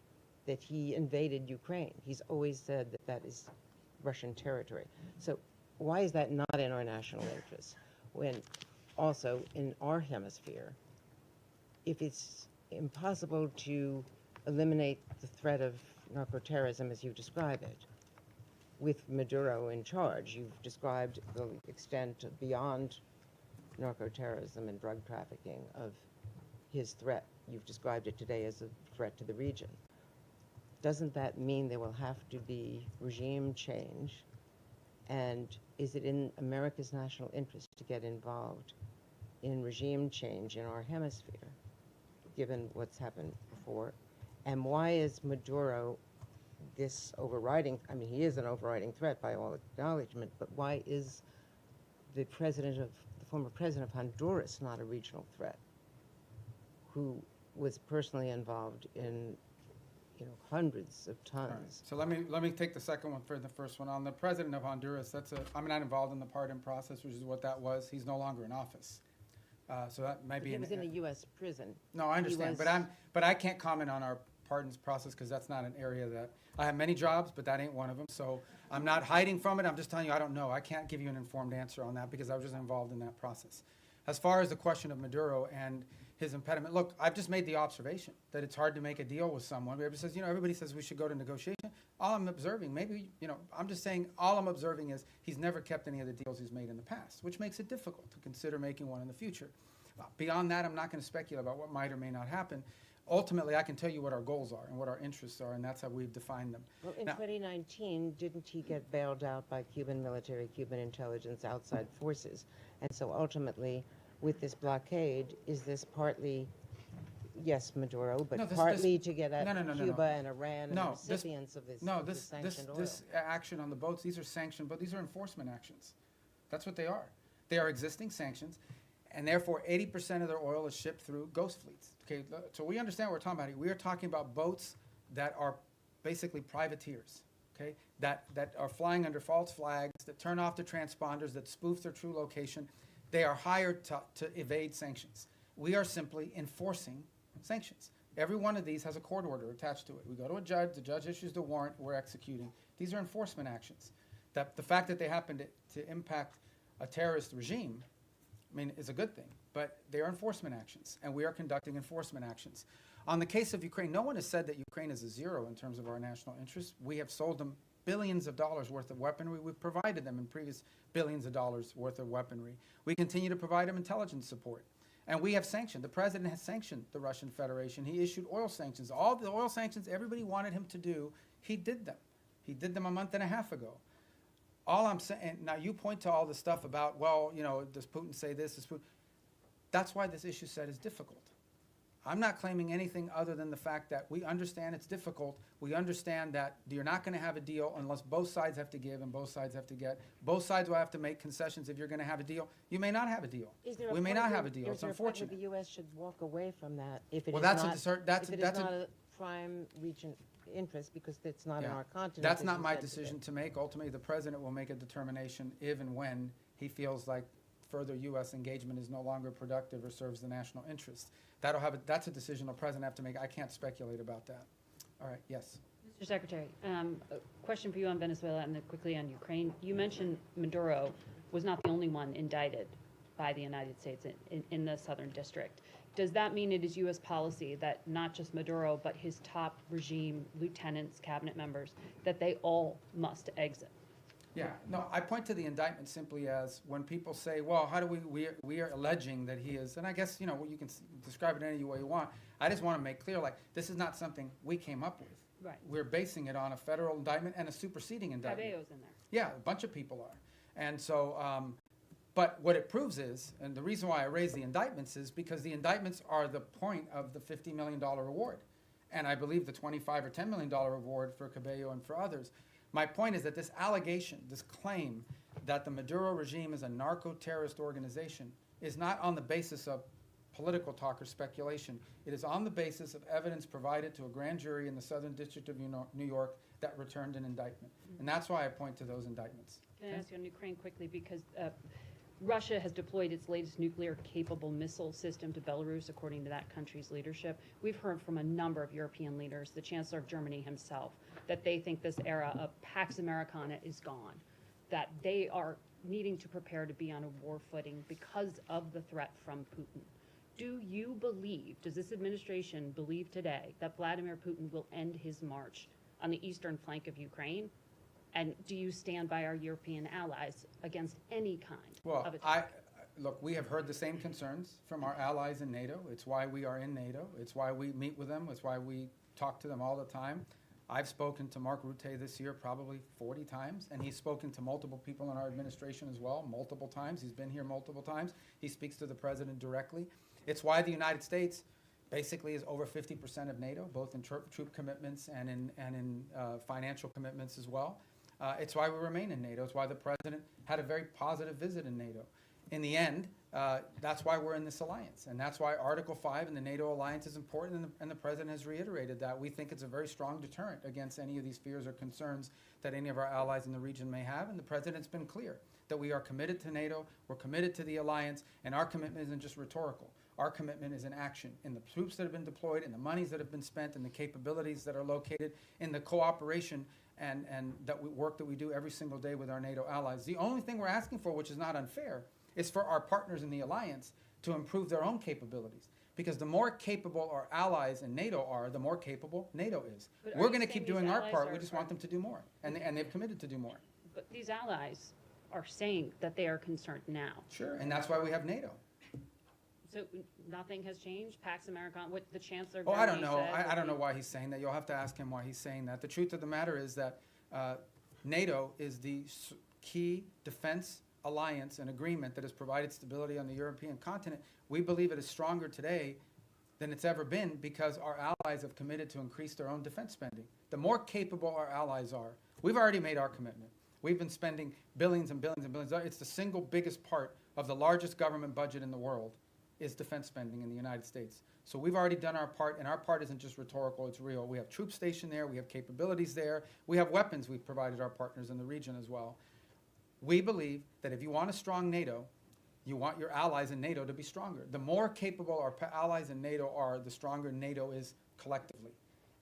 [SPEAKER 17] that he invaded Ukraine. He's always said that that is Russian territory. So why is that not in our national interest? When also in our hemisphere, if it's impossible to eliminate the threat of narco-terrorism as you describe it, with Maduro in charge, you've described the extent beyond narco-terrorism and drug trafficking of his threat. You've described it today as a threat to the region. Doesn't that mean there will have to be regime change? And is it in America's national interest to get involved in regime change in our hemisphere, given what's happened before? And why is Maduro this overriding, I mean, he is an overriding threat by all acknowledgement, but why is the former president of Honduras not a regional threat, who was personally involved in hundreds of tons?
[SPEAKER 1] Right. So let me take the second one for the first one. On the president of Honduras, I'm not involved in the pardon process, which is what that was. He's no longer in office. So that might be.
[SPEAKER 17] He was in a U.S. prison.
[SPEAKER 1] No, I understand, but I can't comment on our pardons process because that's not an area that I have many jobs, but that ain't one of them. So I'm not hiding from it. I'm just telling you I don't know. I can't give you an informed answer on that because I was just involved in that process. As far as the question of Maduro and his impediment, look, I've just made the observation that it's hard to make a deal with someone. Everybody says, everybody says we should go to negotiation. All I'm observing, maybe, I'm just saying, all I'm observing is he's never kept any of the deals he's made in the past, which makes it difficult to consider making one in the future. Beyond that, I'm not going to speculate about what might or may not happen. Ultimately, I can tell you what our goals are and what our interests are, and that's how we've defined them.
[SPEAKER 17] Well, in
[SPEAKER 1] Now,
[SPEAKER 17] 2019, didn't he get bailed out by Cuban military, Cuban intelligence, outside forces? And so ultimately, with this blockade, is this partly, yes, Maduro, but
[SPEAKER 1] No,
[SPEAKER 17] partly to get at
[SPEAKER 1] no.
[SPEAKER 17] Cuba and Iran and
[SPEAKER 1] No,
[SPEAKER 17] the recipients of this sanctioned oil?
[SPEAKER 1] This action on the boats, these are sanctioned, but these are enforcement actions. That's what they are. They are existing sanctions, and therefore 80% of their oil is shipped through ghost fleets. Okay, so we understand what we're talking about here. We are talking about boats that are basically privateers, okay, that are flying under false flags, that turn off the transponders, that spoof their true location. They are hired to evade sanctions. We are simply enforcing sanctions. Every one of these has a court order attached to it. We go to a judge, the judge issues the warrant, we're executing. These are enforcement actions. The fact that they happen to impact a terrorist regime, is a good thing, but they are enforcement actions, and we are conducting enforcement actions. On the case of Ukraine, no one has said that Ukraine is a zero in terms of our national interests. We have sold them billions of dollars worth of weaponry. We've provided them in previous billions of dollars worth of weaponry. We continue to provide them intelligence support. And we have sanctioned, the president has sanctioned the Russian Federation. He issued oil sanctions. All the oil sanctions everybody wanted him to do, he did them. He did them a month and a half ago. All I'm saying, now you point to all the stuff about, does Putin say this? Does Putin? That's why this issue set is difficult. I'm not claiming anything other than the fact that we understand it's difficult. We understand that you're not going to have a deal unless both sides have to give and both sides have to get. Both sides will have to make concessions if you're going to have a deal. You may not have a deal. We may not have a deal. It's unfortunate.
[SPEAKER 17] The U.S. should walk away from that if it
[SPEAKER 1] Well,
[SPEAKER 17] is not a prime region interest, because it's not in our continent.
[SPEAKER 1] That's not my decision to make. Ultimately, the president will make a determination if and when he feels like further U.S. engagement is no longer productive or serves the national interest. That's a decision the president have to make. I can't speculate about that. All right, yes.
[SPEAKER 18] Mr. Secretary, a question for you on Venezuela and then quickly on Ukraine. You mentioned Maduro was not the only one indicted by the United States in the Southern District. Does that mean it is U.S. policy that not just Maduro, but his top regime lieutenants, cabinet members, that they all must exit?
[SPEAKER 1] Yeah, no, I point to the indictment simply as when people say, well, how do we are alleging that he is, and I guess, you can describe it any way you want. I just want to make clear, this is not something we came up with.
[SPEAKER 18] Right.
[SPEAKER 1] We're basing it on a federal indictment and a superseding indictment.
[SPEAKER 18] Cabello's in there.
[SPEAKER 1] Yeah, a bunch of people are. And so, but what it proves is, and the reason why I raise the indictments is because the indictments are the point of the $50 million reward. And I believe the $25 or $10 million reward for Cabello and for others. My point is that this allegation, this claim that the Maduro regime is a narco-terrorist organization is not on the basis of political talk or speculation. It is on the basis of evidence provided to a grand jury in the Southern District of New York that returned an indictment. And that's why I point to those indictments.
[SPEAKER 18] Can I ask you on Ukraine quickly, because Russia has deployed its latest nuclear-capable missile system to Belarus, according to that country's leadership. We've heard from a number of European leaders, the Chancellor of Germany himself, that they think this era of Pax Americana is gone, that they are needing to prepare to be on a war footing because of the threat from Putin. Do you believe, does this administration believe today, that Vladimir Putin will end his march on the eastern flank of Ukraine? And do you stand by our European allies against any kind of attack?
[SPEAKER 1] Look, we have heard the same concerns from our allies in NATO. It's why we are in NATO. It's why we meet with them. It's why we talk to them all the time. I've spoken to Mark Rutte this year probably 40 times, and he's spoken to multiple people in our administration as well, multiple times. He's been here multiple times. He speaks to the president directly. It's why the United States basically is over 50% of NATO, both in troop commitments and in financial commitments as well. It's why we remain in NATO. It's why the president had a very positive visit in NATO. In the end, that's why we're in this alliance. And that's why Article 5 in the NATO alliance is important, and the president has reiterated that. We think it's a very strong deterrent against any of these fears or concerns that any of our allies in the region may have. And the president's been clear that we are committed to NATO, we're committed to the alliance, and our commitment isn't just rhetorical. Our commitment is in action, in the troops that have been deployed, in the monies that have been spent, in the capabilities that are located, in the cooperation and work that we do every single day with our NATO allies. The only thing we're asking for, which is not unfair, It's for our partners in the alliance to improve their own capabilities. Because the more capable our allies in NATO are, the more capable NATO is.
[SPEAKER 18] But are
[SPEAKER 1] We're
[SPEAKER 18] you
[SPEAKER 1] going to
[SPEAKER 18] saying
[SPEAKER 1] keep
[SPEAKER 18] these
[SPEAKER 1] doing our
[SPEAKER 18] allies
[SPEAKER 1] part.
[SPEAKER 18] are-
[SPEAKER 1] We just want them to do more. And they've committed to do more.
[SPEAKER 18] But these allies are saying that they are concerned now.
[SPEAKER 1] Sure. And that's why we have NATO.
[SPEAKER 18] So nothing has changed? Pax Americana, what the Chancellor of
[SPEAKER 1] Oh, I don't
[SPEAKER 18] Germany
[SPEAKER 1] know.
[SPEAKER 18] said
[SPEAKER 1] I
[SPEAKER 18] would
[SPEAKER 1] don't know
[SPEAKER 18] be-
[SPEAKER 1] why he's saying that. You'll have to ask him why he's saying that. The truth of the matter is that NATO is the key defense alliance and agreement that has provided stability on the European continent. We believe it is stronger today than it's ever been because our allies have committed to increase their own defense spending. The more capable our allies are, we've already made our commitment. We've been spending billions and billions and billions. It's the single biggest part of the largest government budget in the world is defense spending in the United States. So we've already done our part, and our part isn't just rhetorical, it's real. We have troops stationed there, we have capabilities there, we have weapons we've provided our partners in the region as well. We believe that if you want a strong NATO, you want your allies in NATO to be stronger. The more capable our allies in NATO are, the stronger NATO is collectively.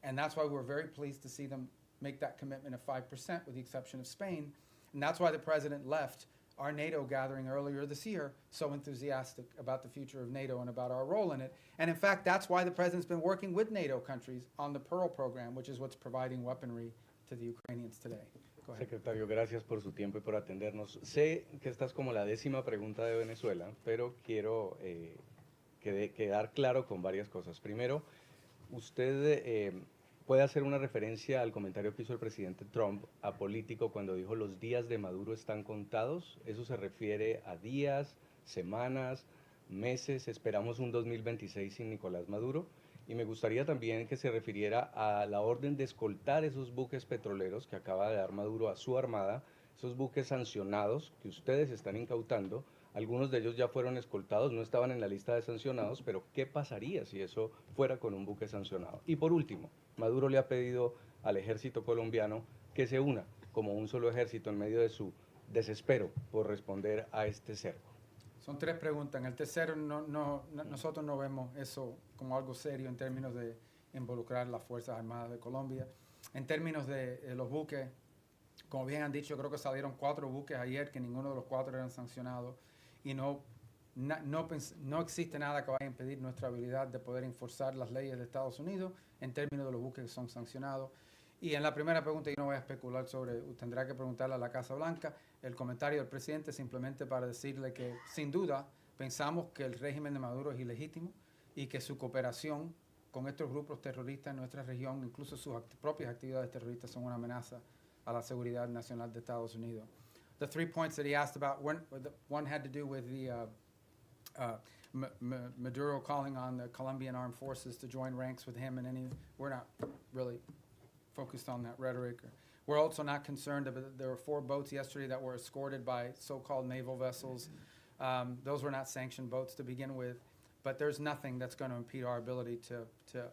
[SPEAKER 1] And that's why we're very pleased to see them make that commitment of 5%, with the exception of Spain. And that's why the president left our NATO gathering earlier this year so enthusiastic about the future of NATO and about our role in it. And in fact, that's why the president's been working with NATO countries on the Pearl program, which is what's providing weaponry to the Ukrainians today. Go ahead.
[SPEAKER 19] Secretario, gracias por su tiempo y por atendernos. Sé que esta es como la 10ª pregunta de Venezuela, pero quiero quedar claro con varias cosas. Primero, usted puede hacer una referencia al comentario que hizo el presidente Trump apolítico cuando dijo los días de Maduro están contados. ¿Eso se refiere a días, semanas, meses? Esperamos un 2026 sin Nicolás Maduro. Y me gustaría también que se refiriera a la orden de escoltar esos buques petroleros que acaba de dar Maduro a su armada, esos buques sancionados que ustedes están incautando. Algunos de ellos ya fueron escoltados, no estaban en la lista de sancionados, pero ¿qué pasaría si eso fuera con un buque sancionado? Y por último, Maduro le ha pedido al ejército colombiano que se una como un solo ejército en medio de su desespero por responder a este cerco.
[SPEAKER 1] Son 3 preguntas. En el tercero, nosotros no vemos eso como algo serio en términos de involucrar las Fuerzas Armadas de Colombia. En términos de los buques, como bien han dicho, creo que salieron 4 buques ayer, que ninguno de los 4 eran sancionados. Y no existe nada que vaya a impedir nuestra habilidad de poder enforzar las leyes de Estados Unidos en términos de los buques que son sancionados. Y en la primera pregunta yo no voy a especular sobre, tendrá que preguntarle a la Casa Blanca. El comentario del presidente simplemente para decirle que sin duda pensamos que el régimen de Maduro es ilegítimo y que su cooperación con estos grupos terroristas en nuestra región, incluso sus propias actividades terroristas, son una amenaza a la seguridad nacional de Estados Unidos. The 3 points that he asked about, one had to do with the Maduro calling on the Colombian armed forces to join ranks with him, and we're not really focused on that rhetoric. We're also not concerned about, there were 4 boats yesterday that were escorted by so-called naval vessels. Those were not sanctioned boats to begin with, but there's nothing that's going to impede our ability to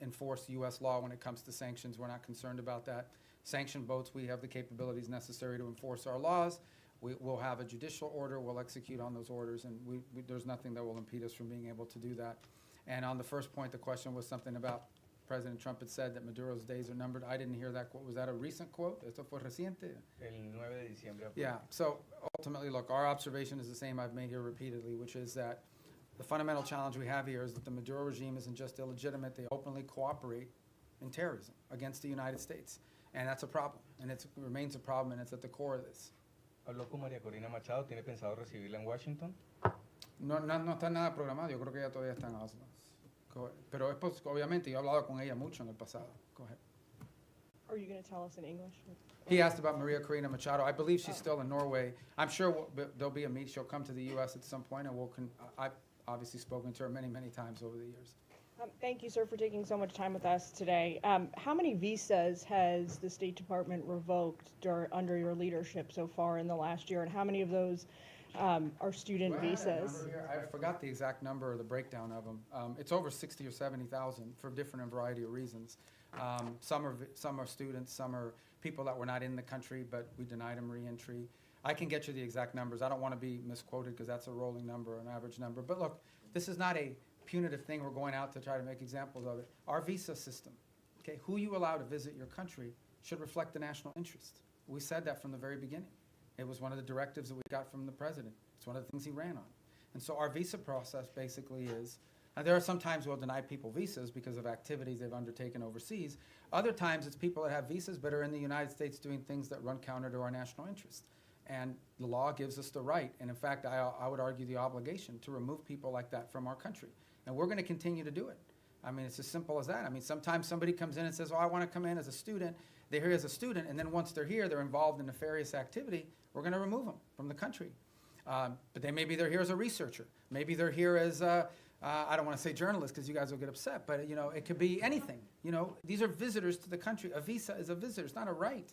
[SPEAKER 1] enforce U.S. law when it comes to sanctions. We're not concerned about that. Sanctioned boats, we have the capabilities necessary to enforce our laws. We'll have a judicial order, we'll execute on those orders, and there's nothing that will impede us from being able to do that. And on the first point, the question was something about President Trump had said that Maduro's days are numbered. I didn't hear that quote. Was that a recent quote? ¿Esto fue reciente?
[SPEAKER 19] El 9 de diciembre.
[SPEAKER 1] Yeah, so ultimately, look, our observation is the same I've made here repeatedly, which is that the fundamental challenge we have here is that the Maduro regime isn't just illegitimate, they openly cooperate in terrorism against the United States. And that's a problem, and it remains a problem, and it's at the core of this.
[SPEAKER 19] ¿Habló con María Corina Machado? ¿Tiene pensado recibirla en Washington?
[SPEAKER 1] No está nada programado, yo creo que ella todavía está en Oslo. Pero obviamente yo he hablado con ella mucho en el pasado. Go ahead.
[SPEAKER 5] Are you going to tell us in English?
[SPEAKER 1] He asked about Maria Corina Machado. I believe she's still in Norway. I'm sure there'll be a meet. She'll come to the U.S. at some point, and I've obviously spoken to her many, many times over the years.
[SPEAKER 5] Thank you, sir, for taking so much time with us today. How many visas has the State Department revoked under your leadership so far in the last year, and how many of those are student visas?
[SPEAKER 1] I forgot the exact number or the breakdown of them. It's over 60 or 70,000 for different and variety of reasons. Some are students, some are people that were not in the country, but we denied them re-entry. I can get you the exact numbers. I don't want to be misquoted because that's a rolling number, an average number. But look, this is not a punitive thing we're going out to try to make examples of it. Our visa system, okay, who you allow to visit your country should reflect the national interest. We said that from the very beginning. It was one of the directives that we got from the president. It's one of the things he ran on. And so our visa process basically is, there are some times we'll deny people visas because of activities they've undertaken overseas. Other times it's people that have visas but are in the United States doing things that run counter to our national interest. And the law gives us the right, and in fact, I would argue the obligation to remove people like that from our country. And we're going to continue to do it. I mean, it's as simple as that. I mean, sometimes somebody comes in and says, oh, I want to come in as a student. They're here as a student, and then once they're here, they're involved in nefarious activity. We're going to remove them from the country. But maybe they're here as a researcher. Maybe they're here as, I don't want to say journalist because you guys will get upset, but it could be anything. These are visitors to the country. A visa is a visitor. It's not a right.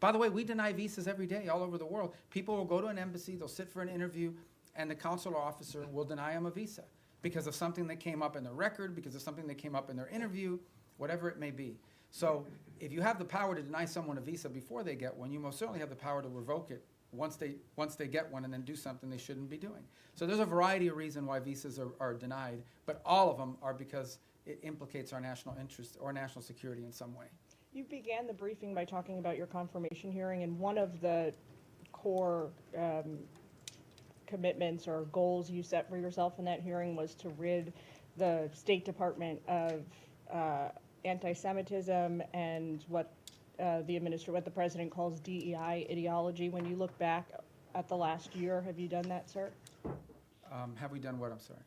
[SPEAKER 1] By the way, we deny visas every day all over the world. People will go to an embassy, they'll sit for an interview, and the consular officer will deny them a visa because of something that came up in their record, because of something that came up in their interview, whatever it may be. So if you have the power to deny someone a visa before they get one, you most certainly have the power to revoke it once they get one and then do something they shouldn't be doing. So there's a variety of reasons why visas are denied, but all of them are because it implicates our national interest or national security in some way.
[SPEAKER 5] You began the briefing by talking about your confirmation hearing, and one of the core commitments or goals you set for yourself in that hearing was to rid the State Department of anti-Semitism and what the president calls DEI ideology. When you look back at the last year, have you done that, sir?
[SPEAKER 1] Have we done what? I'm sorry.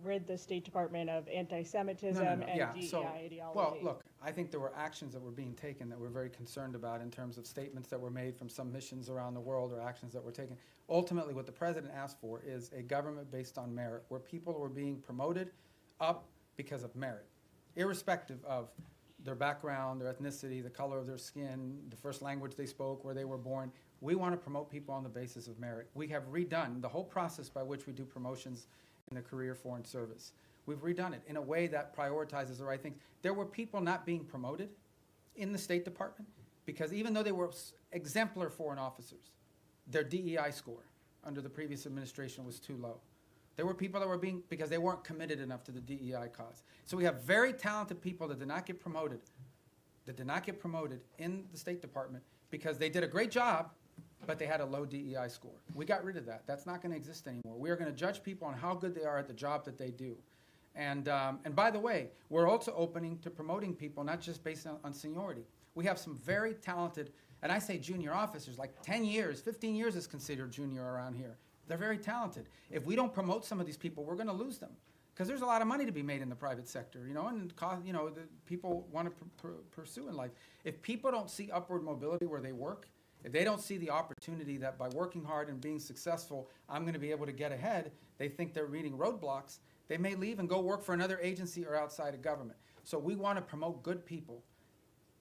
[SPEAKER 5] Rid the State Department of anti-Semitism and DEI ideology.
[SPEAKER 1] Well, look, I think there were actions that were being taken that we're very concerned about in terms of statements that were made from some missions around the world or actions that were taken. Ultimately, what the president asked for is a government based on merit, where people were being promoted up because of merit, irrespective of their background, their ethnicity, the color of their skin, the first language they spoke, where they were born. We want to promote people on the basis of merit. We have redone the whole process by which we do promotions in the career foreign service. We've redone it in a way that prioritizes the right things. There were people not being promoted in the State Department because even though they were exemplar foreign officers, their DEI score under the previous administration was too low. There were people that were because they weren't committed enough to the DEI cause. So we have very talented people that did not get promoted in the State Department because they did a great job, but they had a low DEI score. We got rid of that. That's not going to exist anymore. We are going to judge people on how good they are at the job that they do. And by the way, we're also opening to promoting people, not just based on seniority. We have some very talented, and I say junior officers, like 10 years, 15 years is considered junior around here. They're very talented. If we don't promote some of these people, we're going to lose them. Because there's a lot of money to be made in the private sector, and the people want to pursue in life. If people don't see upward mobility where they work, if they don't see the opportunity that by working hard and being successful, I'm going to be able to get ahead, they think they're meeting roadblocks, they may leave and go work for another agency or outside of government. So we want to promote good people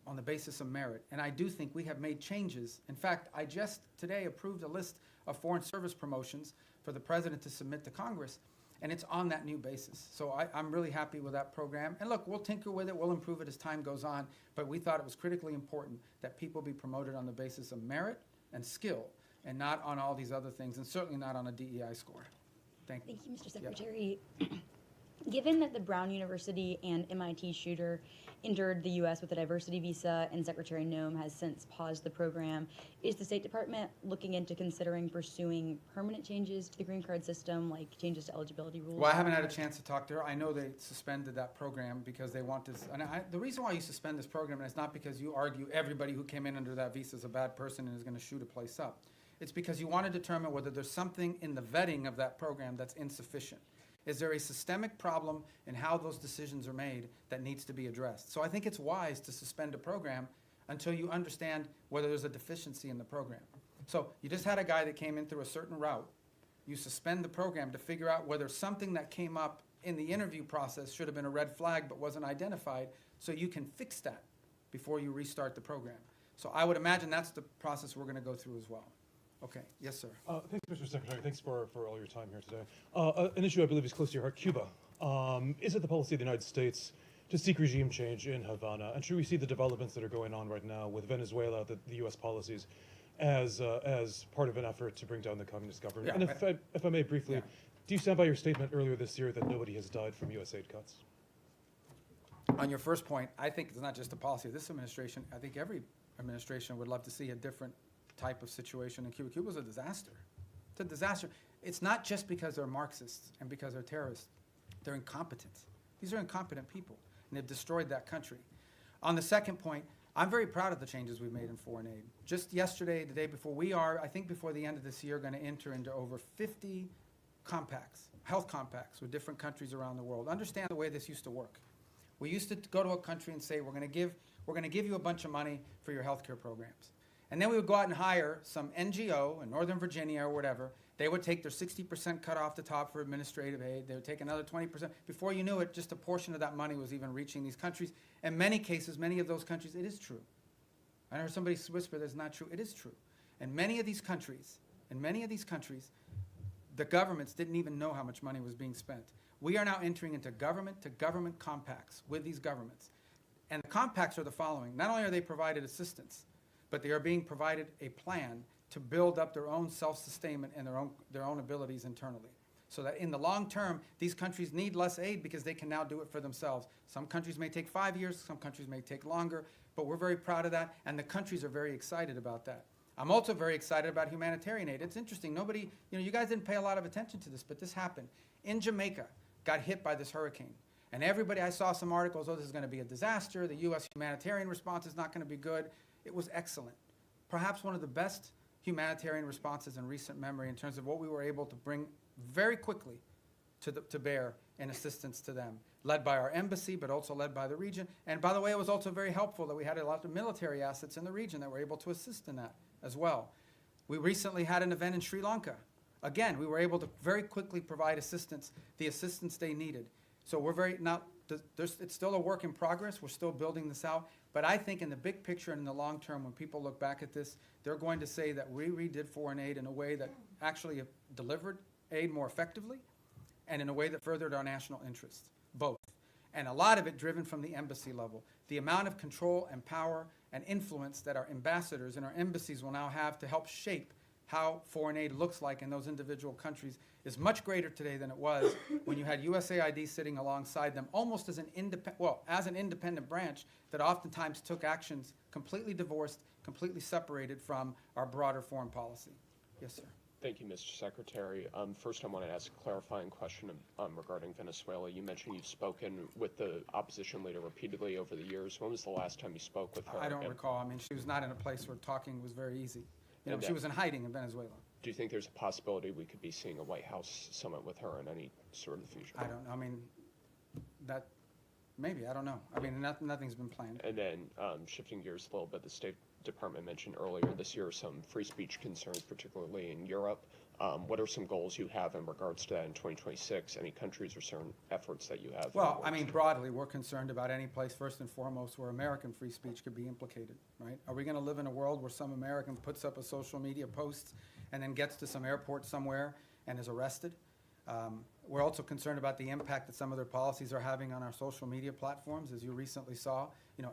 [SPEAKER 1] on the basis of merit. And I do think we have made changes. In fact, I just today approved a list of foreign service promotions for the president to submit to Congress, and it's on that new basis. So I'm really happy with that program. And look, we'll tinker with it, we'll improve it as time goes on, but we thought it was critically important that people be promoted on the basis of merit and skill, and not on all these other things, and certainly not on a DEI score. Thank you.
[SPEAKER 2] Thank you, Mr. Secretary. Given that the Brown University and MIT shooter entered the U.S. with a diversity visa and Secretary Noem has since paused the program, is the State Department looking into considering pursuing permanent changes to the green card system, like changes to eligibility rules?
[SPEAKER 1] Well, I haven't had a chance to talk to her. I know they suspended that program because they want this. And the reason why you suspend this program is not because you argue everybody who came in under that visa is a bad person and is going to shoot a place up. It's because you want to determine whether there's something in the vetting of that program that's insufficient. Is there a systemic problem in how those decisions are made that needs to be addressed? So I think it's wise to suspend a program until you understand whether there's a deficiency in the program. So you just had a guy that came in through a certain route. You suspend the program to figure out whether something that came up in the interview process should have been a red flag but wasn't identified, so you can fix that before you restart the program. So I would imagine that's the process we're going to go through as well. Okay. Yes, sir.
[SPEAKER 20] Thanks, Mr. Secretary. Thanks for all your time here today. An issue I believe is close to your heart, Cuba. Is it the policy of the United States to seek regime change in Havana? And should we see the developments that are going on right now with Venezuela, the U.S. policies, as part of an effort to bring down the communist government?
[SPEAKER 1] Yeah,
[SPEAKER 20] and if I may briefly, do you stand by your statement earlier this year that nobody has died from U.S. aid cuts?
[SPEAKER 1] On your first point, I think it's not just a policy of this administration. I think every administration would love to see a different type of situation in Cuba. Cuba was a disaster. It's a disaster. It's not just because they're Marxists and because they're terrorists. They're incompetent. These are incompetent people, and they've destroyed that country. On the second point, I'm very proud of the changes we've made in foreign aid. Just yesterday, the day before, we are, I think before the end of this year, going to enter into over 50 compacts, health compacts with different countries around the world. Understand the way this used to work. We used to go to a country and say, we're going to give you a bunch of money for your healthcare programs. And then we would go out and hire some NGO in Northern Virginia or whatever. They would take their 60% cut off the top for administrative aid. They would take another 20%. Before you knew it, just a portion of that money was even reaching these countries. In many cases, many of those countries, it is true. I heard somebody whisper that's not true. It is true. In many of these countries, the governments didn't even know how much money was being spent. We are now entering into government-to-government compacts with these governments. And the compacts are the following. Not only are they provided assistance, but they are being provided a plan to build up their own self-sustainment and their own abilities internally. So that in the long term, these countries need less aid because they can now do it for themselves. Some countries may take 5 years, some countries may take longer, but we're very proud of that, and the countries are very excited about that. I'm also very excited about humanitarian aid. It's interesting, nobody, you guys didn't pay a lot of attention to this, but this happened. In Jamaica, got hit by this hurricane. And everybody, I saw some articles, oh, this is going to be a disaster, the U.S. humanitarian response is not going to be good. It was excellent. Perhaps one of the best humanitarian responses in recent memory in terms of what we were able to bring very quickly to bear in assistance to them, led by our embassy, but also led by the region. And by the way, it was also very helpful that we had a lot of military assets in the region that were able to assist in that as well. We recently had an event in Sri Lanka. Again, we were able to very quickly provide assistance, the assistance they needed. So we're very, now, it's still a work in progress. We're still building this out. But I think in the big picture and in the long term, when people look back at this, they're going to say that we redid foreign aid in a way that actually delivered aid more effectively and in a way that furthered our national interests, both. And a lot of it driven from the embassy level. The amount of control and power and influence that our ambassadors and our embassies will now have to help shape how foreign aid looks like in those individual countries is much greater today than it was when you had USAID sitting alongside them almost as an independent branch that oftentimes took actions completely divorced, completely separated from our broader foreign policy. Yes, sir.
[SPEAKER 21] Thank you, Mr. Secretary. First, I want to ask a clarifying question regarding Venezuela. You mentioned you've spoken with the opposition leader repeatedly over the years. When was the last time you spoke with her?
[SPEAKER 1] I don't recall. I mean, she was not in a place where talking was very easy.
[SPEAKER 21] And
[SPEAKER 1] she was in hiding in Venezuela.
[SPEAKER 21] Do you think there's a possibility we could be seeing a White House summit with her in any sort of future?
[SPEAKER 1] I don't know. I mean, that maybe. I don't know. I mean, nothing's been planned.
[SPEAKER 21] And then shifting gears a little bit, the State Department mentioned earlier this year some free speech concerns, particularly in Europe. What are some goals you have in regards to that in 2026? Any countries or certain efforts that you have?
[SPEAKER 1] Well, I mean, broadly, we're concerned about any place, first and foremost, where American free speech could be implicated, right? Are we going to live in a world where some American puts up a social media post and then gets to some airport somewhere and is arrested? We're also concerned about the impact that some of their policies are having on our social media platforms. As you recently saw,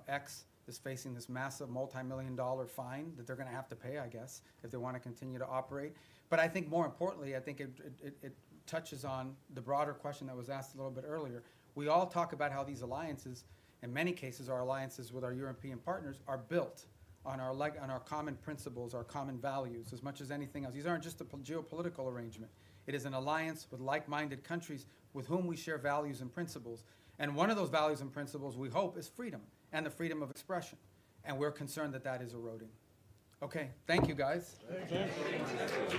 [SPEAKER 1] X is facing this massive multi-million-dollar fine that they're going to have to pay, I guess, if they want to continue to operate. But I think more importantly, I think it touches on the broader question that was asked a little bit earlier. We all talk about how these alliances, in many cases our alliances with our European partners, are built on our common principles, our common values, as much as anything else. These aren't just a geopolitical arrangement. It is an alliance with like-minded countries with whom we share values and principles. And one of those values and principles, we hope, is freedom and the freedom of expression. And we're concerned that that is eroding. Okay, thank you, guys.
[SPEAKER 21] Thank you.